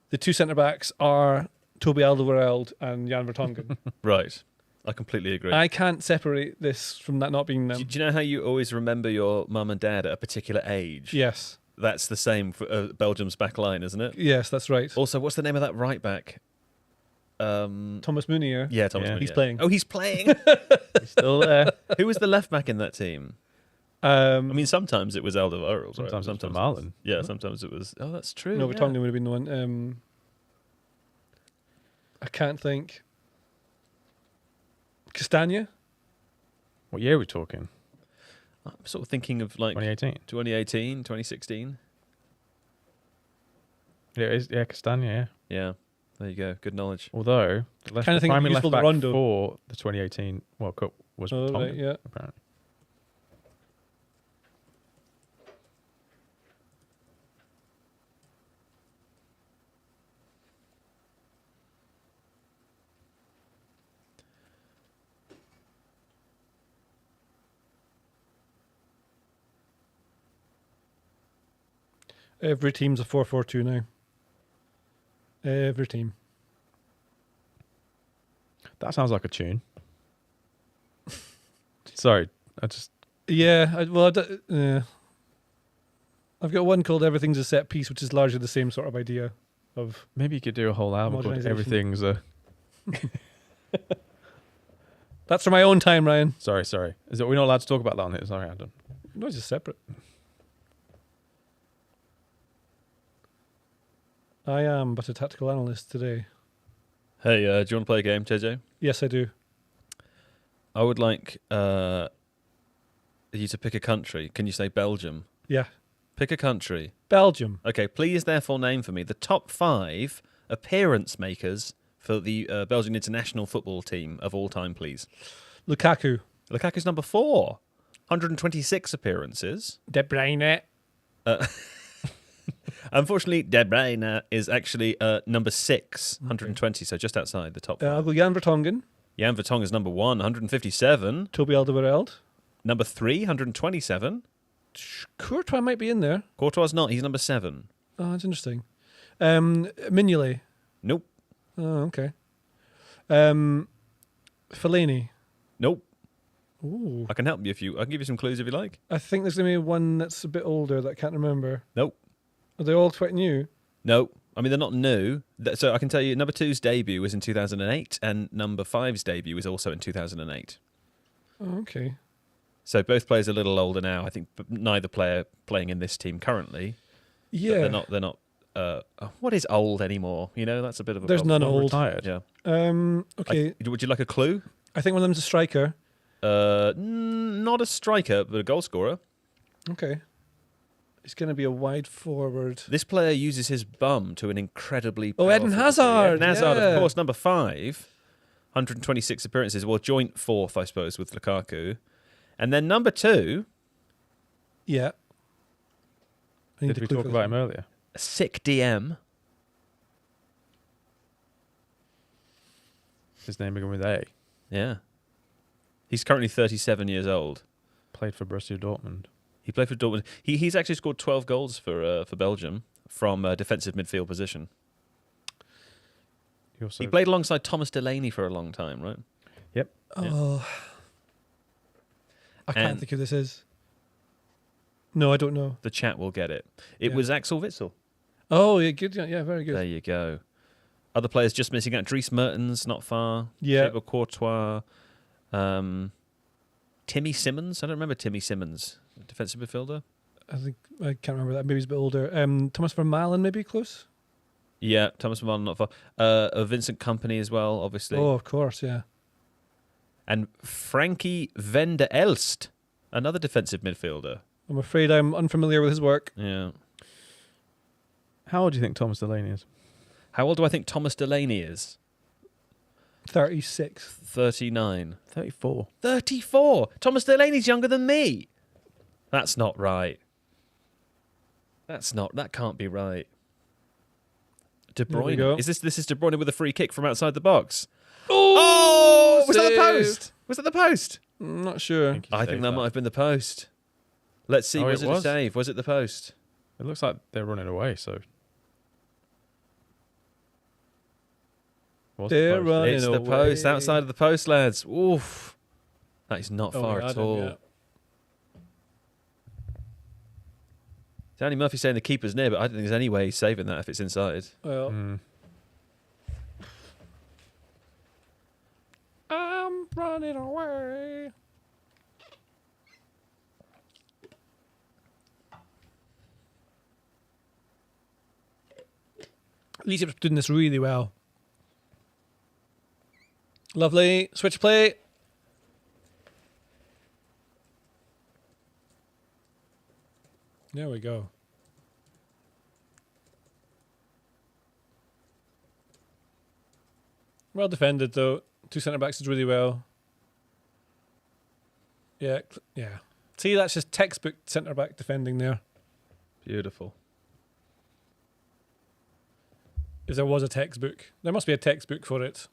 the two centre-backs are Toby Alderweireld and Jan Vertonghen. Right. I completely agree. I can't separate this from that not being them. Do you know how you always remember your mum and dad at a particular age? Yes. That's the same for Belgium's back line, isn't it? Yes, that's right. Also, what's the name of that right back? Thomas Munier. Yeah, Thomas. Yeah. Meunier. He's playing. Oh, he's playing. He's still there. Who was the left back in that team? I mean, sometimes it was Alderweireld, right? Sometimes it's Marlon. Yeah, sometimes it was. Oh, that's true. no, yeah. Vertonghen would have been the one. I can't think. Castagna? What year are we talking? I'm sort of thinking of like 2018. 2018, 2016. Yeah, it is, yeah, Castagna, yeah. Yeah, there you go. Good knowledge. Although, the Kinda think primary useful left back Rondo. for the 2018 World Cup was Oh, Tonga, right, yeah. apparently. Every team's a 4-4-2 now. Every team. That sounds like a tune. Sorry, I just... Yeah, I've got one called Everything's a Set Piece, which is largely the same sort of idea of... Maybe you could do a whole album called Modernisation. Everything's a... That's for my own time, Ryan. Sorry. Is it, we're not allowed to talk about that on here? Sorry, Adam. No, it's just separate. I am but a tactical analyst today. Hey, do you want to play a game, JJ? Yes, I do. I would like you to pick a country. Can you say Belgium? Yeah. Pick a country. Belgium. Okay, please therefore name for me the top 5 appearance makers for the Belgian international football team of all time, please. Lukaku. Lukaku's number 4. 126 appearances. De Bruyne. Unfortunately, De Bruyne is actually number 6, 120, so just outside the top 5. I'll go Jan Vertonghen. Jan Vertonghen is number 1, 157. Toby Alderweireld. Number 3, 127. Courtois might be in there. Courtois not, he's number 7. Oh, that's interesting. Mignolet. Nope. Oh, okay. Fellaini. Nope. Ooh. I can help you I can give you some clues if you like. I think there's going to be one that's a bit older that I can't remember. Nope. Are they all quite new? No, I mean, they're not new. So I can tell you number 2's debut was in 2008 and number 5's debut was also in 2008. Oh, okay. So both players are a little older now. I think neither player playing in this team currently. Yeah. But they're not what is old anymore? You know, that's a bit of a There's problem. none old. Retired. Yeah. Okay. Would you like a clue? I think one of them's a striker. Not a striker, but a goal scorer. Okay. It's going to be a wide forward. This player uses his bum to an incredibly Oh, Eden powerful degree. Hazard, Eden Hazard, yeah. of course, number 5. 126 appearances. Well, joint 4th, I suppose, with Lukaku. And then number 2, Yeah. I need Did a we clue talk for about this him one. earlier? a sick DM. His name began with A. Yeah. He's currently 37 years old. Played for Borussia Dortmund. He played for Dortmund. He's actually scored 12 goals for Belgium from a defensive midfield position. He also He played alongside Thomas Delaney for a long time, right? Yep. Oh. I can't And- think who this is. No, I don't know. The chat will get it. It Yeah. was Axel Witsel. Oh, yeah, good. Yeah, very good. There you go. Other players just missing out. Dries Mertens, not far. Yeah. Thibaut Courtois. Timmy Simmons. I don't remember Timmy Simmons. Defensive midfielder. I can't remember that. Maybe he's a bit older. Thomas Vermaelen, maybe close. Yeah, Thomas Vermaelen, not far. Vincent Kompany as well, obviously. Oh, of course, yeah. And Frankie van der Elst, another defensive midfielder. I'm afraid I'm unfamiliar with his work. Yeah. How old do you think Thomas Delaney is? How old do I think Thomas Delaney is? 36. 39. 34. 34! Thomas Delaney's younger than me! That's not right. That can't be right. De There we Bruyne. go. This is De Bruyne with a free kick from outside the box. Oh! Was that the saved. post? Was that the post? I'm not sure. I think that might have been the post. Let's see, Oh, was it it a was? save? Was it the post? It looks like they're running away, so. What's the They're post? running It's the away. post, outside of the post, lads. Oof. That is not Oh, far yeah, at I all. didn't, yeah. Danny Murphy saying the keeper's near, but I don't think there's any way he's saving that if it's inside. Well, Mm. I'm running away. Egypt's doing this really well. Lovely. Switch play. There we go. Well defended, though. Two centre-backs did really well. Yeah, yeah. See, that's just textbook centre-back defending there. Beautiful. If there was a textbook. There must be a textbook for it.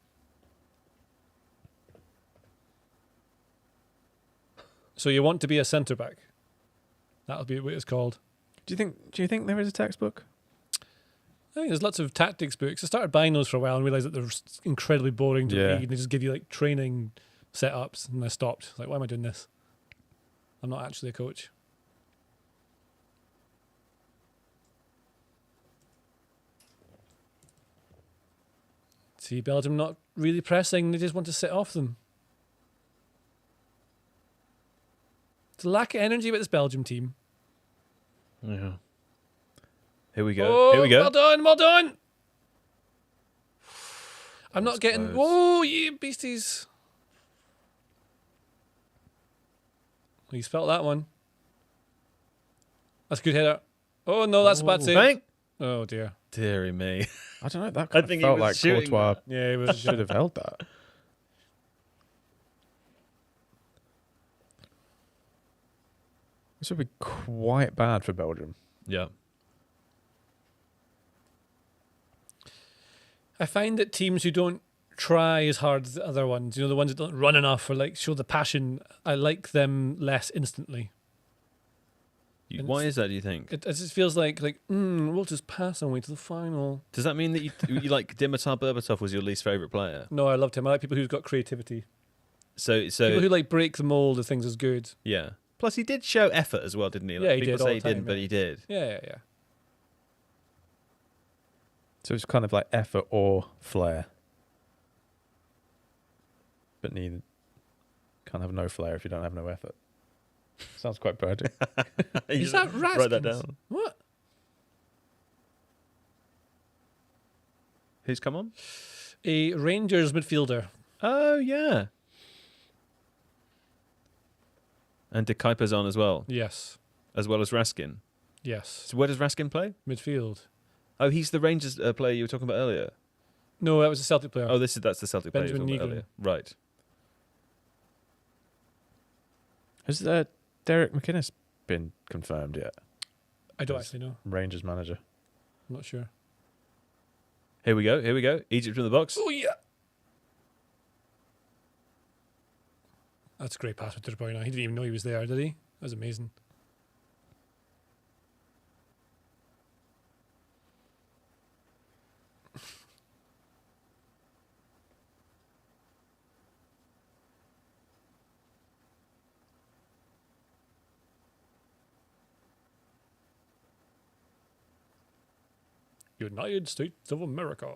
So you want to be a centre-back. That'll be what it's called. Do you think there is a textbook? I think there's lots of tactics books. I started buying those for a while and realised that they're incredibly boring to Yeah. read. And they just give you like training setups, and I stopped. Like, why am I doing this? I'm not actually a coach. See, Belgium not really pressing. They just want to sit off them. It's a lack of energy with this Belgium team. Yeah. Here we go. Oh, Here we go. well done, well done. I'm That's not getting. close. Whoa, you beasties. He's felt that one. That's a good header. Oh, no, that's a bad save. Bang! Oh, dear. Deary me. I don't know. That I kind think of he felt was like shooting Courtois Yeah, it was. should have held that. This would be quite bad for Belgium. Yeah. I find that teams who don't try as hard as the other ones, the ones that don't run enough or like show the passion, I like them less instantly. And Why is that, do you think? It just feels like we'll just pass our way to the final. Does that mean that you like Dimitar Berbatov was your least favourite player? No, I loved him. I like people who've got creativity. So People who like break the mold of things as good. yeah. Plus, he did show effort as well, didn't he? Like, Yeah, he people did all say the he time, didn't, but yeah. he did. Yeah. So it's kind of like effort or flair. But neither. Can't have no flair if you don't have no effort. Sounds quite poetic. Is that Raskins? Write that down. What? Who's come on? A Rangers midfielder. Oh, yeah. And De Kuiper's on as well, Yes. as well as Raskin. Yes. So where does Raskin play? Midfield. Oh, he's the Rangers player you were talking about earlier. No, that was a Celtic player. Oh, that's the Celtic player you were Benjamin talking about Negan. earlier. Right. Has Derek McInnes been confirmed yet? I don't Yes. actually know. Rangers manager. I'm not sure. Here we go. Egypt in the box. Oh, yeah. That's a great pass with De Bruyne. He didn't even know he was there, did he? That was amazing. United States of America.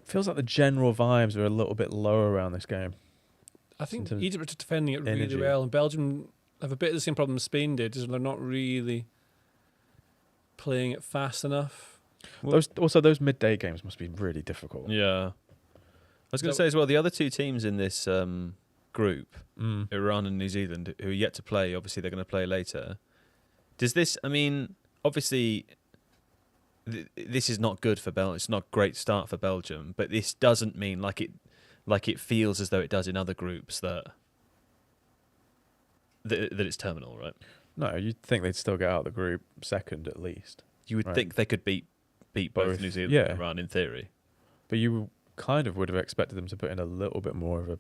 Feels like the general vibes are a little bit lower around this game. I think terms of Egypt are defending it really energy. well, and Belgium have a bit of the same problem Spain did, is they're not really playing it fast enough. Those midday games must be really difficult. Yeah. I was going to say as well, the other two teams in this group, Iran and New Zealand, who are yet to play, obviously they're going to play later. Does this, I mean, obviously this is not good for Belgium. It's not a great start for Belgium, but this doesn't mean like it feels as though it does in other groups that it's terminal, right? No, you'd think they'd still get out of the group second at least. You would think they could beat both New Zealand and Iran in theory. But you kind of would have expected them to put in a little bit more of a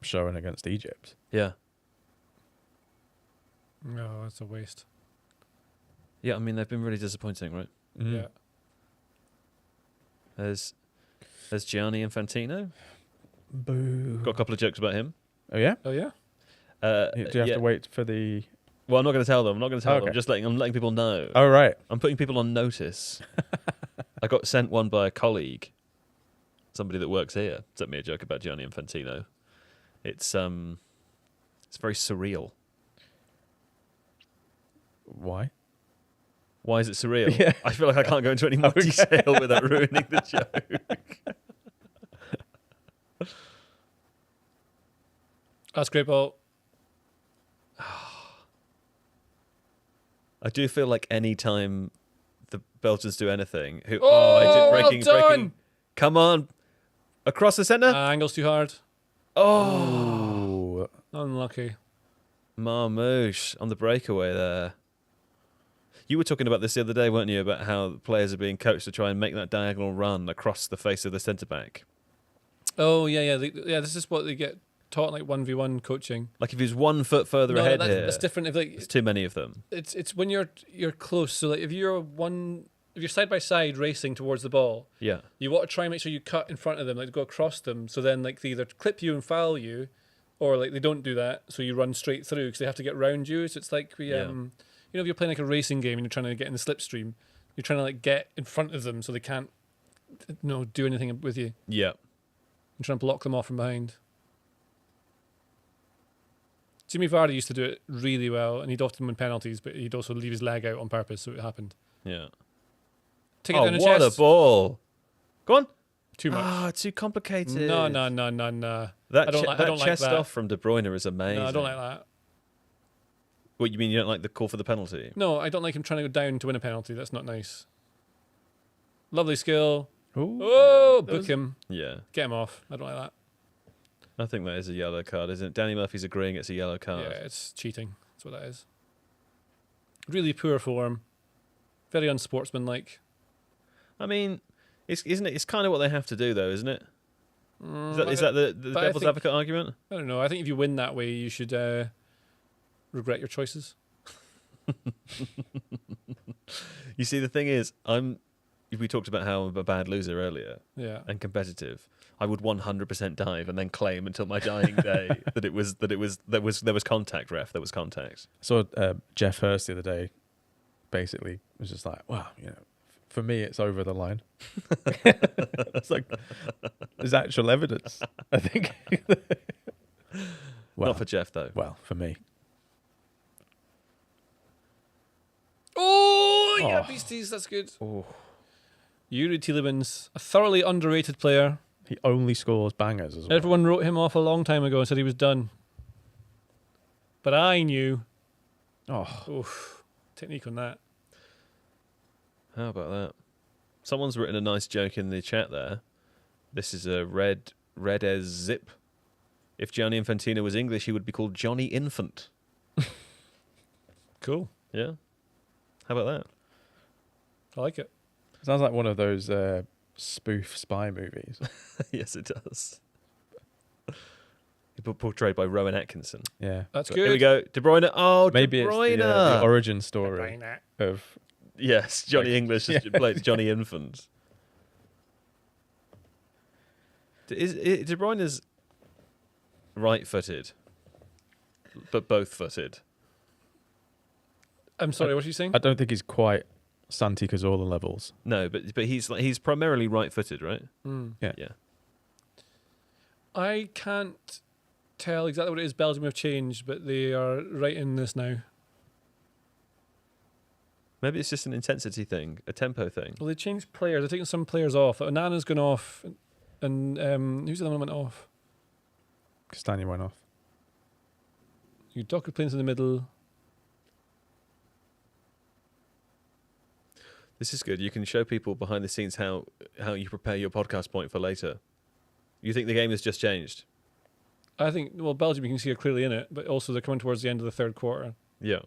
showing against Egypt. Yeah. No, that's a waste. Yeah, I mean, they've been really disappointing, right? Mm. Yeah. There's Gianni Infantino. Boo. Got a couple of jokes about him. Oh, yeah? Oh, yeah? Do you have to wait for the... Well, I'm not going to tell them. Okay. I'm just letting people know. Oh, right. I'm putting people on notice. I got sent one by a colleague. Somebody that works here sent me a joke about Gianni Infantino. It's very surreal. Why? Why is it surreal? Yeah. I feel like I can't go into any more detail without ruining the joke. That's great, Paul. I do feel like any time the Belgians do anything, I did well breaking. done! Come on, across the centre. Angle's too hard. Oh. Unlucky. Marmouche on the breakaway there. You were talking about this the other day, weren't you? About how players are being coached to try and make that diagonal run across the face of the centre back. Oh, yeah. This is what they get taught, like 1v1 coaching. Like if he's 1 foot further ahead here, that's different. If there's too many of them. It's when you're close. So like if you're side by side racing towards the ball, Yeah. you want to try and make sure you cut in front of them, like go across them. So then like they either clip you and foul you, or like they don't do that, so you run straight through because they have to get round you. So it's like if you're playing like a racing game and you're trying to get in the slipstream, you're trying to like get in front of them so they can't do anything with you. Yeah. You're trying to block them off from behind. Jimmy Vardy used to do it really well, and he'd often win penalties, but he'd also leave his leg out on purpose, so it happened. Yeah. Take it down the what chest. a ball! Go on. Too much. Too complicated. No. That I don't like chest that. off from De Bruyne is amazing. No, I don't like that. What, you mean you don't like the call for the penalty? No, I don't like him trying to go down to win a penalty. That's not nice. Lovely skill. Ooh. Oh, book him. Yeah. Get him off. I don't like that. I think that is a yellow card, isn't it? Danny Murphy's agreeing it's a yellow card. Yeah, it's cheating. That's what that is. Really poor form. Very unsportsmanlike. I mean, isn't it? It's kind of what they have to do, though, isn't it? Is that the but I devil's think- advocate argument? I don't know. I think if you win that way, you should regret your choices. You see, the thing is, we talked about how I'm a bad loser earlier Yeah. and competitive. I would 100% dive and then claim until my dying day there was contact, ref. There was contact. So Jeff Hurst the other day basically was just like, well, for me, it's over the line. It's like, there's actual evidence, I think. Not for Jeff, though. Well, for me. Oh, yeah, beasties. That's good. Oh. Yuri Tielemans, a thoroughly underrated player. He only scores bangers as well. Everyone wrote him off a long time ago and said he was done. But I knew. Oh, Oof. Technique on that. How about that? Someone's written a nice joke in the chat there. This is a red as zip. If Gianni Infantino was English, he would be called Johnny Infant. Cool. Yeah. How about that? I like it. sounds like one of those spoof spy movies. Yes, it does. Portrayed by Rowan Atkinson. Yeah. That's But good. Here we go. De Bruyne. Oh, Maybe De it's Bruyne. the origin story of... Yes, Johnny English has played Johnny Infant. De Bruyne is right-footed, but both-footed. I'm sorry, what are you saying? I don't think he's quite Santi Cazorla levels. No, but he's primarily right-footed, right? Yeah. Yeah. I can't tell exactly what it is Belgium have changed, but they are right in this now. Maybe it's just an intensity thing, a tempo thing. Well, they changed players. They're taking some players off. Onana's gone off, and who's the other one that went off? Castagna went off. Udoka plays in the middle. This is good. You can show people behind the scenes how you prepare your podcast point for later. You think the game has just changed? I think, well, Belgium, you can see are clearly in it, but also they're coming towards the end of the third quarter. Yeah.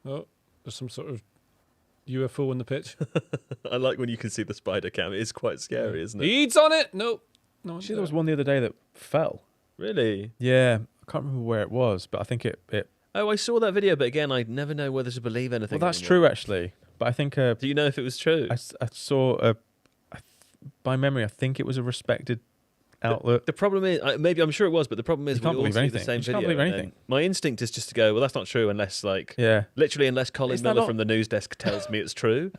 Oh, there's some sort of UFO on the pitch. I like when you can see the spider cam. It is quite scary, isn't it? Eads on it? Nope. No. Actually, there was one the other day that fell. Really? Yeah, I can't remember where it was, but I think it Oh, I saw that video, but again, I never know whether to believe anything. well, that's anymore. true actually. But I think Do you know if it was true? I saw by memory, I think it was a respected outlet. The problem is, I'm sure it was, but the problem is You can't we all believe see the anything. same You just video. can't believe and anything. My instinct is just to go, well, that's not true unless, Yeah. unless Colin Is that Miller not- from the news desk tells me it's true.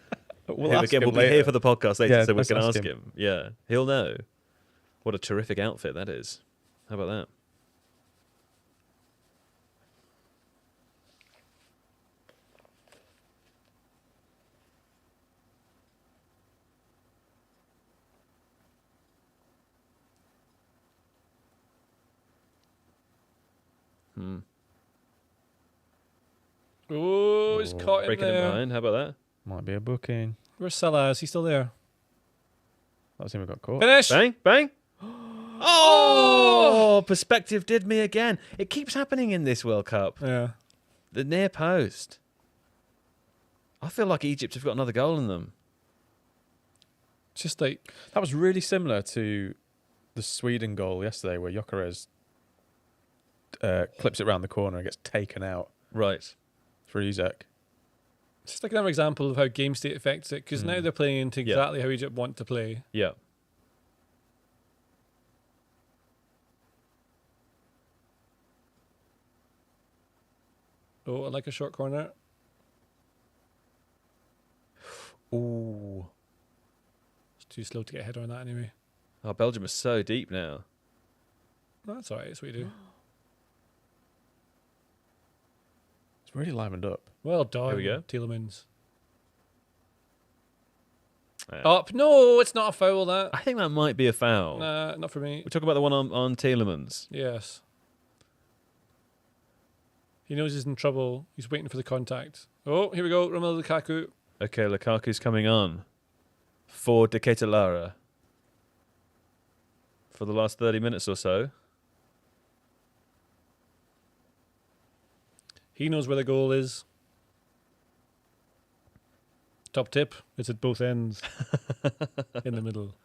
We'll Who, ask again, him we'll be later. here for the podcast later, Yeah, so we let's can ask ask him. him. Yeah, he'll know. What a terrific outfit that is. How about that? Oh, he's caught in Breaking him there. behind. How about that? Might be a booking. Where's Salah? Is he still there? That was him who got caught. Finish! Bang, bang. Oh, perspective did me again. It keeps happening in this World Cup. Yeah. The near post. I feel like Egypt have got another goal in them. Just like, That was really similar to the Sweden goal yesterday where Gyökeres clips it round the corner and gets taken out Right. for Isaac. just like another example of how game state affects it, because now they're playing into Yeah. exactly how Egypt want to play. Yeah. Oh, I like a short corner. Ooh. It's too slow to get a header on that anyway. Oh, Belgium is so deep now. No, that's all right. That's what you do. It's really livened up. Well done. Here we go. Tielemans. Yeah. Up. No, it's not a foul, that. I think that might be a foul. Nah, not for me. We talk about the one on Tielemans. Yes. He knows he's in trouble. He's waiting for the contact. Oh, here we go. Romelu Lukaku. Okay, Lukaku's coming on for De Ketelaere for the last 30 minutes or so. He knows where the goal is. Top tip, it's at both ends. In the middle.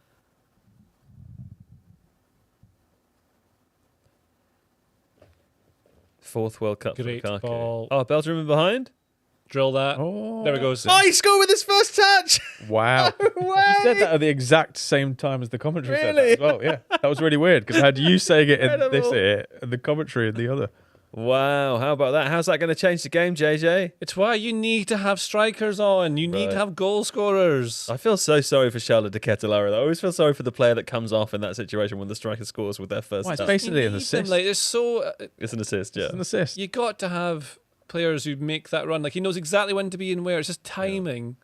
Fourth World Cup Great for Lukaku. ball. Oh, Belgium in behind? Drill that. Oh, There it goes. Oh, he scored with his first touch! wow. You said that at the exact same time as the commentary said that Really? as well. Yeah, that was really weird because I had you saying it in this Incredible. ear and the commentary in the other. Wow, how about that? How's that going to change the game, JJ? It's why you need to have strikers on. You need Right. to have goal scorers. I feel so sorry for Charlotte De Ketelaere. I always feel sorry for the player that comes off in that situation when the striker scores with their first Well, it's touch. basically You an need them, assist. like, it's so. It's an assist, yeah. It's an assist. You got to have players who make that run. Like, he knows exactly when to be and where. It's just timing.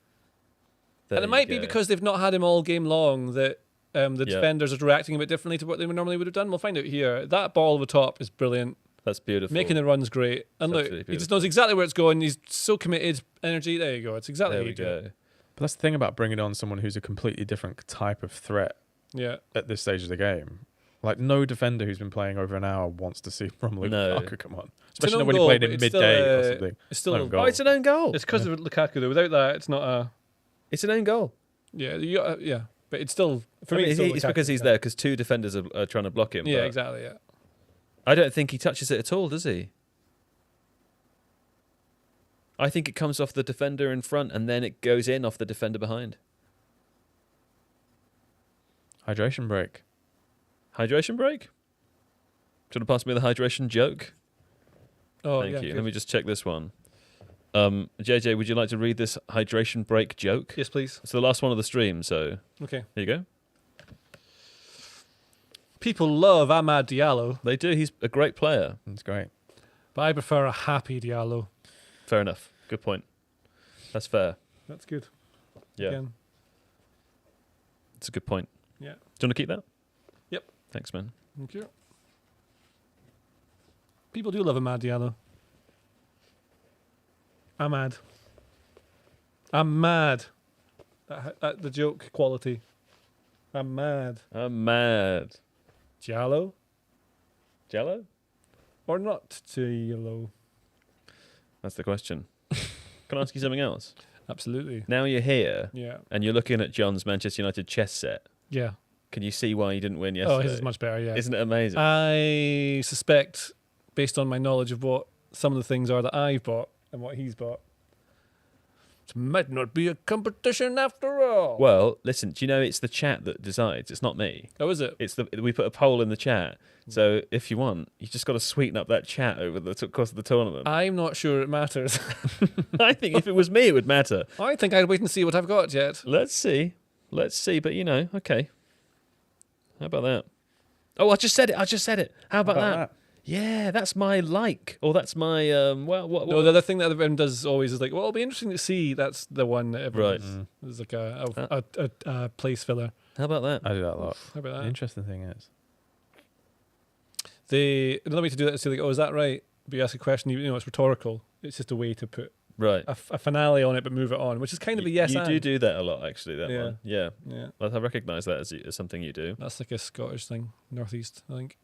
There And it you might be go. because they've not had him all game long that the Yeah. defenders are reacting a bit differently to what they normally would have done. We'll find out here. That ball over top is brilliant. That's beautiful. Making the run's great. And It's look, absolutely he just beautiful. knows exactly where it's going. He's so committed. Energy. There you go. It's exactly There how we you do it. go. But that's the thing about bringing on someone who's a completely different type of threat Yeah. at this stage of the game. Like, no defender who's been playing over an hour wants to see Romelu No. Lukaku come on. It's an Especially own when he goal, played but in it's still, midday or something. It's still Own goal. Oh, it's an own goal. It's because of Lukaku though. Without that, it's not a. It's an own goal. Yeah. Yeah. But it's still for I me. mean, It's, still it's Lukaku, because he's yeah. there, because two defenders are trying to block him. Yeah. but Exactly. Yeah. I don't think he touches it at all, does he? I think it comes off the defender in front and then it goes in off the defender behind. Hydration break. Hydration break? Do you want to pass me the hydration joke? Oh, Thank yeah. you. good. Let me just check this one. JJ, would you like to read this hydration break joke? Yes, please. It's the last one of the stream, so Okay. here you go. People love Amad Diallo, They do. He's a great player. That's great. but I prefer a happy Diallo. Fair enough. Good point. That's fair. That's good. Yeah, Again. it's a good point. Yeah. Do you want to keep that? Yep. Thanks, man. Thank you. People do love Amad Diallo. I'm mad. I'm mad at the joke quality. I'm mad. I'm mad. Diallo Jello? or not Diallo? That's the question. Can I ask you something else? Absolutely. Now you're here Yeah. and you're looking at John's Manchester United chess set. Yeah. Can you see why he didn't win yesterday? Oh, his is much better. Yeah. Isn't it amazing? I suspect, based on my knowledge of what some of the things are that I've bought and what he's bought, it might not be a competition after all. Well, listen, do you know it's the chat that decides? It's not me. Oh, is it? We put a poll in the chat. So if you want, you just got to sweeten up that chat over the course of the tournament. I'm not sure it matters. I think if it was me, it would matter. I think I'd wait and see what I've got yet. Let's see. But okay. How about that? Oh, I just said it. How about that? Yeah, that's my or that's my what? No, the other thing that everyone does always is like, well, it'll be interesting to see. That's the one that everyone Right. is like a place filler. How about that? I do that a lot. How about The that? interesting thing is, Another way to do that is to like, oh, is that right? But you ask a question, you know, it's rhetorical. It's just a way to put Right. a finale on it, but move it on, which is kind of a yes. You and. do that a lot, actually. That Yeah. one. Yeah. Yeah, Well, I recognise that as something you do. that's like a Scottish thing, northeast, I think.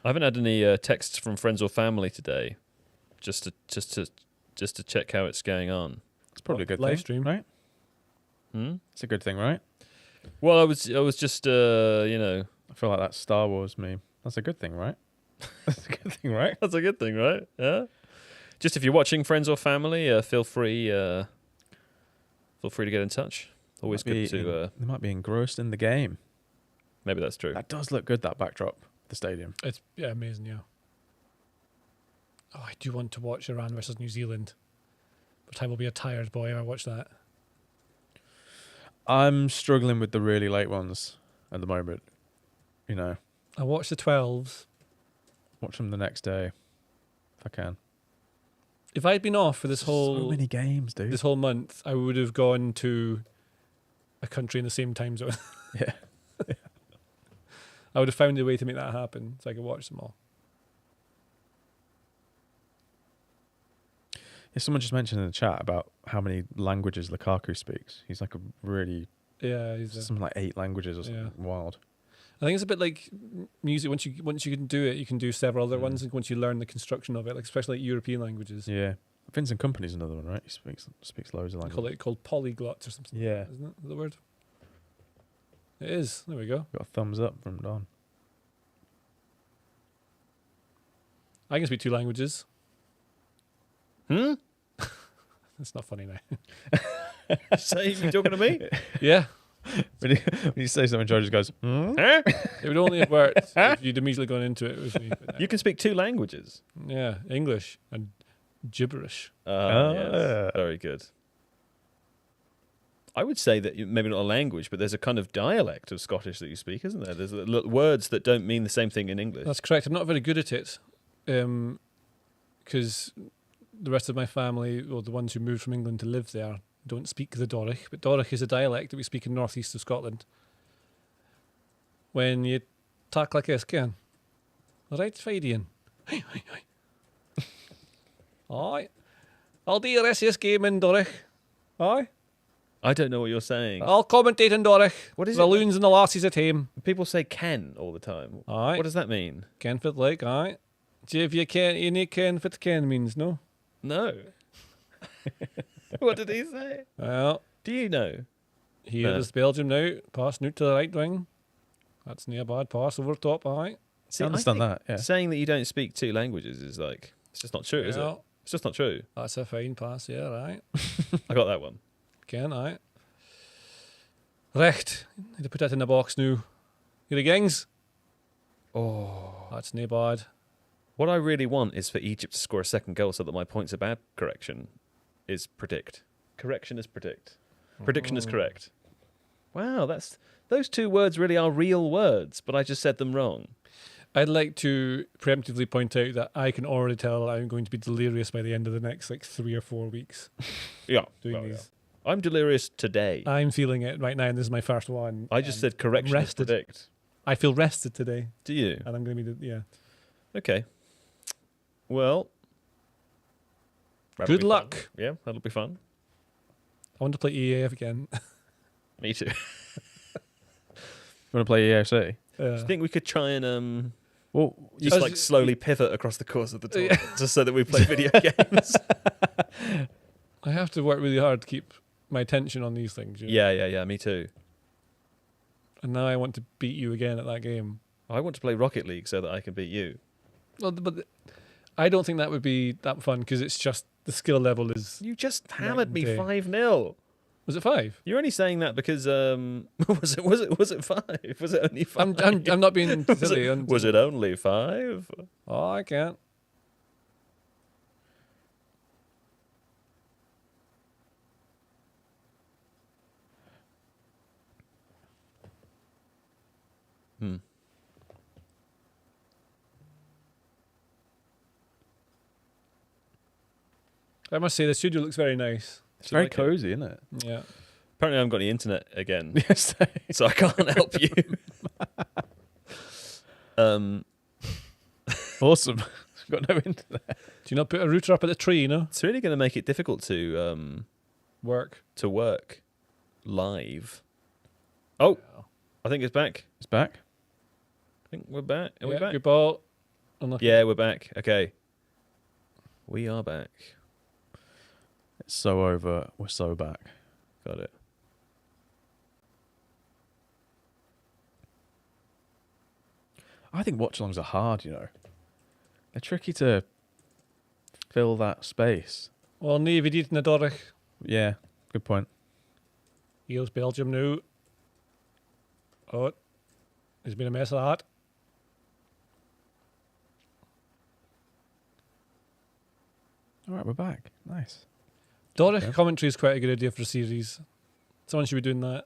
I haven't had any texts from friends or family today, just to check how it's going on. it's probably a good Live thing, stream. right? Hmm? It's a good thing, right? Well, I was just you know. I feel like that Star Wars meme. That's a good thing, right? That's a good thing, right? That's a good thing, right? Yeah. Just if you're watching friends or family, feel free to get in touch. Always good to. They might be engrossed in the game. Maybe that's true. That does look good. That backdrop, the stadium. It's amazing, yeah. Oh, I do want to watch Iran versus New Zealand, but I will be a tired boy if I watch that. I'm struggling with the really late ones at the moment. You know, I watched the 12s. watch them the next day if I can. If I'd been off for this So whole many games, dude. this whole month, I would have gone to a country in the same time zone. Yeah. I would have found a way to make that happen so I could watch them all. Yeah, someone just mentioned in the chat about how many languages Lukaku speaks. He's like a really Yeah, something like 8 languages or something wild. I think it's a bit like music. Once you can do it, you can do several other ones. Once you learn the construction of it, like especially like European languages, Yeah, Vincent Kompany's another one, right? He speaks loads of they languages. called polyglots or something. Yeah, Isn't it the word? It is. There we go. got a thumbs up from Don. I can speak 2 languages. Hmm? That's not funny now. Say you talking to me? Yeah, When you say something, George just goes, hmm? it would only have worked if you'd immediately gone into it with me. But You can speak 2 languages. yeah, English and gibberish. Yes. Very good. I would say that maybe not a language, but there's a kind of dialect of Scottish that you speak, isn't there? There's words that don't mean the same thing in English. That's correct. I'm not very good at it, because the rest of my family, or the ones who moved from England to live there, don't speak the Doric. But Doric is a dialect that we speak in northeast of Scotland. When you talk like this, Ken. All right, Fidian. Aye. Aye. I'll do the rest of this game in Doric. Aye. I don't know what you're saying. I'll commentate in Doric. What is the it? loons and the lassies at home. People say "can" all the time. Aye. What does that mean? Ken fit like, aye. If you can, you need Ken fit Ken means, no? No. What did he say? Well, Do you know? here No. is Belgium now. Pass new to the right wing. That's near bad. Pass over top, aye. See, I understand think that, yeah. Saying that you don't speak 2 languages is like It's just not true, is it? Yeah. It's just not true. That's a fine pass, yeah, right. I got that one. Ken, right. Recht. Need to put that in the box now. Here the gangs. Oh. That's no bad. What I really want is for Egypt to score a second goal so that my points are bad. Correction is predict. Correction is predict. Prediction is correct. Wow, those two words really are real words, but I just said them wrong. I'd like to preemptively point out that I can already tell I'm going to be delirious by the end of the next 3 or 4 weeks Yeah. doing well, these. yeah. I'm delirious today. I'm feeling it right now, and this is my first one. I just and said correction I'm is rested. predict. I feel rested today, Do you? and I'm going to be, yeah. Okay. Well. that'll Good be fun. luck. Yeah, that'll be fun. I want to play EAF again. Me too. You want to play EAFC? Do you think we could try and Well, just slowly pivot across the course of the tour just so that we play video games? I have to work really hard to keep my attention on these things. You know? Yeah, me too. And now I want to beat you again at that game. I want to play Rocket League so that I can beat you. Well, but I don't think that would be that fun because it's just the skill level is. You just Night hammered and me day. 5-0. Was it 5? You're only saying that because was it 5? Was it only 5? I'm not being was silly. was it only 5? Oh, I can't. I must say the studio looks very nice. it's very cozy, isn't it? Yeah. Apparently I haven't got any internet again, Yes. so I can't help you. Awesome. Got no internet. Do you not put a router up at the tree, you know? It's really going to make it difficult to Work. work live. Oh, I think it's back. It's back. I think we're back. Are we Yeah, back? good ball. Unlucky. Yeah, we're back. Okay. We are back. It's so over. We're so back. Got it. I think watchalongs are hard, you know. They're tricky to fill that space. Well, nee, we did Nadorich. Yeah, good point. Here's Belgium now. Oh, there's been a mess of that. All right, we're back. Nice. Doric Okay. commentary is quite a good idea for a series. Someone should be doing that.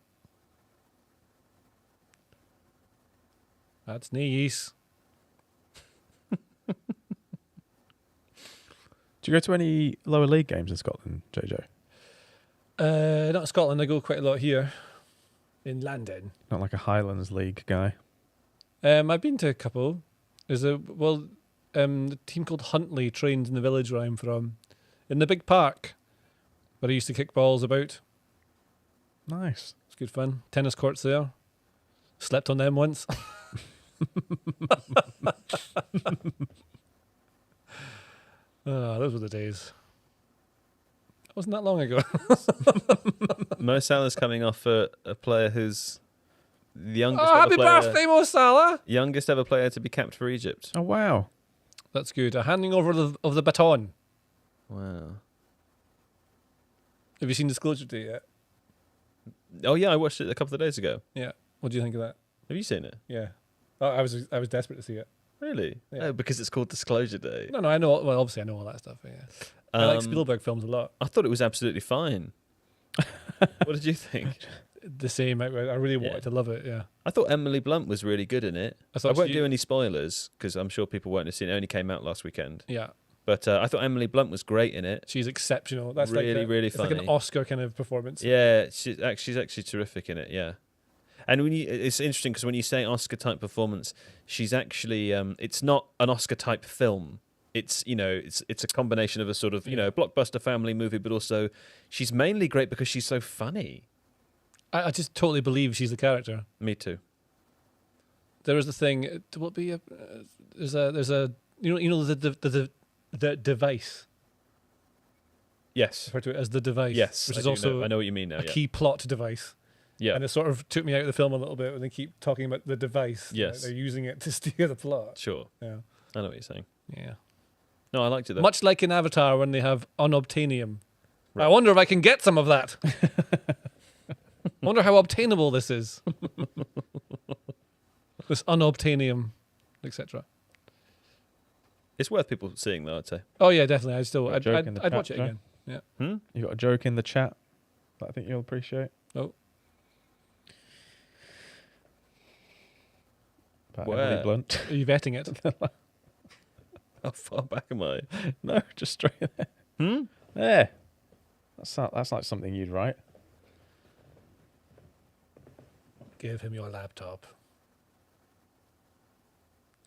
That's nice. Do you go to any lower league games in Scotland, JJ? Not in Scotland. I go quite a lot here in London. Not like a Highlands League guy. I've been to a couple. There's the team called Huntly trained in the village where I'm from, in the big park where I used to kick balls about. Nice. It's good fun. Tennis courts there. Slept on them once. Those were the days. Wasn't that long ago. Mo Salah's coming off a player who's the youngest Happy ever player, birthday, Mo Salah! youngest ever player to be capped for Egypt. Oh, wow. That's good. A handing over of the baton. Wow. Have you seen Disclosure Day yet? Oh yeah, I watched it a couple of days ago. Yeah. What do you think of that? Have you seen it? Yeah. Oh, I was desperate to see it. Really? Yeah. Oh, because it's called Disclosure Day. No, I know. Well, obviously I know all that stuff. Yeah. I like Spielberg films a lot. I thought it was absolutely fine. What did you think? The same. I really wanted to love it. Yeah. I thought Emily Blunt was really good in it. I I thought won't she- do any spoilers because I'm sure people won't have seen it. It only came out last weekend. Yeah. But I thought Emily Blunt was great in it. She's exceptional. That's Really, really it's like an funny. Oscar kind of performance. Yeah, she's actually terrific in it. Yeah, and it's interesting because when you say Oscar type performance, she's actually it's not an Oscar type film. It's it's a combination of a sort of blockbuster family movie, but also she's mainly great because she's so funny. I just totally believe she's the character. Me too. There was the thing. Will it be a? There's a the device. Yes. Refer to it as the device. Yes. Which I is do also know. I know what you mean now. a Yeah. key plot device. Yeah. And it sort of took me out of the film a little bit when they keep talking about the device. Yes. They're using it to steer the plot. Sure. Yeah. I know what you're saying. Yeah. No, I liked it though. Much like in Avatar when they have unobtainium. I wonder if I can get some of that. I wonder how obtainable this is. This unobtainium, etc. It's worth people seeing though, I'd say. Oh yeah, definitely. Got a joke in the I'd chat, watch it Joe? again. Yeah. You got a joke in the chat that I think you'll appreciate. Oh. About Where? Emily Blunt. Are you vetting it? How far back am I? No, just straight there. There. That's like something you'd write. Give him your laptop.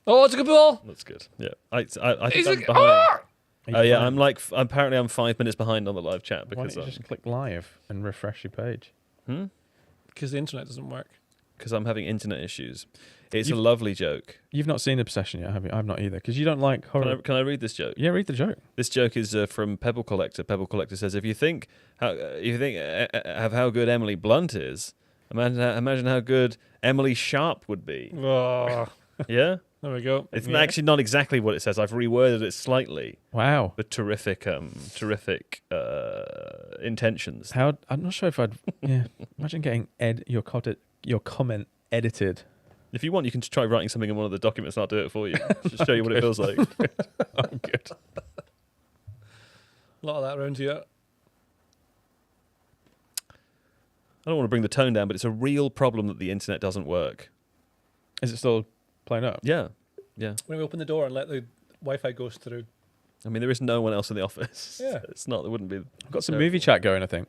Oh, it's a good ball. That's good. Yeah. I think He's I'm like, behind. ah! Oh yeah, apparently I'm 5 minutes behind on the live chat Why because don't you just click live and refresh your page? Because the internet doesn't work. I'm having internet issues. It's a lovely joke. You've not seen Obsession yet, have you? I've not either. Because you don't like horror. Can I read this joke? Yeah, read the joke. This joke is from Pebble Collector. Pebble Collector says, if you think of how good Emily Blunt is, imagine how good Emily Sharp would be. Oh, Yeah? there we go. It's actually not exactly what it says. I've reworded it slightly. Wow. But terrific intentions. I'm not sure if I'd. Yeah. Imagine getting your comment edited. If you want, you can try writing something in one of the documents and I'll do it for you. Just show you what it feels like. Oh, good. A lot of that around here. I don't want to bring the tone down, but it's a real problem that the internet doesn't work. Is it still playing up? Yeah. Yeah. When we open the door and let the Wi-Fi goes through. I mean, there is no one else in the office. Yeah. It's not, there wouldn't be. I've got some movie chat going, I think.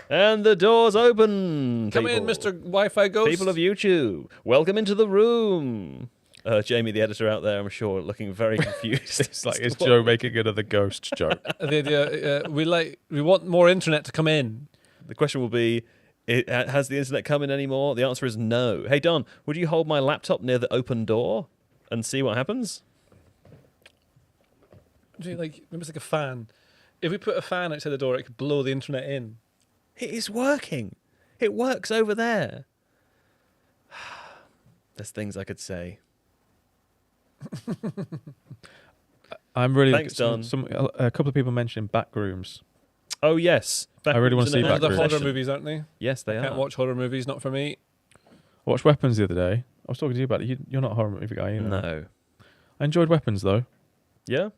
And the door's open. Come in, Mr. Wi-Fi Ghost. People of YouTube, welcome into the room. Jamie, the editor out there, I'm sure, looking very confused. It's like, is Joe making another ghost joke? The idea, we want more internet to come in. The question will be, has the internet come in anymore? The answer is no. Hey, Don, would you hold my laptop near the open door and see what happens? Like, maybe it's like a fan. If we put a fan outside the door, it could blow the internet in. It is working. It works over there. There's things I could say. I'm really. Thanks, Don. A couple of people mentioned Backrooms. Oh, yes. I really want to see They're Backrooms. horror movies, aren't they? Yes, they Can't are. watch horror movies, not for me. I watched Weapons the other day. I was talking to you about it. You're not a horror movie guy either. No. I enjoyed Weapons though. Yeah?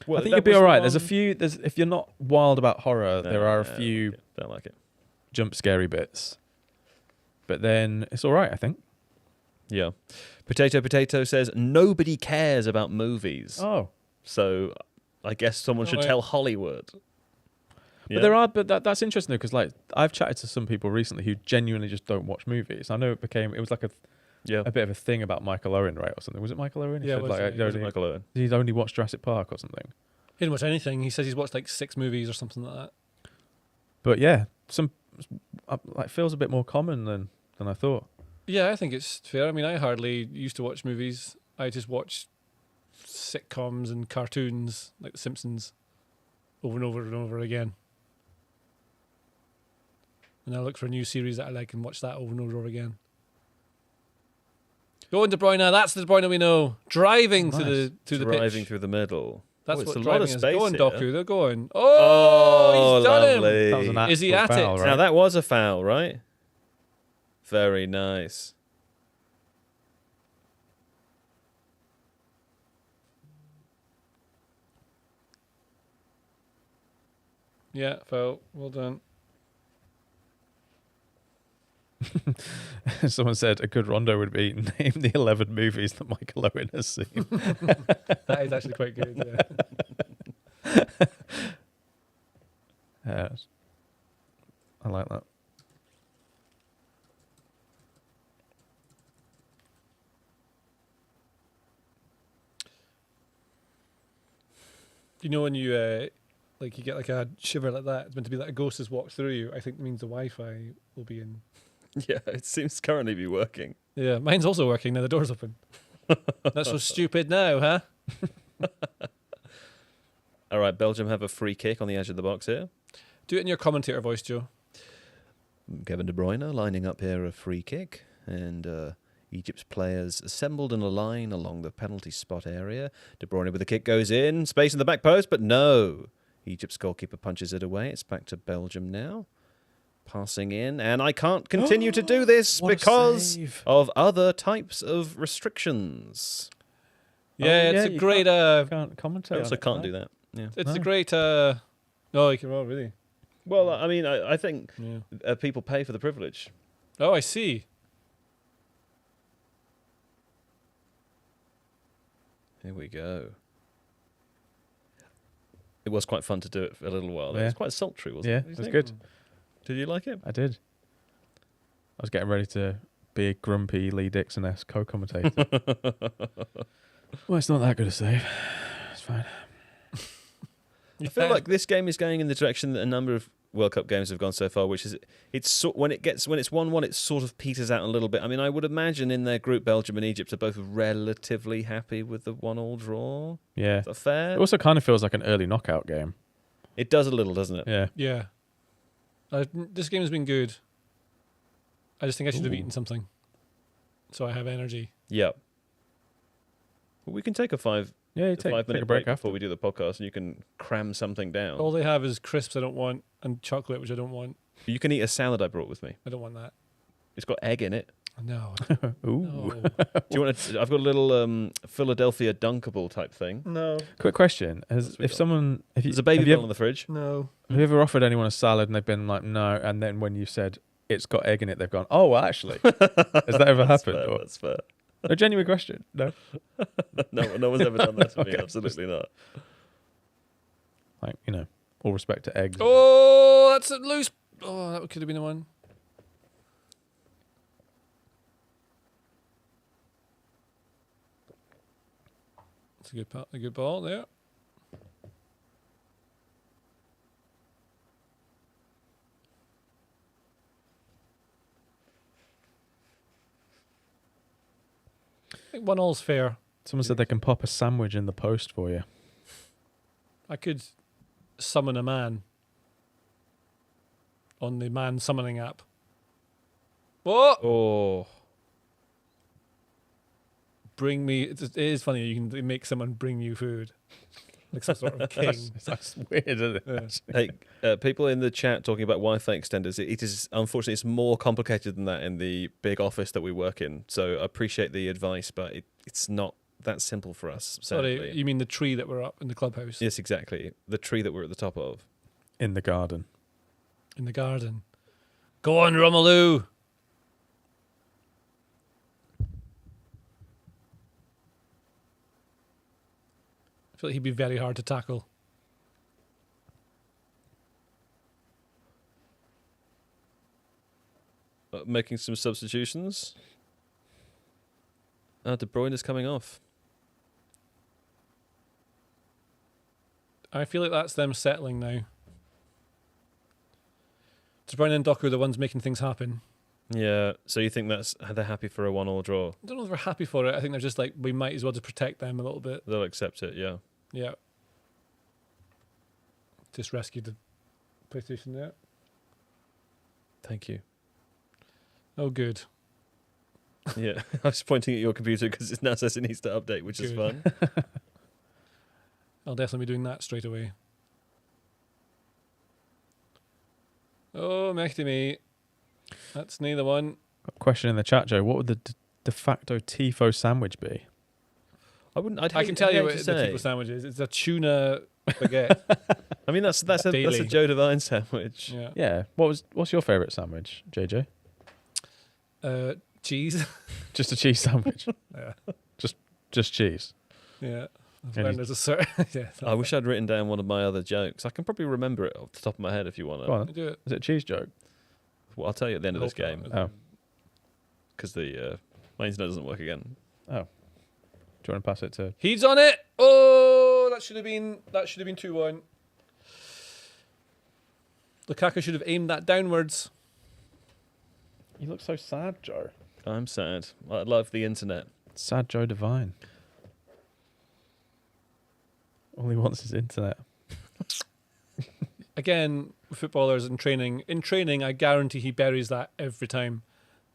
Well, I think that you'd be was the all right. There's a one- few. If you're not wild about horror, there are a No, few don't like it. jump scary bits. But then it's all right, I think. Yeah. Potato says, nobody cares about movies. Oh, So I guess someone should right. tell Hollywood. but there are. But that's interesting though, because like I've chatted to some people recently who genuinely just don't watch movies. I know it was like a bit of a thing about Michael Owen, right, or something. Was it Michael Owen? He Yeah, said, it was, like, yeah. It was Michael Owen. he'd only watched Jurassic Park or something. He didn't watch anything. He says he's watched like 6 movies or something like that. But yeah, like feels a bit more common than I thought. Yeah, I think it's fair. I mean, I hardly used to watch movies. I just watch sitcoms and cartoons like The Simpsons over and over and over again. And I look for a new series that I like and watch that over and over again. Go on, De Bruyne. That's the De Bruyne we know. Driving to the Driving pitch. through the middle. That's it's what a lot driving of is. space Go on, here. Doku. They're going. Oh, he's done lovely. That was an Is he actual at foul, it? right? Now that was a foul, right? Very nice. Yeah, foul. Well done. Someone said a good rondo would be name the 11 movies that Michael Owen has seen. That is actually quite good. Yeah. I like that. You know when you like you get like a shiver like that, it's meant to be like a ghost has walked through you. I think it means the Wi-Fi will be in. Yeah, it seems currently be working. Yeah, mine's also working now. The door's open. That's so stupid now, huh? All right, Belgium have a free kick on the edge of the box here. Do it in your commentator voice, Joe. Kevin De Bruyne lining up here a free kick, and Egypt's players assembled in a line along the penalty spot area. De Bruyne with the kick goes in, space in the back post, but no. Egypt's goalkeeper punches it away. It's back to Belgium now. Passing in, and I can't continue to do this What a because save. of other types of restrictions. Yeah, it's a you great. Can't commentate. I on also it, can't right? do that. Yeah. It's No. a great. No, you can. Oh, really? Well, I mean, I think Yeah. people pay for the privilege. Oh, I see. Here we go. It was quite fun to do it for a little while. It Yeah. was quite sultry, wasn't Yeah, it? it was good. Did you like it? I did. I was getting ready to be a grumpy Lee Dixon-esque co-commentator. Well, it's not that good a save. It's fine. I feel like this game is going in the direction that a number of World Cup games have gone so far, which is when it's 1-1, it sort of peters out a little bit. I mean, I would imagine in their group, Belgium and Egypt are both relatively happy with the 1-1 draw. Yeah. Is that fair? It also kind of feels like an early knockout game. It does a little, doesn't it? Yeah. Yeah. This game has been good. I just think I should have eaten something, so I have energy. Yep. Well, we can take a Yeah, you take a 5 take minute a break break after. before we do the podcast, and you can cram something down. All they have is crisps I don't want and chocolate which I don't want. You can eat a salad I brought with me. I don't want that. It's got egg in it. No. Ooh. No. Do you want to? I've got a little Philadelphia dunkable type thing. No. Quick question: we if got? someone, if you, There's a baby have you bell in the fridge. No. have you ever offered anyone a salad and they've been like, no, and then when you said it's got egg in it, they've gone, oh, well, actually, has that ever That's happened? fair, Or- that's fair. No, genuine question. No, No one's ever done that to me. Okay. Absolutely not. like all respect to eggs. Oh, that's a loose. Oh, that could have been the one. It's a good ball there. I think 1-1's fair. Someone said they can pop a sandwich in the post for you. I could summon a man on the man summoning app. What? Oh, Bring me. It is funny. You can make someone bring you food, like some sort of king. That's weird, isn't it? Yeah. hey, people in the chat talking about Wi-Fi extenders. It is unfortunately it's more complicated than that in the big office that we work in. So I appreciate the advice, but it's not that simple for us. Sadly. Sorry, you mean the tree that we're up in the clubhouse Yes, exactly. The tree that we're at the top of. In the garden. in the garden? Go on, Romelu. I feel like he'd be very hard to tackle. Making some substitutions. De Bruyne is coming off. I feel like that's them settling now. De Bruyne and Doku are the ones making things happen. Yeah. So you think they're happy for a 1-1 draw? I don't know if they're happy for it. I think they're just like, we might as well just protect them a little bit. They'll accept it. Yeah. Yeah. Just rescued the PlayStation there. Thank you. Oh, good. Yeah. I was pointing at your computer because it now says it needs to update, which is Good. fun. I'll definitely be doing that straight away. Oh, Mehdi me. That's neither one. Got a question in the chat, Joe. What would the de facto Tifo sandwich be? I can tell you what the Tifo sandwich is. It's a tuna baguette. I mean, that's a Daily. Joe Devine sandwich. Yeah. Yeah. What's your favourite sandwich, JJ? Cheese. Just a cheese sandwich. Yeah. Just cheese. Yeah. I've Any- learned there's a certain. Yeah. I wish I'd written down one of my other jokes. I can probably remember it off the top of my head if you want Go to. on. Do it. Is it a cheese joke? Well, I'll tell you at the end of this game Hope Oh. not. because my internet doesn't work again. Oh. Do you want to pass it to? He's on it. Oh, that should have been 2-1. Lukaku should have aimed that downwards. You look so sad, Joe. I'm sad. I love the internet. Sad Joe Devine. All he wants is internet. Again, footballers in training, I guarantee he buries that every time.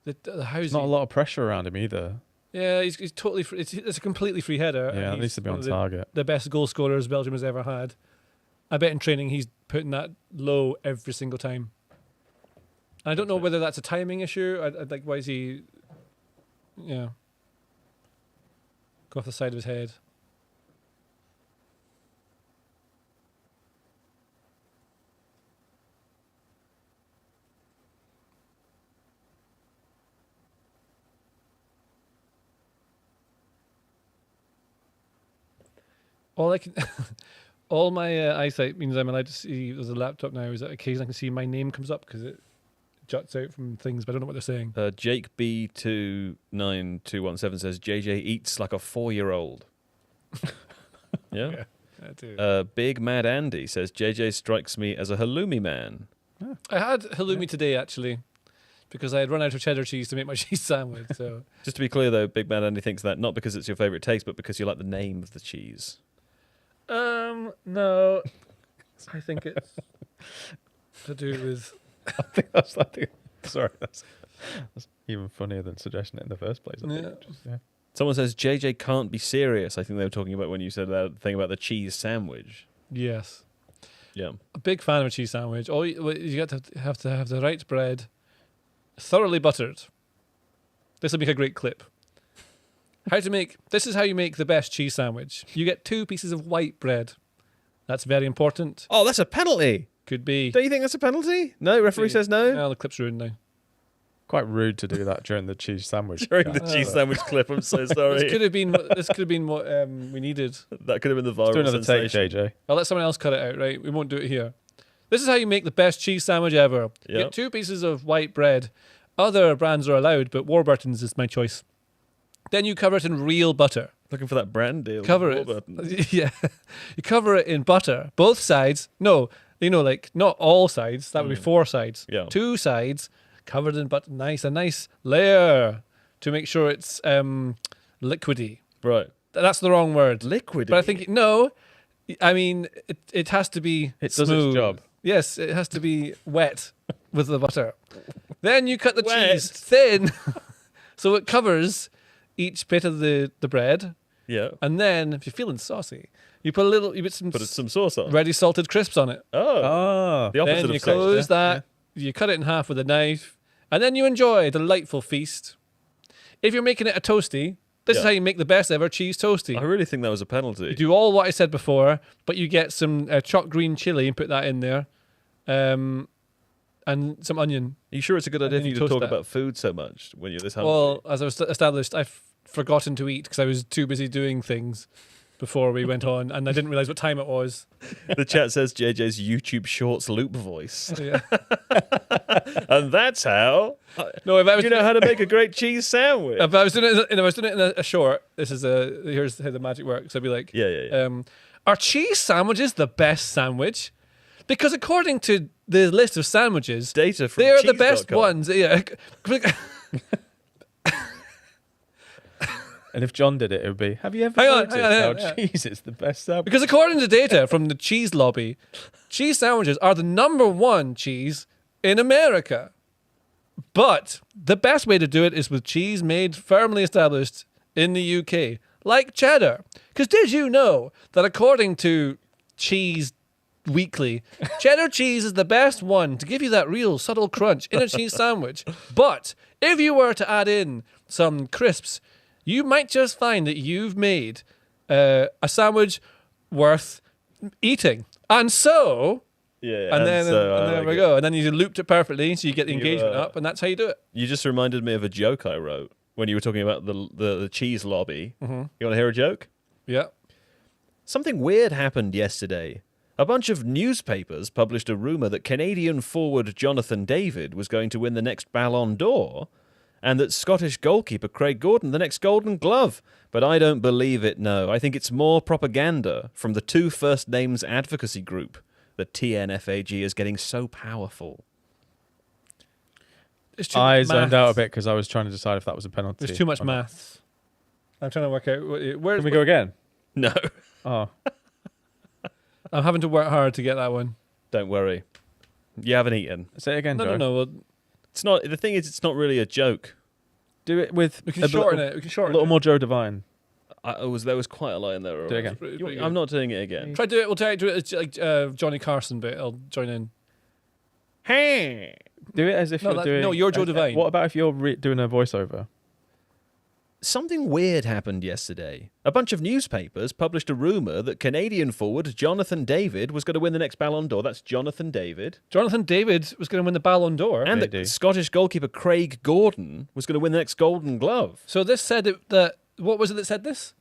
the house. There's not a lot of pressure around him either. Yeah, he's totally. It's a completely free header. Yeah, and it needs to be on target. The best goal scorers Belgium has ever had. I bet in training he's putting that low every single time. And I don't know whether that's a timing issue. I'd like, why is he? Yeah. Go off the side of his head. All I can, all my eyesight means I'm allowed to see. There's a laptop now. Is that occasionally I can see my name comes up because it juts out from things, but I don't know what they're saying. Jake B29217 says JJ eats like a 4-year-old. Yeah. I do. Big Mad Andy says JJ strikes me as a halloumi man. I had halloumi today actually, because I had run out of cheddar cheese to make my cheese sandwich. So Just to be clear though, Big Mad Andy thinks that not because it's your favourite taste, but because you like the name of the cheese. no, I think it's to do with. I think sorry, that's even funnier than suggesting it in the first place. I think. Yeah. Someone says JJ can't be serious. I think they were talking about when you said that thing about the cheese sandwich. Yes, Yeah. a big fan of a cheese sandwich. All you got to have the right bread, thoroughly buttered. This will make a great clip. This is how you make the best cheese sandwich. You get 2 pieces of white bread. That's very important. Oh, that's a penalty. Could be. Don't you think that's a penalty? No, referee says no. Oh, the clip's ruined now. Quite rude to do that during the cheese sandwich. During the cheese sandwich clip, I'm so sorry. This could have been what we needed. That could have been the viral Do another take, sensation. JJ. I'll let someone else cut it out, right? We won't do it here. This is how you make the best cheese sandwich ever. You Yep. get 2 pieces of white bread. Other brands are allowed, but Warburton's is my choice. Then you cover it in real butter. Looking for that brand deal. Cover it. Yeah. You cover it in butter. Both sides. No, like not all sides. That would be 4 sides. Yeah. 2 sides covered in butter. A nice layer to make sure it's liquidy. Right. That's the wrong word. Liquid. But I think, no, I mean, it has to be It does smooth. its job. Yes, it has to be wet with the butter. Then you cut the Wet. cheese thin so it covers each bit of the bread. Yeah. And then, if you're feeling saucy, you put Some sauce on. ready salted crisps on it. Oh. The opposite Then you of sauce. close that, you cut it in half with a knife, and then you enjoy a delightful feast. If you're making it a toasty, this is Yeah. how you make the best ever cheese toasty. I really think that was a penalty. You do all what I said before, but you get some chopped green chili and put that in there, and some onion. Are you sure it's a good idea then for you you to toast talk that. about food so much when you're this hungry? Well, as I was established, I've forgotten to eat because I was too busy doing things before we went on, and I didn't realize what time it was. The chat says JJ's YouTube Shorts loop voice. Yeah. And that's how No, if I was you know how to make a great cheese sandwich. If I was doing it, in a short, here's how the magic works. I'd be like, Yeah. are cheese sandwiches the best sandwich? Because according to the list of sandwiches, Data from they're the best cheese.com. ones. Yeah. And if John did it would be, have you ever Hang on, noticed hang on, how hang on. cheese is the best sandwich? Because according to data from the cheese lobby, cheese sandwiches are the #1 cheese in America. But the best way to do it is with cheese made firmly established in the UK, like cheddar. Because did you know that according to Cheese Weekly, cheddar cheese is the best one to give you that real subtle crunch in a cheese sandwich. But if you were to add in some crisps, you might just find that you've made a sandwich worth eating. And so, Yeah. and then I there like we it. go. And then you looped it perfectly, so you get the engagement up, and that's how you do it. You just reminded me of a joke I wrote when you were talking about the cheese lobby. Mm-hmm. You want to hear a joke? Yeah. Something weird happened yesterday. A bunch of newspapers published a rumour that Canadian forward Jonathan David was going to win the next Ballon d'Or, and that Scottish goalkeeper Craig Gordon the next Golden Glove. But I don't believe it, no. I think it's more propaganda from the Two First Names advocacy group that TNFAG is getting so powerful. It's too I much zoned out a maths. bit because I was trying to decide if that was a penalty. There's too much or not. maths. I'm trying to work out where. Can we go again? No, Oh, I'm having to work hard to get that one. don't worry. You haven't eaten. say it again, No, Joe. no, no. Well, It's not. The thing is, it's not really a joke. Do it with We can shorten it. We can a shorten little it. more Joe Devine. There was quite a line there. Do it again. Pretty I'm not doing it again. Try to do it. We'll try to do it as like Johnny Carson bit. I'll join in. Hey. Do it as if you're doing. No, you're Joe as- Devine. What about if you're doing a voiceover? Something weird happened yesterday. A bunch of newspapers published a rumour that Canadian forward Jonathan David was going to win the next Ballon d'Or. That's Jonathan David. Jonathan David was going to win the Ballon d'Or. And They that do. Scottish goalkeeper Craig Gordon was going to win the next Golden Glove. So this said that. What was it that said this?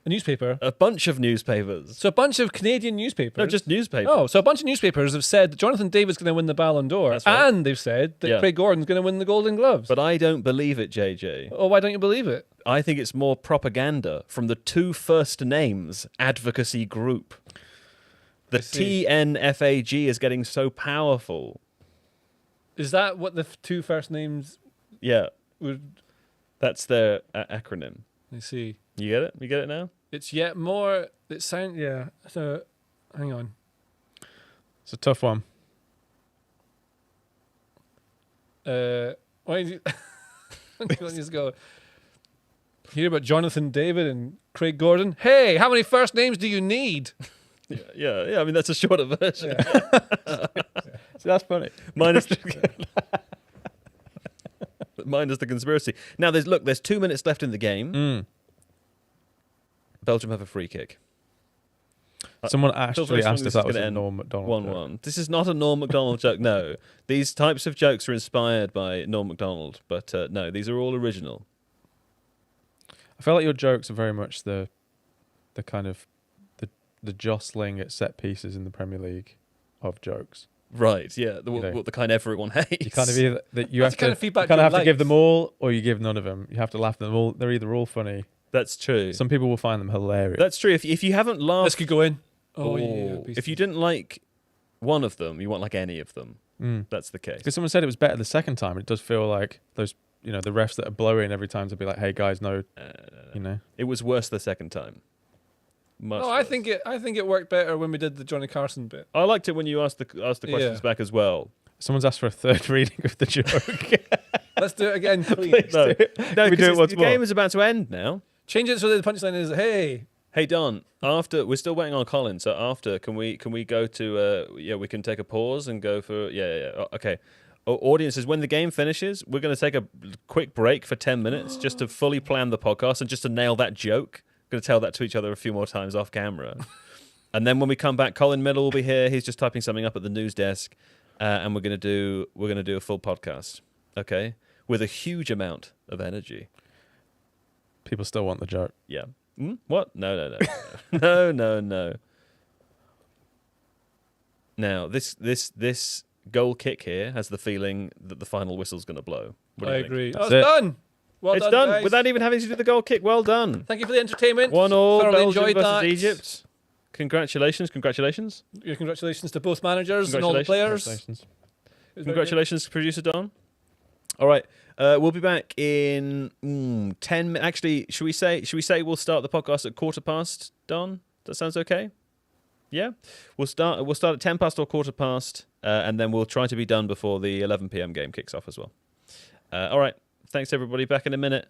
A newspaper. A bunch of newspapers. So a bunch of Canadian newspapers. No, just newspapers. Oh, so a bunch of newspapers have said that Jonathan David's going to win the Ballon d'Or, That's right. and they've said that Yeah. Craig Gordon's going to win the Golden Gloves. But I don't believe it, JJ. Oh, why don't you believe it? I think it's more propaganda from the two first names advocacy group. The see. TNFAG is getting so powerful. Is that what the two first names Yeah, would? that's their acronym. I see. You get it? You get it now? It's yet more. It sound yeah. So, hang on. It's a tough one. Why did you? Let's just go. Hear about Jonathan David and Craig Gordon? Hey, how many first names do you need? Yeah. I mean, that's a shorter version. So that's funny. Minus the conspiracy. Now, there's 2 minutes left in the game. Belgium have a free kick. Someone Phil actually Ferguson, asked this if that is was gonna a end Norm Macdonald. 1-1. This is not a Norm Macdonald joke, no. These types of jokes are inspired by Norm Macdonald, but no, these are all original. I feel like your jokes are very much the kind of the jostling at set pieces in the Premier League of jokes. Right, yeah, You know. the kind everyone hates. You kind of either that you That's have the kind to of feedback you kind you of have to give like. them all, or you give none of them. You have to laugh at them all. They're either all funny. That's true. Some people will find them hilarious. That's true. If you haven't This laughed, could go in. Oh yeah. if you didn't like one of them, you won't like any of them. That's the case. Because someone said it was better the second time. It does feel like those, the refs that are blowing every time to be like, "Hey guys, no," It was worse the second time. Much No, I worse. think it worked better when we did the Johnny Carson bit. I liked it when you asked the questions back as well. Someone's asked for a third reading of the joke. Let's do it again, please. No, We do it once the more. game is about to end now. Change it so that the punchline is, "Hey." Hey Don, after we're still waiting on Colin, so after can we go to we can take a pause and go for okay. Audiences, when the game finishes, we're going to take a quick break for 10 minutes just to fully plan the podcast and just to nail that joke. Going to tell that to each other a few more times off camera, and then when we come back, Colin Middle will be here. He's just typing something up at the news desk, and we're going to do a full podcast, okay, with a huge amount of energy. People still want the joke. Yeah. What? No. No. Now, this goal kick here has the feeling that the final whistle's going to blow. What do I you think? agree. That's It's it. done. Well It's done, done guys. without even having to do the goal kick. Well done. Thank you for the entertainment. 1-1, Thoroughly Belgium enjoyed versus that. Egypt. Congratulations. Your congratulations to both managers and all the players. Congratulations. It was very good. Congratulations, producer Don. All right. We'll be back in 10 minutes. Actually, should we say we'll start the podcast at 1:15, Don? That sounds okay? Yeah? We'll start at 10 past or 1:15, and then we'll try to be done before the 11 p.m. game kicks off as well. All right. Thanks, everybody. Back in a minute.